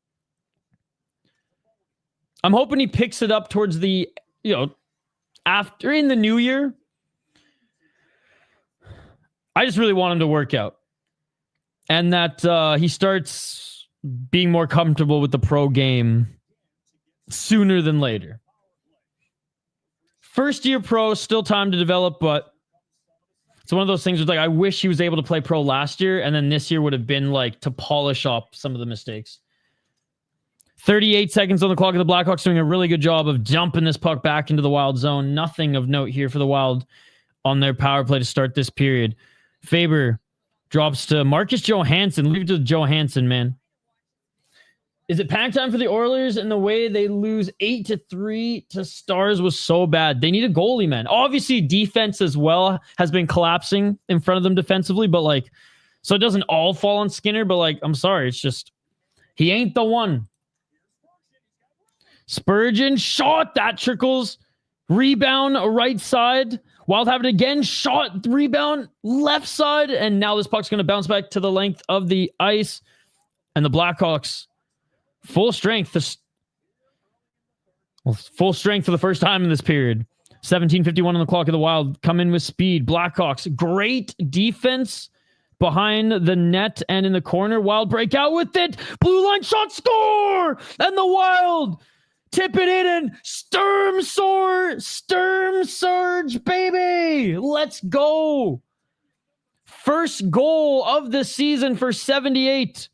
I'm hoping he picks it up towards the, after in the new year. I just really want him to work out. And that he starts being more comfortable with the pro game sooner than later. First year pro, still time to develop, but it's one of those things where like I wish he was able to play pro last year, and then this year would have been like to polish up some of the mistakes. 38 seconds on the clock of the Blackhawks, doing a really good job of dumping this puck back into the Wild zone. Nothing of note here for the Wild on their power play to start this period. Faber drops to Marcus Johansson. Leave it to Johansson, man. Is it panic time for the Oilers? And the way they lose 8-3 to Stars was so bad. They need a goalie, man. Obviously, defense as well has been collapsing in front of them defensively, but like, so it doesn't all fall on Skinner, but like, I'm sorry. It's just, he ain't the one. Spurgeon shot, that trickles. Rebound right side. Wild have it again. Shot, rebound left side. And now this puck's going to bounce back to the length of the ice. And the Blackhawks, full strength for the first time in this period. 17:51 on the clock of the Wild. Come in with speed. Blackhawks, great defense behind the net and in the corner. Wild break out with it. Blue line shot, score! And the Wild tip it in and Sturm Surge, baby! Let's go! First goal of the season for 78.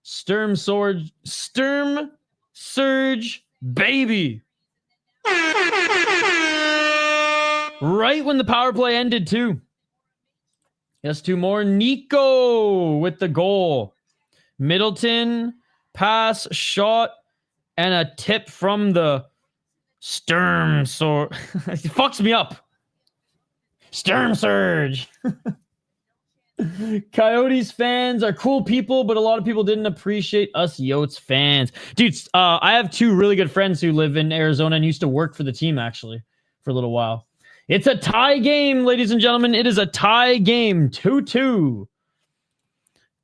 Sturm Surge, baby! Right when the power play ended, too. Yes, two more. Nico with the goal. Middleton, pass, shot, and a tip from the Sturm Surge. It fucks me up. Sturm Surge. Coyotes fans are cool people, but a lot of people didn't appreciate us Yotes fans. Dudes, I have two really good friends who live in Arizona and used to work for the team, actually, for a little while. It's a tie game, ladies and gentlemen. It is a tie game. 2-2.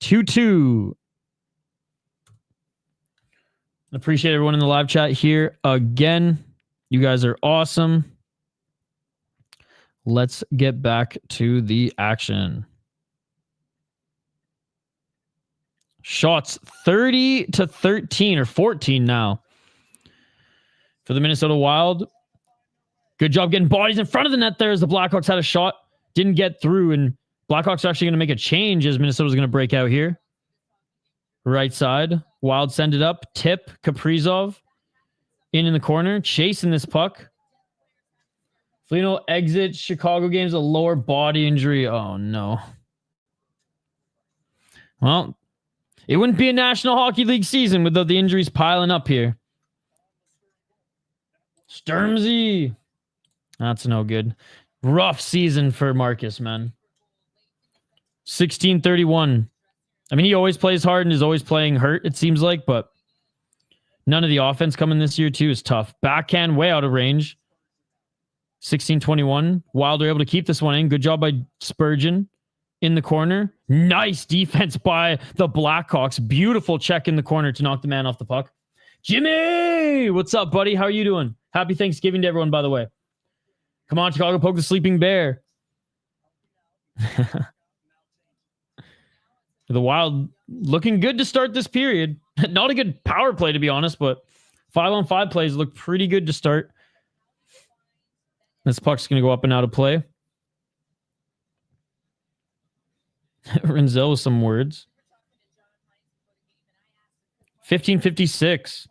2-2. Appreciate everyone in the live chat here again. You guys are awesome. Let's get back to the action. Shots 30-13 or 14 now for the Minnesota Wild. Good job getting bodies in front of the net there as the Blackhawks had a shot. Didn't get through, and Blackhawks are actually going to make a change as Minnesota's going to break out here. Right side. Wild send it up. Tip. Kaprizov in the corner. Chasing this puck. Foligno exits Chicago games, a lower body injury. Oh, no. Well, it wouldn't be a National Hockey League season without the injuries piling up here. Sturmzy. That's no good. Rough season for Marcus, man. 16:31. I mean, he always plays hard and is always playing hurt, it seems like, but none of the offense coming this year, too, is tough. Backhand way out of range. 16:21. Wild are able to keep this one in. Good job by Spurgeon in the corner. Nice defense by the Blackhawks. Beautiful check in the corner to knock the man off the puck. Jimmy! What's up, buddy? How are you doing? Happy Thanksgiving to everyone, by the way. Come on, Chicago, poke the sleeping bear. The Wild looking good to start this period. Not a good power play, to be honest, but 5-on-5 plays look pretty good to start. This puck's going to go up and out of play. Renzel with some words. 15:56.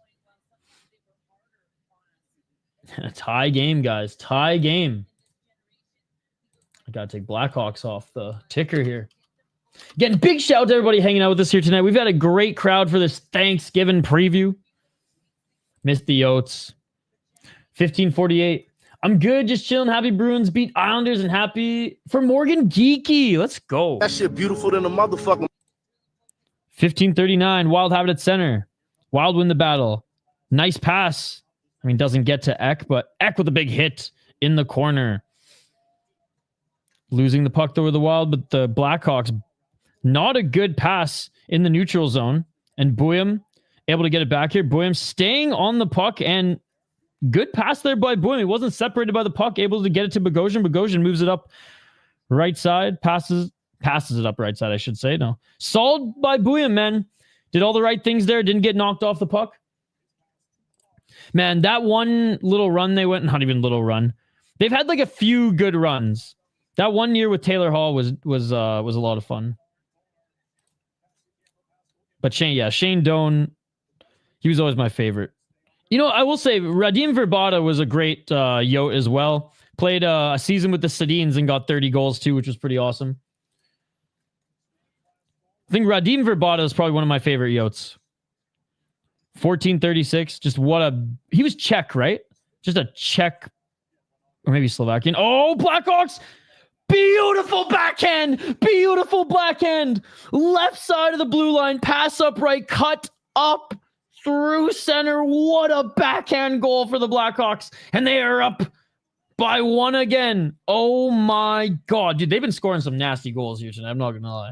A tie game, guys. Tie game. I got to take Blackhawks off the ticker here. Again, big shout out to everybody hanging out with us here tonight. We've got a great crowd for this Thanksgiving preview. Missed the Yotes. 15:48. I'm good, just chilling. Happy Bruins beat Islanders and happy for Morgan Geeky. Let's go. That shit beautiful than a motherfucker. 15:39. Wild have it at center. Wild win the battle. Nice pass. I mean, doesn't get to Eck, but Eck with a big hit in the corner. Losing the puck over the Wild, but the Blackhawks, not a good pass in the neutral zone. And Buyam able to get it back here. Boyum staying on the puck, and good pass there by Boyum. He wasn't separated by the puck, able to get it to Bogosian. Bogosian moves it up right side, passes it up right side, I should say. No. Solid by Boyum, man. Did all the right things there. Didn't get knocked off the puck. Man, that one little run they went, not even little run. They've had like a few good runs. That one year with Taylor Hall was a lot of fun. But Shane Doan, he was always my favorite. You know, I will say Radim Verbata was a great Yote as well. Played a season with the Sedins and got 30 goals too, which was pretty awesome. I think Radim Verbata is probably one of my favorite Yotes. 1436, he was Czech, right? Just a Czech, or maybe Slovakian. Oh, Blackhawks! Beautiful backhand! Left side of the blue line, pass up right, cut up through center. What a backhand goal for the Blackhawks. And they are up by 1 again. Oh my God. Dude, they've been scoring some nasty goals here tonight. I'm not going to lie.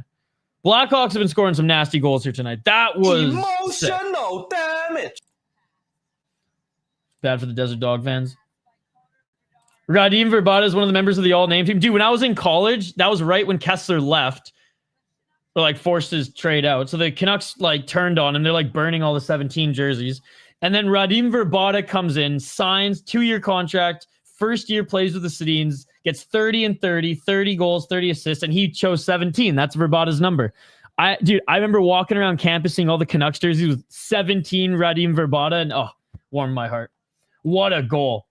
Blackhawks have been scoring some nasty goals here tonight. That was emotional damage. Bad for the Desert Dog fans. Radim Verbata is one of the members of the all-name team. Dude, when I was in college, that was right when Kessler left. Or like forced his trade out. So the Canucks like turned on him. They're like burning all the 17 jerseys. And then Radim Verbata comes in, signs 2-year contract, first year plays with the Sedins, gets 30 and 30 goals, 30 assists, and he chose 17. That's Verbata's number. I remember walking around campus seeing all the Canucks jerseys with 17 Radim Verbata, and warmed my heart. What a goal.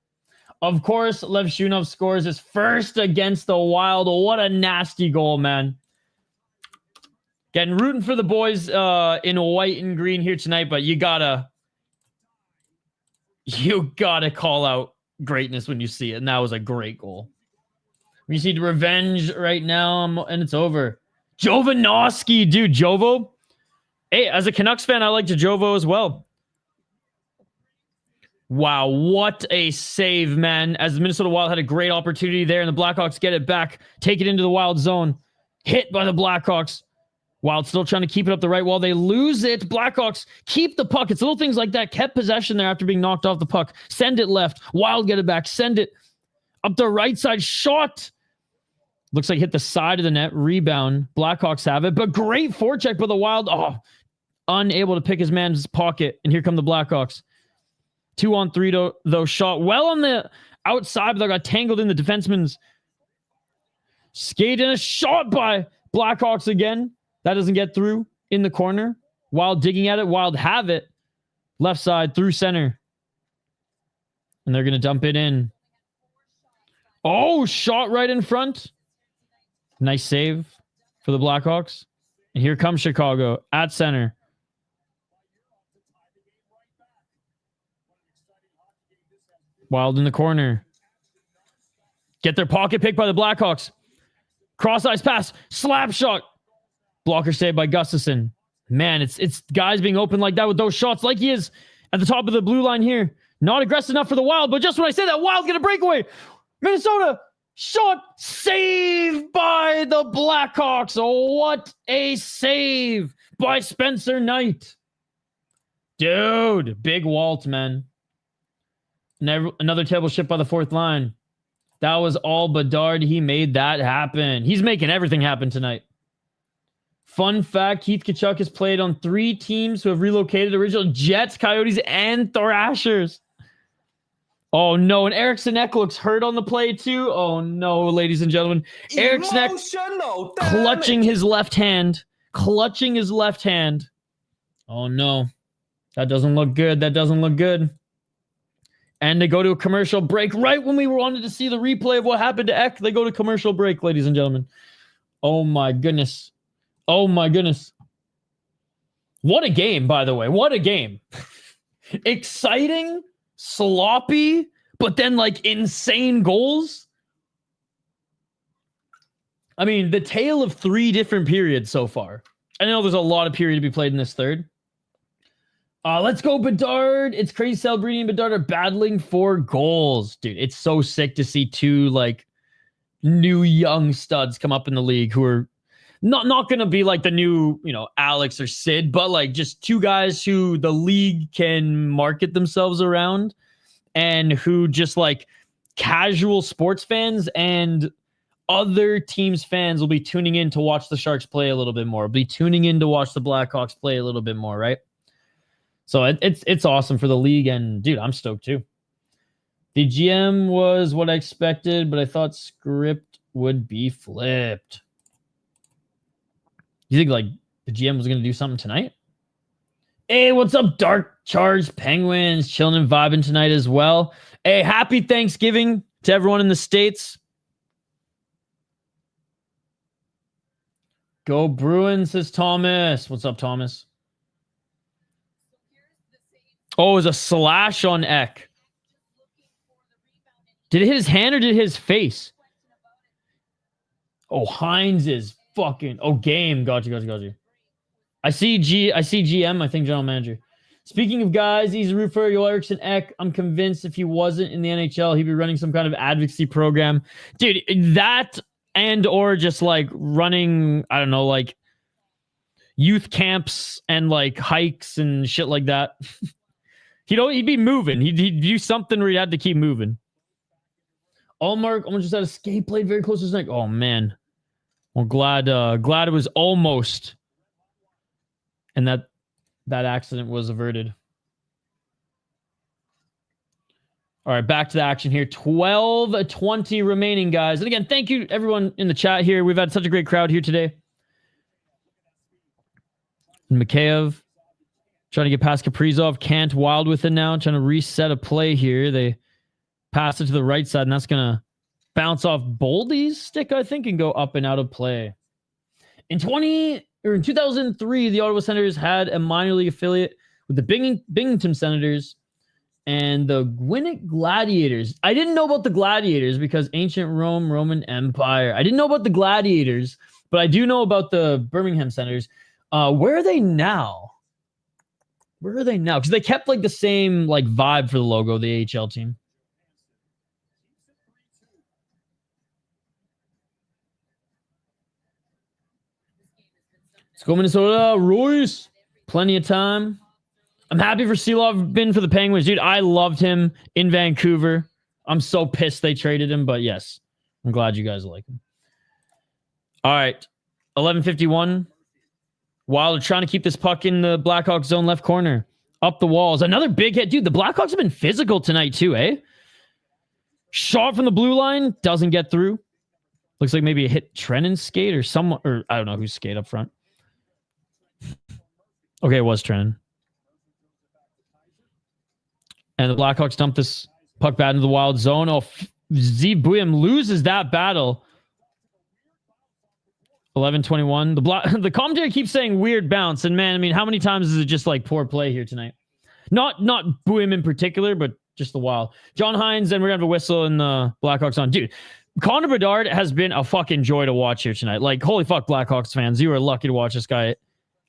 Of course, Lev Shunov scores his first against the Wild. What a nasty goal, man. Getting rooting for the boys in white and green here tonight, but you gotta call out greatness when you see it, and that was a great goal. We just need revenge right now, and it's over. Jovanovski, dude, Jovo. Hey, as a Canucks fan, I like Jovo as well. Wow, what a save, man. As the Minnesota Wild had a great opportunity there, and the Blackhawks get it back, take it into the Wild zone. Hit by the Blackhawks. Wild still trying to keep it up the right wall. They lose it. Blackhawks keep the puck. It's little things like that. Kept possession there after being knocked off the puck. Send it left. Wild get it back. Send it up the right side. Shot. Looks like hit the side of the net. Rebound. Blackhawks have it. But great forecheck by the Wild. Unable to pick his man's pocket. And here come the Blackhawks. 2-on-3 though. Shot well on the outside, but they got tangled in the defenseman's skate. And a shot by Blackhawks again. That doesn't get through in the corner. Wild digging at it. Wild have it. Left side through center. And they're going to dump it in. Oh, shot right in front. Nice save for the Blackhawks. And here comes Chicago at center. Wild in the corner. Get their pocket picked by the Blackhawks. Cross-ice pass. Slap shot. Blocker saved by Gustafsson. Man, it's guys being open like that with those shots like he is at the top of the blue line here. Not aggressive enough for the Wild, but just when I say that, Wild's going to break away. Minnesota, shot, save by the Blackhawks. Oh, what a save by Spencer Knight. Dude, big Walt, man. Another table shift by the fourth line. That was all Bedard. He made that happen. He's making everything happen tonight. Fun fact, Keith Tkachuk has played on 3 teams who have relocated: original Jets, Coyotes, and Thrashers. Oh, no. And Eriksson Ek looks hurt on the play, too. Oh, no, ladies and gentlemen. Eriksson Ek clutching his left hand. Oh, no. That doesn't look good. And they go to a commercial break right when we wanted to see the replay of what happened to Ek. They go to commercial break, ladies and gentlemen. Oh, my goodness. What a game, by the way. What a game. Exciting, sloppy, but then like insane goals. I mean, the tale of 3 different periods so far. I know there's a lot of period to be played in this third. Let's go, Bedard. It's crazy. Celebrini and Bedard are battling for goals. Dude, it's so sick to see 2 like new young studs come up in the league who are not going to be like the new, Alex or Sid, but like just two guys who the league can market themselves around and who just like casual sports fans and other teams' fans will be tuning in to watch the Sharks play a little bit more, be tuning in to watch the Blackhawks play a little bit more, right? So it's awesome for the league, and dude, I'm stoked too. The GM was what I expected, but I thought script would be flipped. You think like the GM was going to do something tonight? Hey, what's up, Dark Charged Penguins? Chilling and vibing tonight as well. Hey, happy Thanksgiving to everyone in the States. Go Bruins, says Thomas. What's up, Thomas? Oh, it was a slash on Eck. Did it hit his hand or did it hit his face? Oh, Hines is fucking... Oh, game. Got you. I see GM, I think general manager. Speaking of guys, he's a roofer, Joel Eriksson Ek. I'm convinced if he wasn't in the NHL, he'd be running some kind of advocacy program. Dude, that and or just like running, I don't know, like youth camps and like hikes and shit like that. He'd be moving. He'd do something where he had to keep moving. Allmark almost just had a skate blade very close to his neck. Oh, man. Well, glad it was almost... And that accident was averted. All right, back to the action here. 12:20 remaining, guys. And again, thank you everyone in the chat here. We've had such a great crowd here today. Mikheyev trying to get past Kaprizov. Can't wild with it now. Trying to reset a play here. They pass it to the right side, and that's going to bounce off Boldy's stick, I think, and go up and out of play. In 2003, the Ottawa Senators had a minor league affiliate with the Binghamton Senators and the Gwinnett Gladiators. I didn't know about the Gladiators because ancient Rome, Roman Empire. I didn't know about the Gladiators, but I do know about the Birmingham Senators. Where are they now? Because they kept like the same like vibe for the logo of the AHL team. Let's go Minnesota. Royce. Plenty of time. I'm happy for Seelov been for the Penguins. Dude, I loved him in Vancouver. I'm so pissed they traded him, but yes. I'm glad you guys like him. All right. 11:51. Wild are trying to keep this puck in the Blackhawks zone left corner. Up the walls. Another big hit. Dude, the Blackhawks have been physical tonight too, eh? Shot from the blue line. Doesn't get through. Looks like maybe a hit Trennan's skate or someone, or I don't know who's skate up front. Okay, it was Trennan. And the Blackhawks dump this puck bad into the Wild zone. Oh, Zeev Buium loses that battle. 11:21. The commentary keeps saying weird bounce. And man, I mean, how many times is it just like poor play here tonight? Not Buium in particular, but just the Wild. John Hines, and we're going to have a whistle in the Blackhawks on. Dude, Connor Bedard has been a fucking joy to watch here tonight. Like, holy fuck, Blackhawks fans. You are lucky to watch this guy.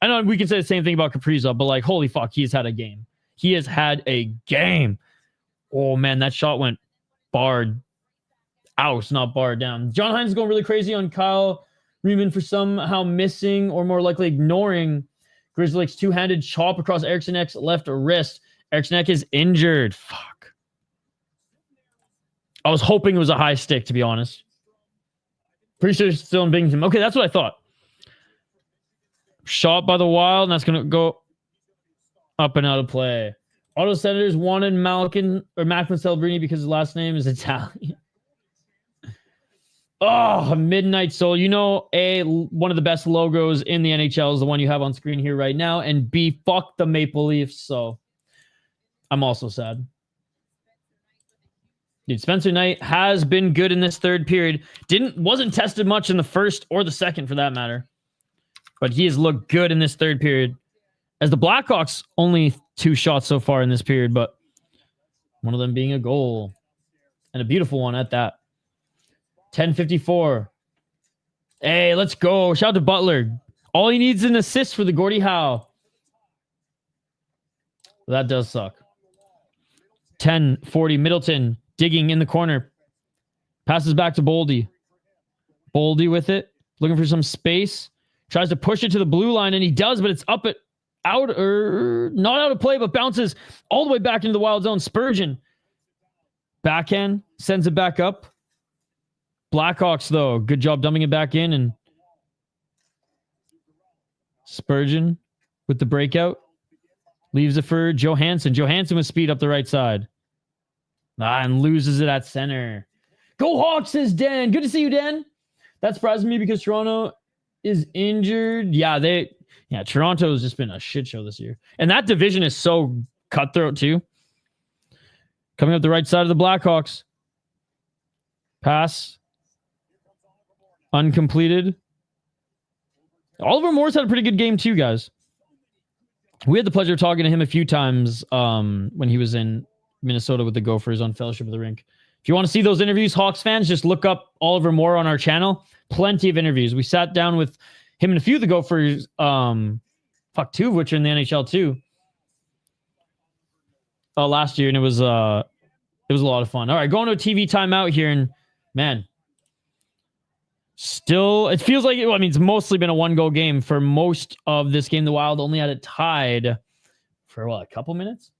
I know we can say the same thing about Kaprizov, but like, holy fuck, he's had a game. He has had a game. Oh, man, that shot went barred out, not barred down. John Hines is going really crazy on Kyle Riemann for somehow missing or more likely ignoring Grizzlies' two-handed chop across Eriksson Ek's left wrist. Eriksson Ek is injured. Fuck. I was hoping it was a high stick, to be honest. Pretty sure it's still in Binghamton. Okay, that's what I thought. Shot by the Wild, and that's going to go up and out of play. Ottawa Senators wanted Macklin Celebrini because his last name is Italian. Oh, Midnight Soul. You know, A, one of the best logos in the NHL is the one you have on screen here right now. And B, fuck the Maple Leafs. So I'm also sad. Dude, Spencer Knight has been good in this third period. Wasn't tested much in the first or the second for that matter. But he has looked good in this third period. As the Blackhawks, only 2 shots so far in this period, but one of them being a goal. And a beautiful one at that. 10:54. Hey, let's go. Shout out to Butler. All he needs is an assist for the Gordie Howe. That does suck. 10:40. Middleton digging in the corner. Passes back to Boldy. Boldy with it. Looking for some space. Tries to push it to the blue line, and he does, but it's up at out or not out of play, but bounces all the way back into the Wild zone. Spurgeon backhand sends it back up. Blackhawks, though, good job dumping it back in, and Spurgeon with the breakout leaves it for Johansson. Johansson with speed up the right side. And loses it at center. Go Hawks, says Dan. Good to see you, Dan. That surprises me because Toronto is injured. Yeah, Toronto has just been a shit show this year. And that division is so cutthroat, too. Coming up the right side of the Blackhawks. Pass. Uncompleted. Oliver Moore's had a pretty good game, too, guys. We had the pleasure of talking to him a few times when he was in Minnesota with the Gophers on Fellowship of the Rink. If you want to see those interviews, Hawks fans, just look up Oliver Moore on our channel. Plenty of interviews. We sat down with him and a few of the Gophers, two of which are in the NHL too. Last year, and it was a lot of fun. All right, going to a TV timeout here, and man, still, it feels like it's mostly been a one-goal game for most of this game. The Wild only had it tied for a couple minutes.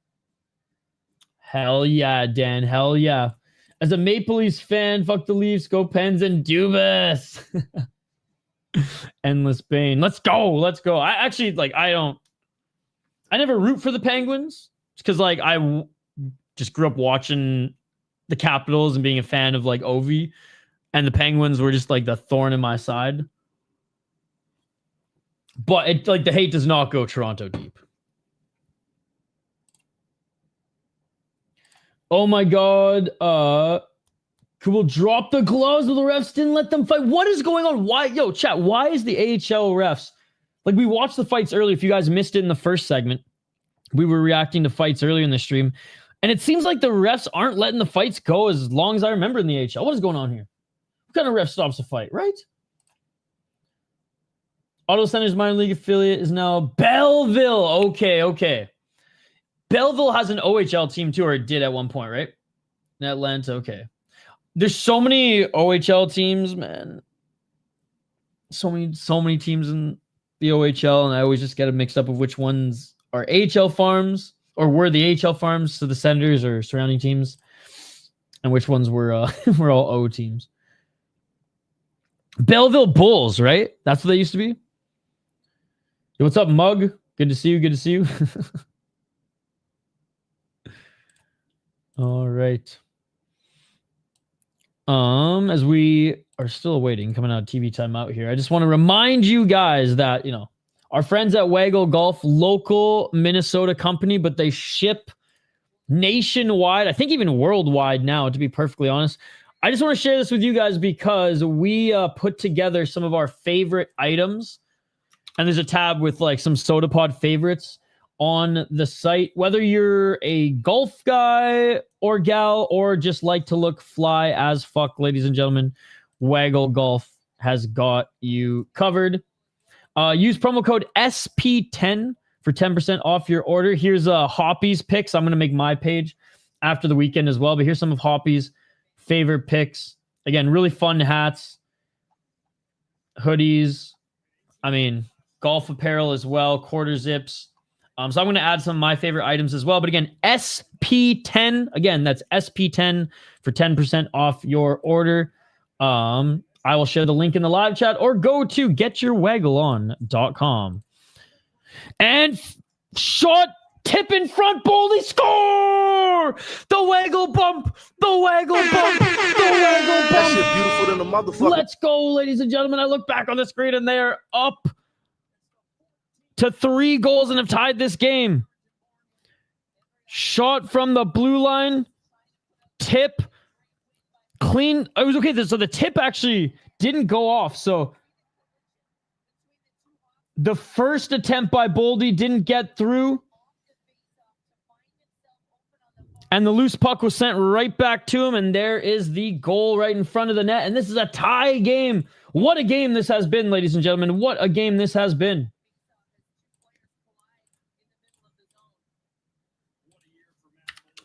Hell yeah, Dan. Hell yeah. As a Maple Leafs fan, fuck the Leafs, go Pens and Dubas. Endless pain. Let's go. Let's go. I actually, I never root for the Penguins because, I just grew up watching the Capitals and being a fan of, Ovi, and the Penguins were just, the thorn in my side. But, the hate does not go Toronto deep. Oh my God. We'll drop the gloves, but the refs didn't let them fight. What is going on? Why? Yo, chat, why is the AHL refs... we watched the fights earlier. If you guys missed it in the first segment, we were reacting to fights earlier in the stream. And it seems like the refs aren't letting the fights go as long as I remember in the AHL. What is going on here? What kind of ref stops a fight, right? Auto Center's minor league affiliate is now Belleville. Okay. Belleville has an OHL team too, or it did at one point, right? In Atlanta, okay. There's so many OHL teams, man. So many teams in the OHL, and I always just get it mixed up of which ones are AHL farms, or were the AHL farms to the Senators or surrounding teams, and which ones were were all O teams. Belleville Bulls, right? That's what they used to be. Yo, what's up, Mug? Good to see you. All right. As we are still waiting, coming out of TV timeout here, I just want to remind you guys that, our friends at Waggle Golf, local Minnesota company, but they ship nationwide, I think even worldwide now, to be perfectly honest. I just want to share this with you guys because we put together some of our favorite items, and there's a tab with some Sota Pod favorites on the site. Whether you're a golf guy or gal or just like to look fly as fuck, ladies and gentlemen, Waggle Golf has got you covered. Use promo code SP10 for 10% off your order. Here's Hoppy's picks. I'm going to make my page after the weekend as well, but here's some of Hoppy's favorite picks. Again, really fun hats, hoodies, golf apparel as well, quarter zips. So I'm going to add some of my favorite items as well. But again, SP10. Again, that's SP10 for 10% off your order. I will share the link in the live chat or go to getyourwaggleon.com. And shot, tip in front, Boldy, score! The waggle bump, the waggle bump, the waggle bump. That shit beautiful than a motherfucker. Let's go, ladies and gentlemen. I look back on the screen and they're up to 3 goals and have tied this game. Shot from the blue line. Tip. Clean. It was okay. So the tip actually didn't go off. So the first attempt by Boldy didn't get through. And the loose puck was sent right back to him. And there is the goal right in front of the net. And this is a tie game. What a game this has been, ladies and gentlemen. What a game this has been.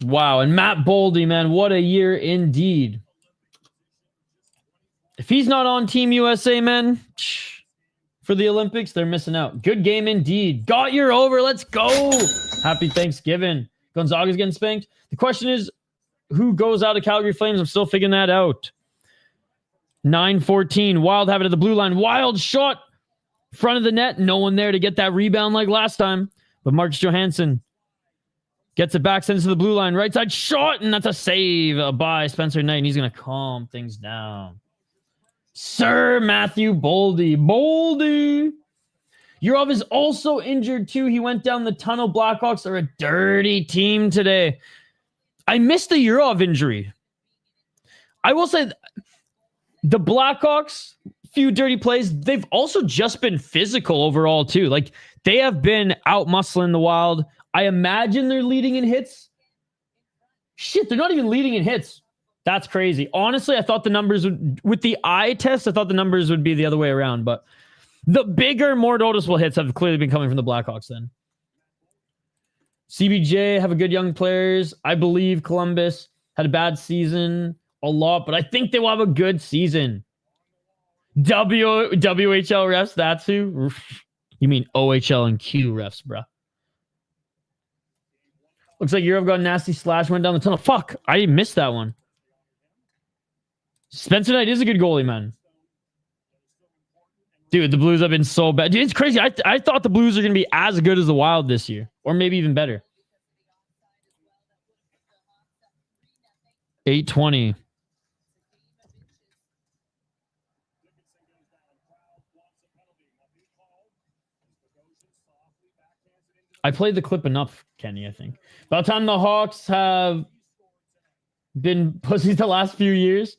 Wow, and Matt Boldy, man, what a year indeed. If he's not on Team USA, man, for the Olympics. They're missing out. Good game indeed. Got your over. Let's go. Happy Thanksgiving. Gonzaga's getting spanked. The question is, who goes out of Calgary Flames? I'm still figuring that out. 9-14. Wild have it at the blue line. Wild shot. Front of the net. No one there to get that rebound like last time. But Marcus Johansson gets it back, sends it to the blue line. Right side shot. And that's a save by Spencer Knight. And he's going to calm things down. Sir Matthew Boldy. Boldy. Yurov is also injured too. He went down the tunnel. Blackhawks are a dirty team today. I missed the Yurov injury. I will say the Blackhawks, few dirty plays. They've also just been physical overall too. Like they have been out muscling the Wild. I imagine they're leading in hits. Shit, they're not even leading in hits. That's crazy. Honestly, I thought the numbers would, with the eye test, I thought the numbers would be the other way around. But the bigger, more noticeable hits have clearly been coming from the Blackhawks then. CBJ have a good young players. I believe Columbus had a bad season a lot, but I think they will have a good season. WHL refs, that's who? You mean OHL and Q refs, bruh. Looks like Europe got a nasty slash, went down the tunnel. Fuck, I missed that one. Spencer Knight is a good goalie, man. Dude, the Blues have been so bad. Dude, it's crazy. I thought the Blues are going to be as good as the Wild this year. Or maybe even better. 8:20. I played the clip enough, Kenny, I think. By the time the Hawks have been pussies the last few years.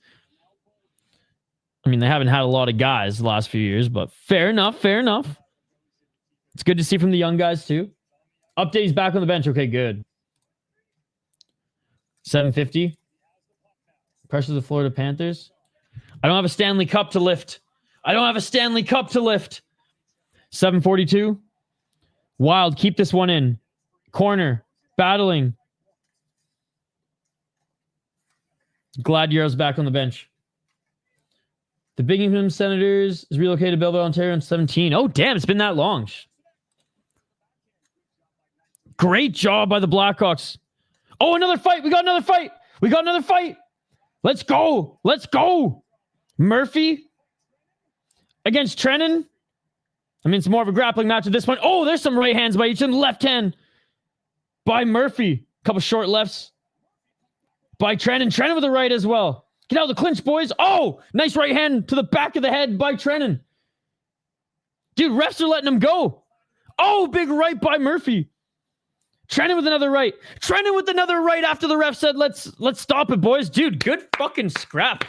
I mean, they haven't had a lot of guys the last few years, but fair enough, fair enough. It's good to see from the young guys, too. Update, he's back on the bench. Okay, good. 750. Pressure the Florida Panthers. I don't have a Stanley Cup to lift. 742. Wild, keep this one in. Corner, battling. Glad Euro's back on the bench. The Binghamton Senators is relocated to Belleville, Ontario in 17. Oh, damn, it's been that long. Great job by the Blackhawks. Oh, another fight. We got another fight. Let's go. Murphy against Trennan. I mean, it's more of a grappling match at this point. Oh, there's some right hands by each and left hand by Murphy. Couple short lefts by Trennan. Trennan with the right as well. Get out of the clinch, boys. Oh, nice right hand to the back of the head by Trennan. Dude, refs are letting him go. Oh, big right by Murphy. Trennan with another right. After the ref said, let's stop it, boys. Dude, good fucking scrap.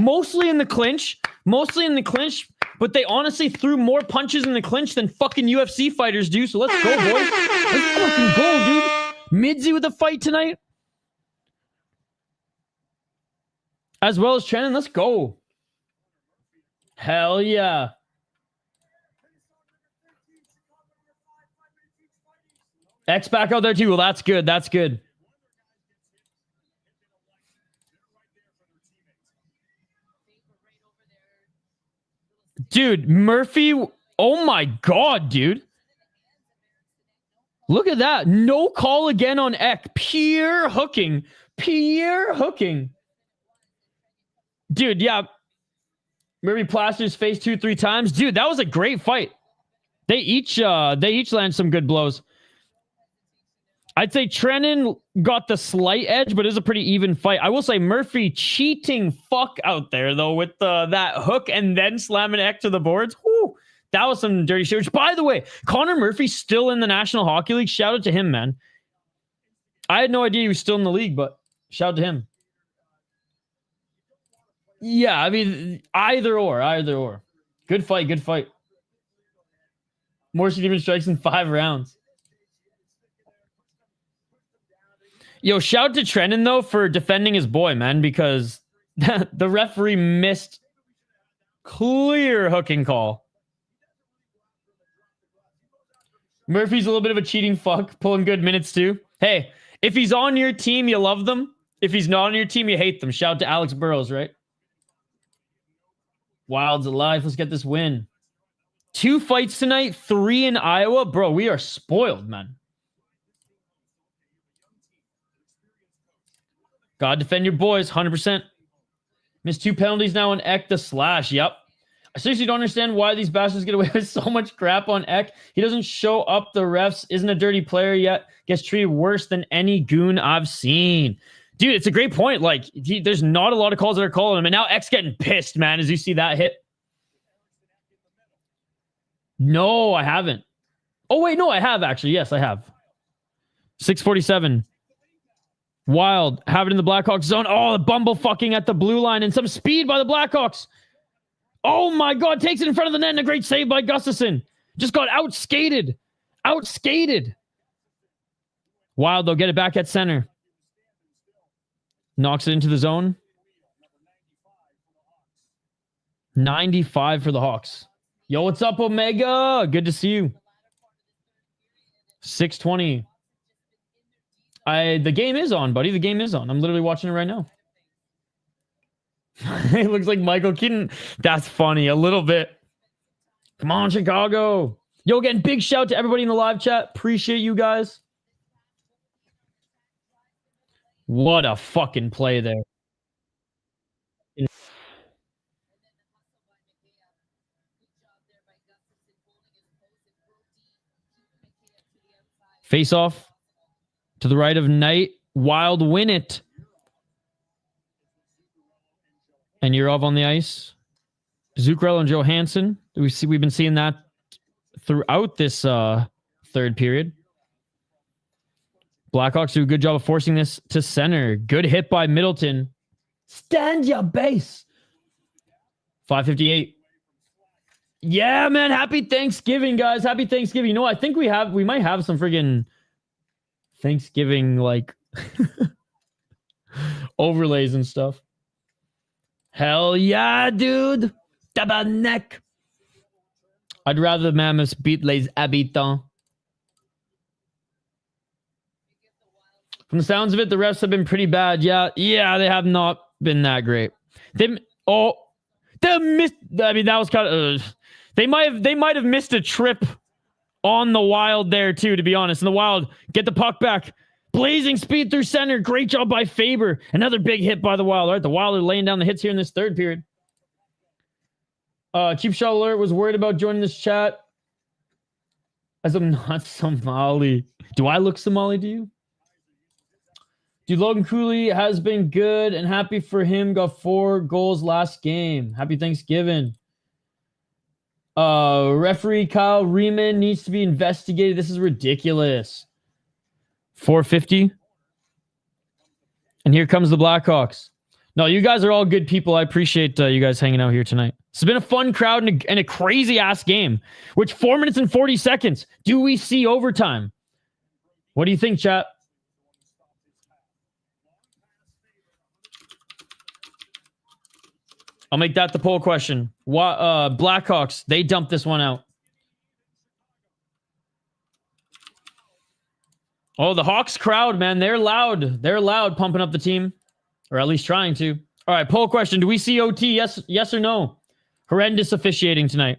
Mostly in the clinch, but they honestly threw more punches in the clinch than fucking UFC fighters do. So let's go, boys. Let's fucking go, dude. Midzi with the fight tonight. As well as Trennan. Let's go. Hell yeah. X back out there too. Well, that's good. Dude, Murphy. Oh my God, dude. Look at that. No call again on Eck. Pure hooking. Dude, yeah. Murphy plasters face 2-3 times. Dude, that was a great fight. They each land some good blows. I'd say Trennan got the slight edge, but it was a pretty even fight. I will say Murphy cheating fuck out there, though, with that hook and then slamming Eck to the boards. Whew, that was some dirty shit. Which, by the way, Connor Murphy's still in the National Hockey League. Shout out to him, man. I had no idea he was still in the league, but shout out to him. Yeah, I mean, either or. Good fight. More even strikes in 5 rounds. Yo, shout out to Trennan, though, for defending his boy, man, because the referee missed clear hooking call. Murphy's a little bit of a cheating fuck, pulling good minutes, too. Hey, if he's on your team, you love them. If he's not on your team, you hate them. Shout out to Alex Burrows, right? Wild's alive. Let's get this win. 2 fights tonight, 3 in Iowa. Bro, we are spoiled, man. Gotta defend your boys, 100%. Missed 2 penalties now on Eck the slash. Yep. I seriously don't understand why these bastards get away with so much crap on Eck. He doesn't show up the refs, isn't a dirty player yet, gets treated worse than any goon I've seen. Dude, it's a great point. Like, there's not a lot of calls that are calling him, and now Eck's getting pissed, man, as you see that hit. No, I haven't. Oh, wait, no, I have, actually. Yes, I have. 6:47. Wild. Have it in the Blackhawks zone. Oh, the bumble fucking at the blue line, and some speed by the Blackhawks. Oh my God, takes it in front of the net and a great save by Gustafsson. Just got outskated. Outskated. Wild, they'll get it back at center. Knocks it into the zone. 95 for the Hawks. Yo, what's up, Omega? Good to see you. 6:20. The game is on, buddy. The game is on. I'm literally watching it right now. It looks like Michael Keaton. That's funny. A little bit. Come on, Chicago. Yo, again, big shout to everybody in the live chat. Appreciate you guys. What a fucking play there. Face off to the right of Knight. Wild win it. And Yurov on the ice. Zuccarello and Johansson. We've been seeing that throughout this third period. Blackhawks do a good job of forcing this to center. Good hit by Middleton. Stand your base. 5:58. Yeah, man. Happy Thanksgiving, guys. Happy Thanksgiving. You know, I think we might have some friggin' Thanksgiving like overlays and stuff. Hell yeah, dude. Tabarnak. I'd rather the Mammoths beat les habitants. From the sounds of it, the refs have been pretty bad. Yeah, they have not been that great. They missed. I mean, that was kind of. They might have missed a trip on the Wild there too. To be honest, and the Wild get the puck back, blazing speed through center. Great job by Faber. Another big hit by the Wild. All right, the Wild are laying down the hits here in this third period. Cheap Shot Alert was worried about joining this chat, as I'm not Somali. Do I look Somali to you? Dude, Logan Cooley has been good and happy for him. Got 4 goals last game. Happy Thanksgiving. Referee Kyle Riemann needs to be investigated. This is ridiculous. 4:50. And here comes the Blackhawks. No, you guys are all good people. I appreciate you guys hanging out here tonight. It's been a fun crowd and a crazy-ass game. Which 4 minutes and 40 seconds. Do we see overtime? What do you think, chat? I'll make that the poll question. Blackhawks, they dumped this one out. Oh, the Hawks crowd, man. They're loud. They're loud pumping up the team. Or at least trying to. All right, poll question. Do we see OT? Yes or no? Horrendous officiating tonight.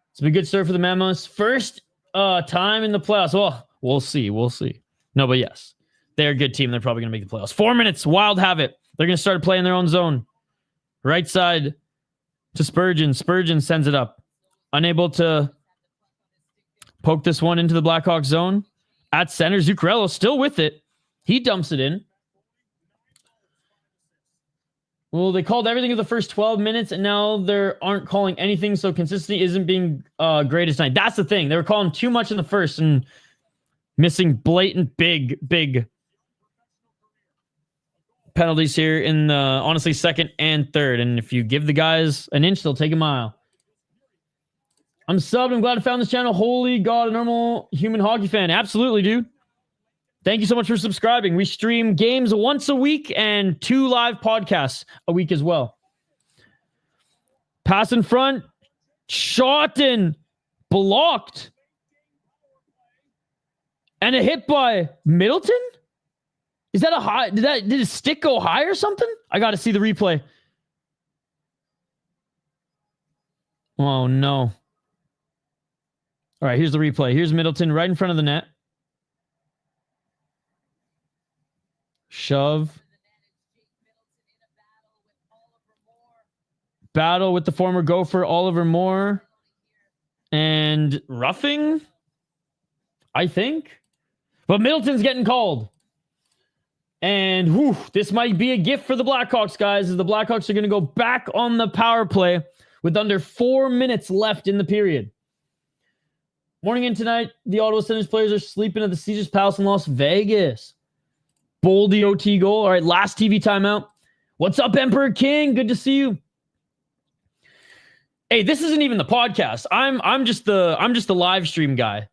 It's been a good start for the Mammoths. First time in the playoffs. Well, we'll see. We'll see. No, but yes. They're a good team. They're probably going to make the playoffs. 4 minutes. Wild have it. They're going to start playing their own zone. Right side to Spurgeon. Spurgeon sends it up. Unable to poke this one into the Blackhawks zone. At center, Zuccarello still with it. He dumps it in. Well, they called everything in the first 12 minutes, and now they aren't calling anything, so consistency isn't being greatest tonight. That's the thing. They were calling too much in the first and missing blatant big penalties here in the, honestly, second and third. And if you give the guys an inch, they'll take a mile. I'm subbed. I'm glad I found this channel. Holy God, a normal human hockey fan. Absolutely, dude. Thank you so much for subscribing. We stream games once a week and 2 live podcasts a week as well. Pass in front. Shot and blocked. And a hit by Middleton? Is that a high? Did his stick go high or something? I got to see the replay. Oh, no. All right, here's the replay. Here's Middleton right in front of the net. Shove. Battle with the former Gopher, Oliver Moore. And roughing, I think. But Middleton's getting called. And whew, this might be a gift for the Blackhawks, guys, as the Blackhawks are going to go back on the power play with under 4 minutes left in the period. Morning in tonight, the Ottawa Senators players are sleeping at the Caesars Palace in Las Vegas. Boldy OT goal. All right, last TV timeout. What's up, Emperor King? Good to see you. Hey, this isn't even the podcast. I'm just the live stream guy.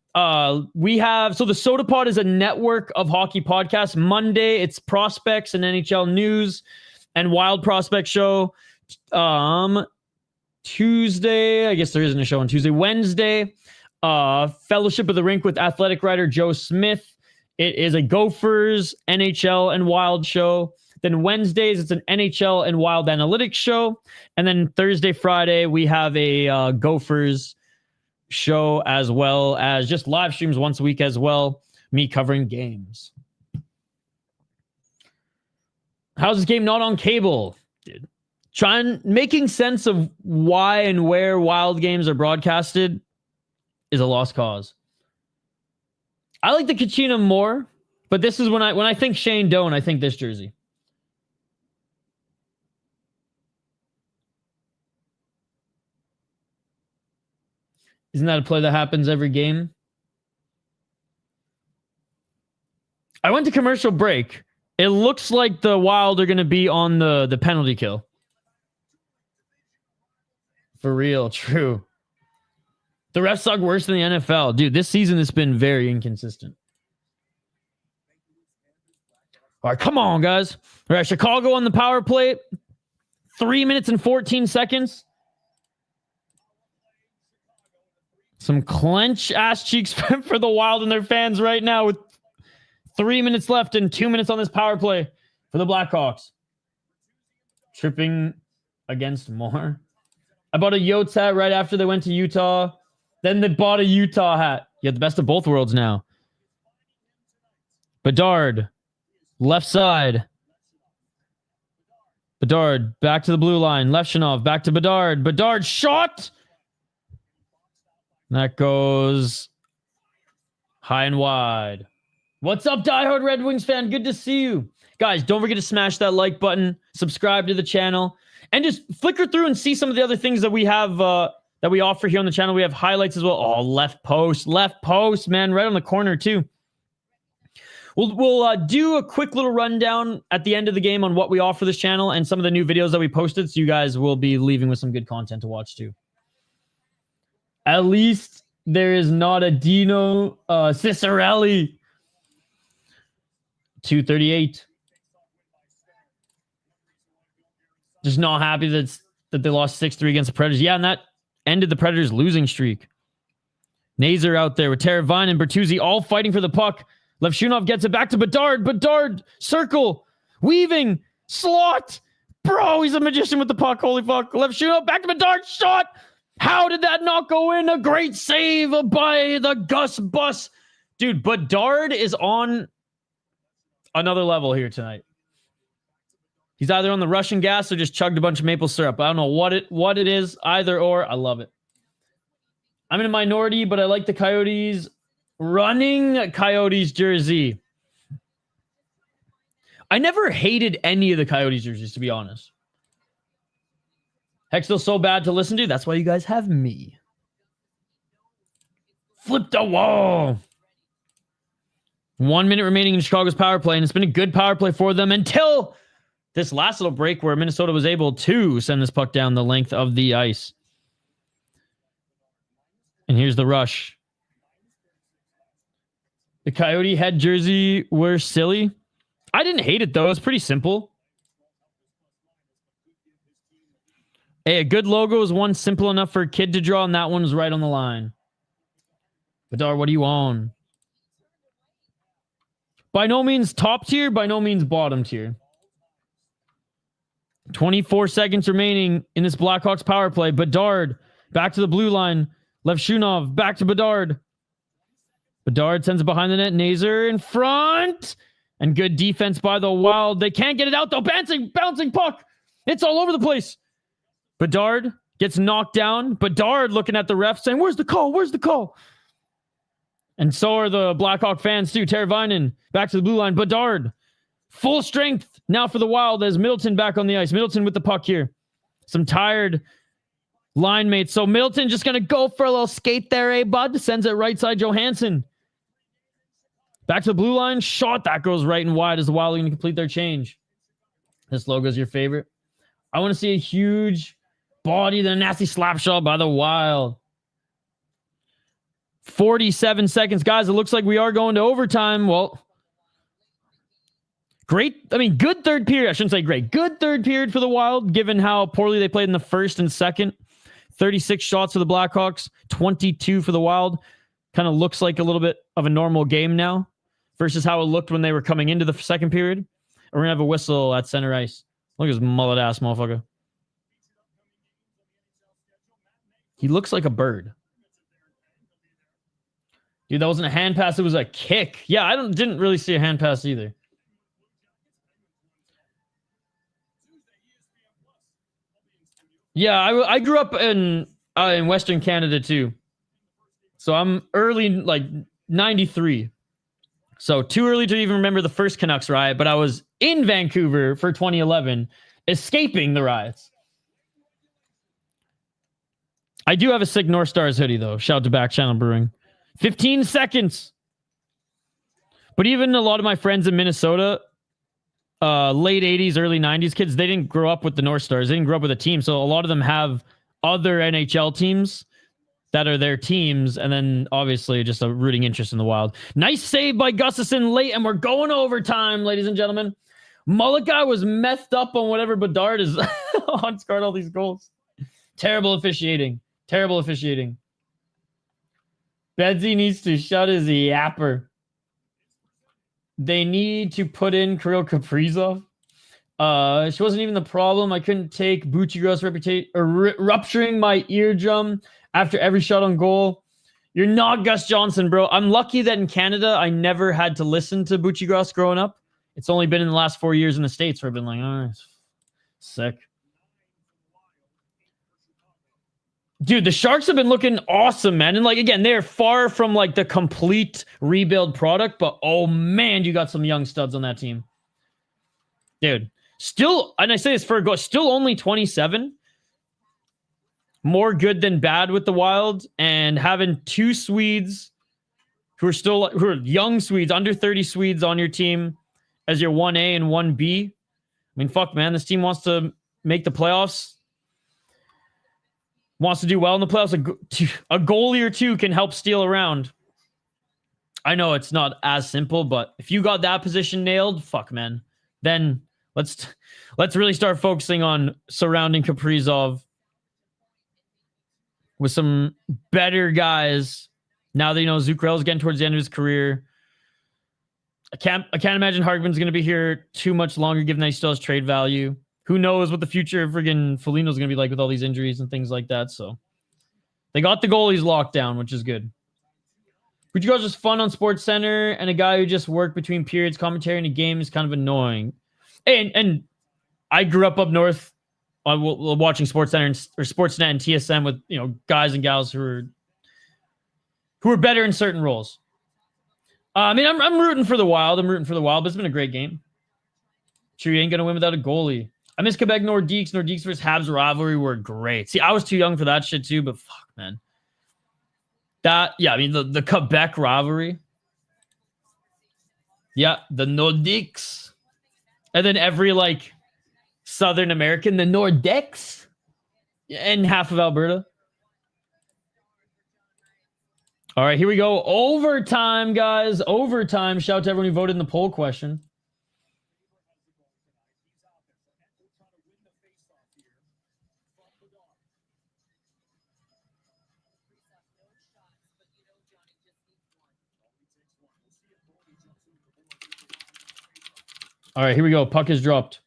We have the Sota Pod is a network of hockey podcasts. Monday it's prospects and NHL news and Wild Prospect show. Tuesday, I guess there isn't a show on Tuesday. Wednesday, Fellowship of the Rink with athletic writer Joe Smith. It is a Gophers, NHL, and Wild show. Then Wednesdays, it's an NHL and Wild Analytics show. And then Thursday, Friday, we have a Gophers show, as well as just live streams once a week as well. Me covering games. How's this game not on cable? Dude, making sense of why and where Wild games are broadcasted is a lost cause. I like the Kachina more, but this is when I think Shane Doan, I think this jersey. Isn't that a play that happens every game? I went to commercial break. It looks like the Wild are going to be on the penalty kill. For real, true. The refs suck worse than the NFL. Dude, this season has been very inconsistent. All right, come on, guys. All right, Chicago on the power play. 3 minutes and 14 seconds. Some clench ass cheeks for the Wild and their fans right now with 3 minutes left and 2 minutes on this power play for the Blackhawks. Tripping against Moore. I bought a Yotes hat right after they went to Utah. Then they bought a Utah hat. You have the best of both worlds now. Bedard, left side. Bedard, back to the blue line. Levshinov, back to Bedard. Bedard, shot! That goes high and wide. What's up, diehard Red Wings fan? Good to see you. Guys, don't forget to smash that like button, subscribe to the channel, and just flicker through and see some of the other things that we have that we offer here on the channel. We have highlights as well. Oh, left post, man, right on the corner too. We'll do a quick little rundown at the end of the game on what we offer this channel and some of the new videos that we posted, so you guys will be leaving with some good content to watch too. At least there is not a Dino Cicerelli. 238. Just not happy that they lost 6-3 against the Predators. Yeah, and that ended the Predators' losing streak. Nazer out there with Teravine and Bertuzzi all fighting for the puck. Levshunov gets it back to Bedard. Bedard, circle, weaving, slot. Bro, he's a magician with the puck. Holy fuck. Levshunov back to Bedard, shot. How did that not go in? A great save by the Gus Bus. Dude, Bedard is on another level here tonight. He's either on the Russian gas or just chugged a bunch of maple syrup. I don't know what it is. Either or. I love it. I'm in a minority, but I like the Coyotes. Running Coyotes jersey. I never hated any of the Coyotes jerseys, to be honest. Heck's still so bad to listen to. That's why you guys have me. Flip the wall. 1 minute remaining in Chicago's power play, and it's been a good power play for them until this last little break where Minnesota was able to send this puck down the length of the ice. And here's the rush. The Coyote head jersey were silly. I didn't hate it, though. It's pretty simple. Hey, a good logo is one simple enough for a kid to draw, and that one was right on the line. Bedard, what do you own? By no means top tier, by no means bottom tier. 24 seconds remaining in this Blackhawks power play. Bedard Back to the blue line. Levshunov. Back to Bedard. Bedard sends it behind the net. Nazer in front. And good defense by the Wild. They can't get it out though. Bouncing puck. It's all over the place. Bedard gets knocked down. Bedard looking at the ref saying, where's the call? Where's the call? And so are the Blackhawk fans too. Teravainen back to the blue line. Bedard. Full strength now for the Wild as Middleton back on the ice. Middleton with the puck here. Some tired line mates. So Middleton just going to go for a little skate there, eh, bud? Sends it right side Johansson. Back to the blue line. Shot that goes right and wide as the Wild are going to complete their change. This logo is your favorite. I want to see a huge body, then a nasty slap shot by the Wild. 47 seconds. Guys, it looks like we are going to overtime. Well, good third period. I shouldn't say great. Good third period for the Wild, given how poorly they played in the first and second. 36 shots for the Blackhawks, 22 for the Wild. Kind of looks like a little bit of a normal game now versus how it looked when they were coming into the second period. We're going to have a whistle at center ice. Look at this mullet-ass motherfucker. He looks like a bird. Dude, that wasn't a hand pass. It was a kick. Yeah, I didn't really see a hand pass either. Yeah, I grew up in Western Canada too. So I'm early, like 93. So too early to even remember the first Canucks riot, but I was in Vancouver for 2011, escaping the riots. I do have a sick North Stars hoodie though. Shout out to Back Channel Brewing. 15 seconds. But even a lot of my friends in Minnesota, late 80s, early 90s kids, they didn't grow up with the North Stars. They didn't grow up with a team. So a lot of them have other NHL teams that are their teams. And then obviously just a rooting interest in the Wild. Nice save by Gustafsson late. And we're going overtime, ladies and gentlemen. Mullet guy was messed up on whatever Bedard is on, scored all these goals. Terrible officiating. Terrible officiating. Bedsy needs to shut his yapper. They need to put in Kirill Kaprizov. She wasn't even the problem. I couldn't take Buccigross rupturing my eardrum after every shot on goal. You're not Gus Johnson, bro. I'm lucky that in Canada, I never had to listen to Buccigross growing up. It's only been in the last 4 years in the States where I've been like, oh, sick. Dude, the Sharks have been looking awesome, man. And like, again, they're far from like the complete rebuild product, but oh man, you got some young studs on that team. Dude, still, and I say this for a go, still only 27. More good than bad with the Wild, and having two Swedes who are young Swedes, under 30 Swedes on your team as your 1A and 1B. I mean, fuck, man, this team wants to make the playoffs. Wants to do well in the playoffs. A goalie or two can help steal around. I know it's not as simple, but if you got that position nailed, fuck, man. Then let's really start focusing on surrounding Kaprizov with some better guys. Now that you know Zuccarello's getting towards the end of his career. I can't imagine Hartman's going to be here too much longer, given that he still has trade value. Who knows what the future of friggin' Foligno's going to be like with all these injuries and things like that. So they got the goalies locked down, which is good. But you guys just fun on Sports Center, and a guy who just worked between periods, commentary, and a game is kind of annoying. And I grew up north watching Sports Center or Sportsnet and TSN with guys and gals who are better in certain roles. I mean, I'm rooting for the Wild. But it's been a great game. Sure, you ain't gonna win without a goalie. I miss Quebec Nordiques. Nordiques versus Habs rivalry were great. See, I was too young for that shit too, but fuck, man. I mean, the Quebec rivalry. Yeah, the Nordiques. And then every, like, Southern American, the Nordiques. And half of Alberta. All right, here we go. Overtime, guys. Overtime. Shout out to everyone who voted in the poll question. All right, here we go. Puck is dropped.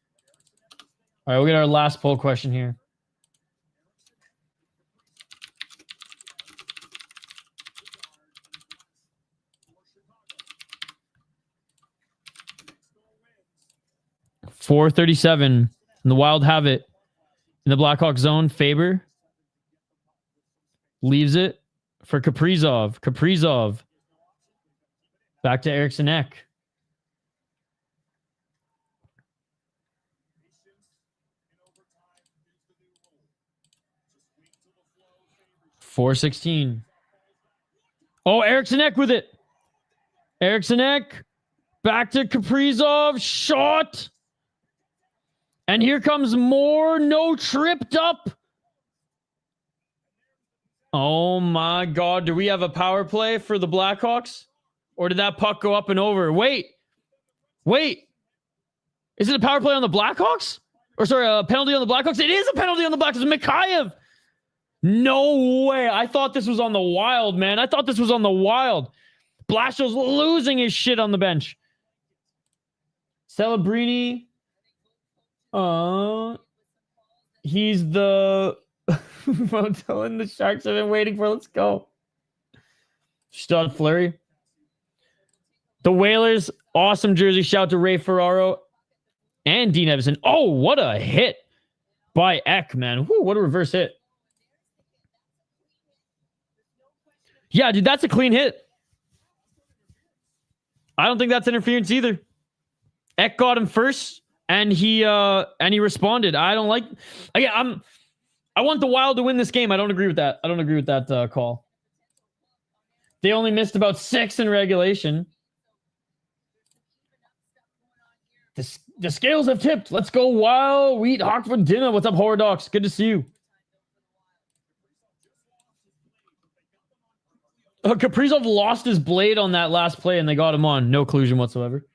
All right, we'll get our last poll question here. 4:37, and the Wild have it in the Blackhawks zone. Faber leaves it for Kaprizov. Kaprizov back to Eriksson Ek. .416. Oh, Eriksson Ek with it. Eriksson Ek back to Kaprizov. Shot. And here comes more. No, tripped up. Oh my God. Do we have a power play for the Blackhawks? Or did that puck go up and over? Wait. Is it a power play on the Blackhawks? Or sorry, a penalty on the Blackhawks? It is a penalty on the Blackhawks. Mikheyev. No way. I thought this was on the Wild, man. I thought this was on the Wild. Blashill's losing his shit on the bench. Celebrini. He's the motel in the Sharks have been waiting for. Let's go. Stud Fleury. The Whalers. Awesome jersey. Shout to Ray Ferraro and Dean Evison. Oh, what a hit by Ek, man. Whew, what a reverse hit. Yeah, dude, that's a clean hit. I don't think that's interference either. Ek got him first, and he responded. I don't like. Again, I want the Wild to win this game. I don't agree with that. I don't agree with that call. They only missed about 6 in regulation. The scales have tipped. Let's go, Wild. We eat hawk for dinner. What's up, Horror Docs? Good to see you. Kaprizov lost his blade on that last play, and they got him on. No collusion whatsoever.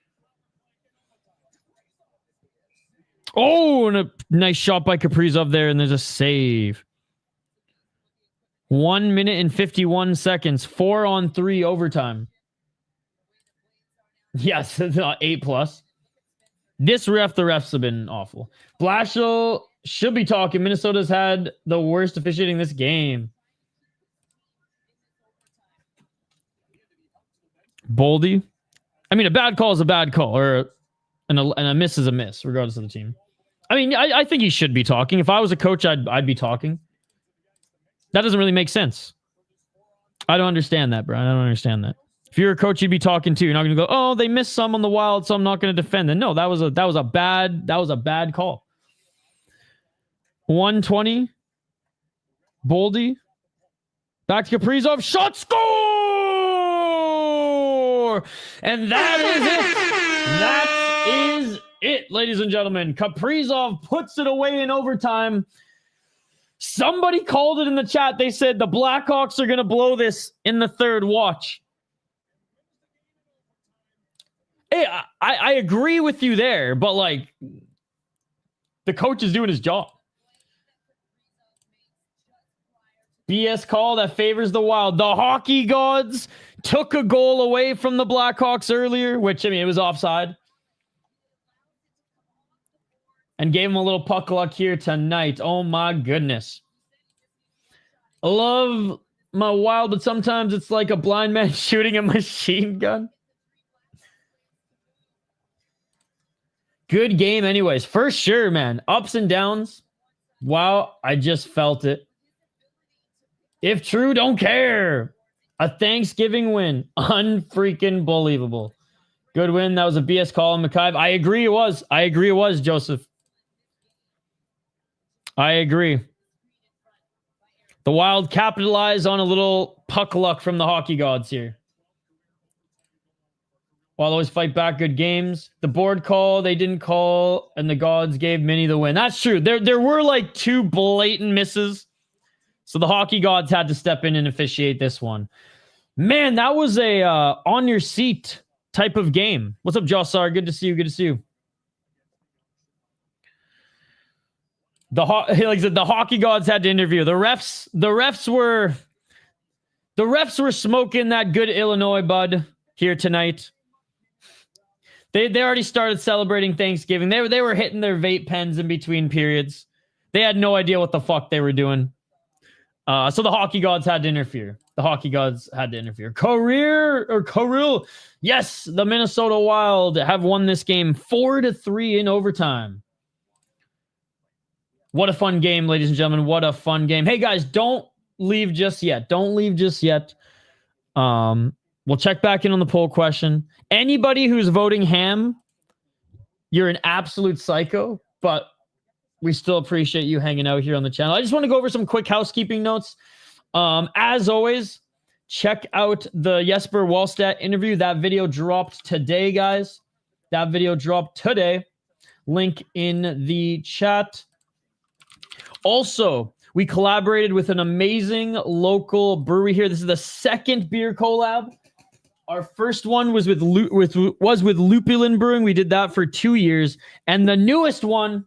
Oh, and a nice shot by Kaprizov there, and there's a save. 1 minute and 51 seconds. 4-on-3 overtime. Yes, 8+. This ref, the refs have been awful. Blashill should be talking. Minnesota's had the worst officiating this game. Boldy. I mean, a bad call is a bad call, and a miss is a miss, regardless of the team. I mean, I think he should be talking. If I was a coach, I'd be talking. That doesn't really make sense. I don't understand that, Brian. I don't understand that. If you're a coach, you'd be talking too. You're not going to go, oh, they missed some on the Wild, so I'm not going to defend them. No, that was a bad call. 120. Boldy. Back to Kaprizov. Shot, score! And that is it. That is it, ladies and gentlemen. Kaprizov puts it away in overtime. Somebody called it in the chat. They said the Blackhawks are going to blow this in the third. Watch. Hey, I agree with you there, but like the coach is doing his job. BS call that favors the Wild. The hockey gods took a goal away from the Blackhawks earlier, which, I mean, it was offside. And gave him a little puck luck here tonight. Oh, my goodness. I love my Wild, but sometimes it's like a blind man shooting a machine gun. Good game anyways. For sure, man. Ups and downs. Wow, I just felt it. If true, don't care. A Thanksgiving win. Unfreaking believable. Good win. That was a BS call on Mikheyev. I agree it was, Joseph. I agree. The Wild capitalize on a little puck luck from the hockey gods here. Wild always fight back good games. The board call, they didn't call, and the gods gave Minnie the win. That's true. There were like 2 blatant misses. So the hockey gods had to step in and officiate this one. Man, that was a on your seat type of game. What's up, Jossar? Good to see you. Good to see you. Like I said, the hockey gods had to interview. The refs were smoking that good Illinois bud here tonight. They already started celebrating Thanksgiving. They were hitting their vape pens in between periods. They had no idea what the fuck they were doing. So the hockey gods had to interfere. The hockey gods had to interfere. Kirill. Yes, the Minnesota Wild have won this game 4-3 in overtime. What a fun game, ladies and gentlemen. What a fun game. Hey, guys, don't leave just yet. We'll check back in on the poll question. Anybody who's voting ham, you're an absolute psycho, but we still appreciate you hanging out here on the channel. I just want to go over some quick housekeeping notes. As always, check out the Jesper Wallstedt interview. That video dropped today, guys. Link in the chat. Also, we collaborated with an amazing local brewery here. This is the second beer collab. Our first one was with Lupulin Brewing. We did that for 2 years. And the newest one,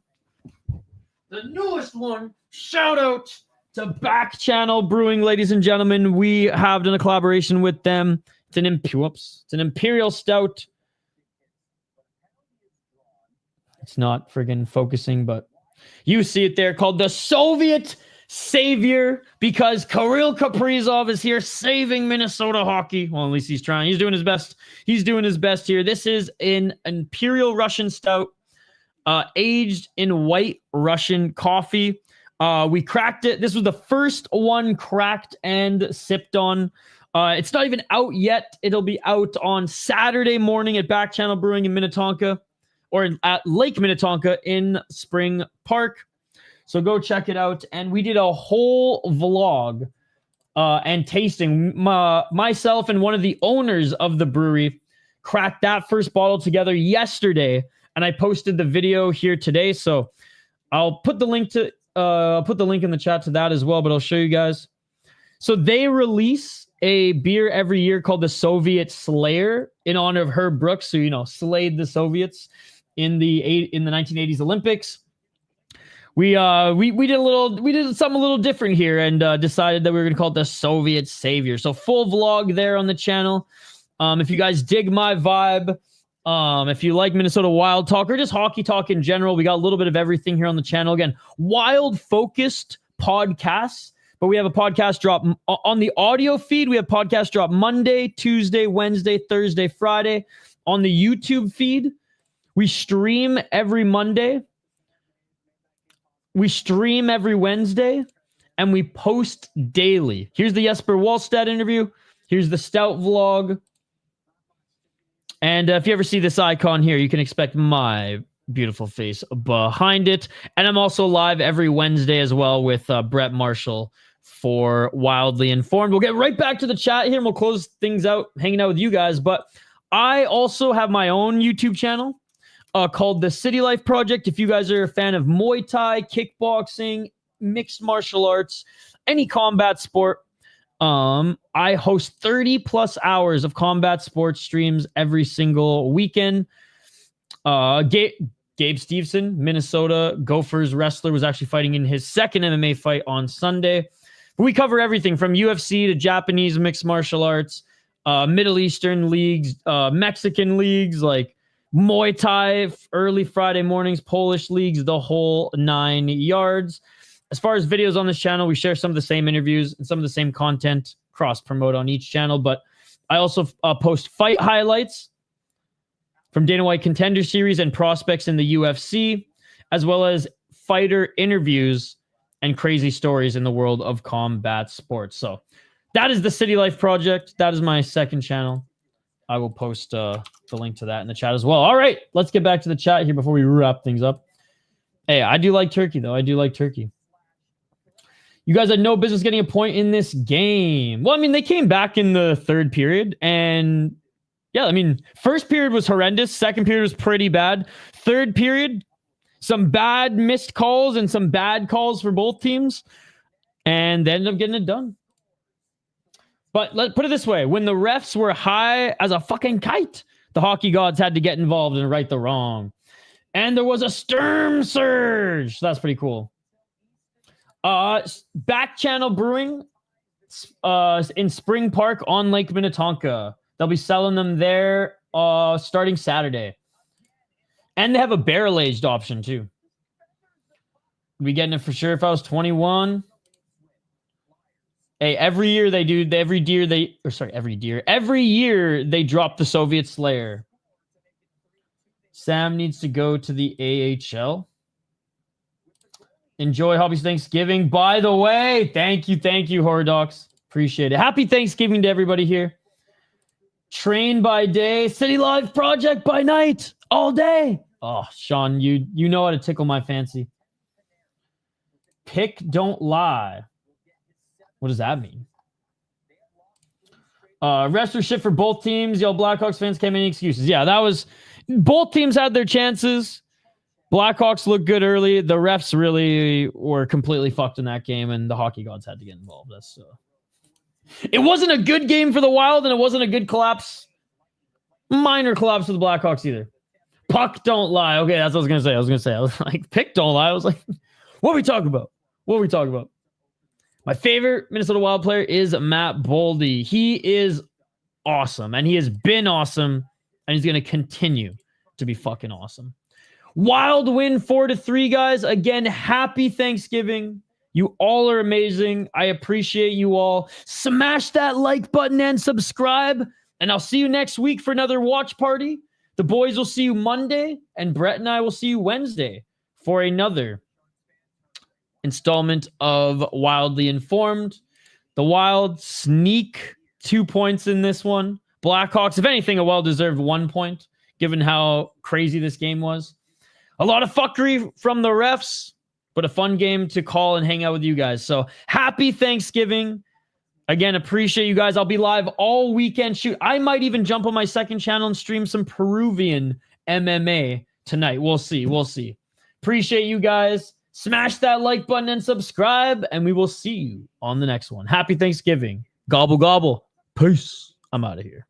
shout out to Back Channel Brewing, ladies and gentlemen. We have done a collaboration with them. It's an Imperial Stout. It's not friggin' focusing, but you see it there, called the Soviet Savior, because Kirill Kaprizov is here saving Minnesota hockey. Well, at least he's trying. He's doing his best. Here. This is an Imperial Russian Stout, aged in white Russian coffee. We cracked it. This was the first one cracked and sipped on. It's not even out yet. It'll be out on Saturday morning at Back Channel Brewing in Minnetonka, or at Lake Minnetonka in Spring Park. So go check it out. And we did a whole vlog and tasting. Myself and one of the owners of the brewery cracked that first bottle together yesterday, and I posted the video here today. So I'll put the link in the chat to that as well, but I'll show you guys. So they release a beer every year called the Soviet Slayer in honor of Herb Brooks, who slayed the Soviets in the 1980s Olympics. We did something a little different here and decided that we were going to call it the Soviet Savior. So full vlog there on the channel. If you guys dig my vibe, if you like Minnesota Wild talk or just hockey talk in general, we got a little bit of everything here on the channel. Again, Wild focused podcasts, but we have a podcast drop on the audio feed. We have podcast drop Monday, Tuesday, Wednesday, Thursday, Friday. On the YouTube feed, we stream every Monday. We stream every Wednesday, and we post daily. Here's the Jesper Wallstedt interview. Here's the Stout vlog. And if you ever see this icon here, you can expect my beautiful face behind it. And I'm also live every Wednesday as well with Brett Marshall for Wildly Informed. We'll get right back to the chat here, and we'll close things out hanging out with you guys. But I also have my own YouTube channel called the City Life Project. If you guys are a fan of Muay Thai, kickboxing, mixed martial arts, any combat sport, I host 30 plus hours of combat sports streams every single weekend. Gabe Steveson, Minnesota Gophers wrestler, was actually fighting in his second MMA fight on Sunday. But we cover everything from UFC to Japanese mixed martial arts, Middle Eastern leagues, Mexican leagues, like Muay Thai, early Friday mornings, Polish leagues, the whole 9 yards. As far as videos on this channel, we share some of the same interviews and some of the same content, cross-promote on each channel. But I also post fight highlights from Dana White Contender Series and prospects in the UFC, as well as fighter interviews and crazy stories in the world of combat sports. So that is the City Life Project. That is my second channel. I will post the link to that in the chat as well. All right, let's get back to the chat here before we wrap things up. Hey, I do like turkey, though. I do like turkey. You guys had no business getting a point in this game. Well, I mean, they came back in the third period. And, yeah, I mean, first period was horrendous. Second period was pretty bad. Third period, some bad missed calls and some bad calls for both teams. And they ended up getting it done. But let's put it this way. When the refs were high as a fucking kite, the hockey gods had to get involved and right the wrong. And there was a Sturm surge. That's pretty cool. Back Channel Brewing in Spring Park on Lake Minnetonka. They'll be selling them there starting Saturday. And they have a barrel-aged option, too. I'd be getting it for sure if I was 21. Hey, every year they drop the Soviet Slayer. Sam needs to go to the AHL. Enjoy Hobbies Thanksgiving. By the way, thank you, Hordox. Appreciate it. Happy Thanksgiving to everybody here. Train by day, City Live Project by night, all day. Oh, Sean, you know how to tickle my fancy. Pick, don't lie. What does that mean? Rest or shit for both teams. Yo, Blackhawks fans can't make any excuses. Yeah, that was... Both teams had their chances. Blackhawks looked good early. The refs really were completely fucked in that game, and the hockey gods had to get involved. It wasn't a good game for the Wild, and it wasn't a good collapse. Minor collapse for the Blackhawks either. Puck don't lie. Okay, that's what I was going to say. I was like, pick don't lie. I was like, what are we talking about? My favorite Minnesota Wild player is Matt Boldy. He is awesome, and he has been awesome, and he's going to continue to be fucking awesome. Wild win 4-3, guys. Again, happy Thanksgiving. You all are amazing. I appreciate you all. Smash that like button and subscribe, and I'll see you next week for another watch party. The boys will see you Monday, and Brett and I will see you Wednesday for another installment of Wildly Informed. The Wild sneak 2 points in this one. Blackhawks, if anything, a well-deserved 1 point, given how crazy this game was. A lot of fuckery from the refs, but a fun game to call and hang out with you guys. So happy Thanksgiving. Again, appreciate you guys. I'll be live all weekend. Shoot, I might even jump on my second channel and stream some Peruvian MMA tonight. We'll see. Appreciate you guys. Smash that like button and subscribe, and we will see you on the next one. Happy Thanksgiving. Gobble, gobble. Peace. I'm out of here.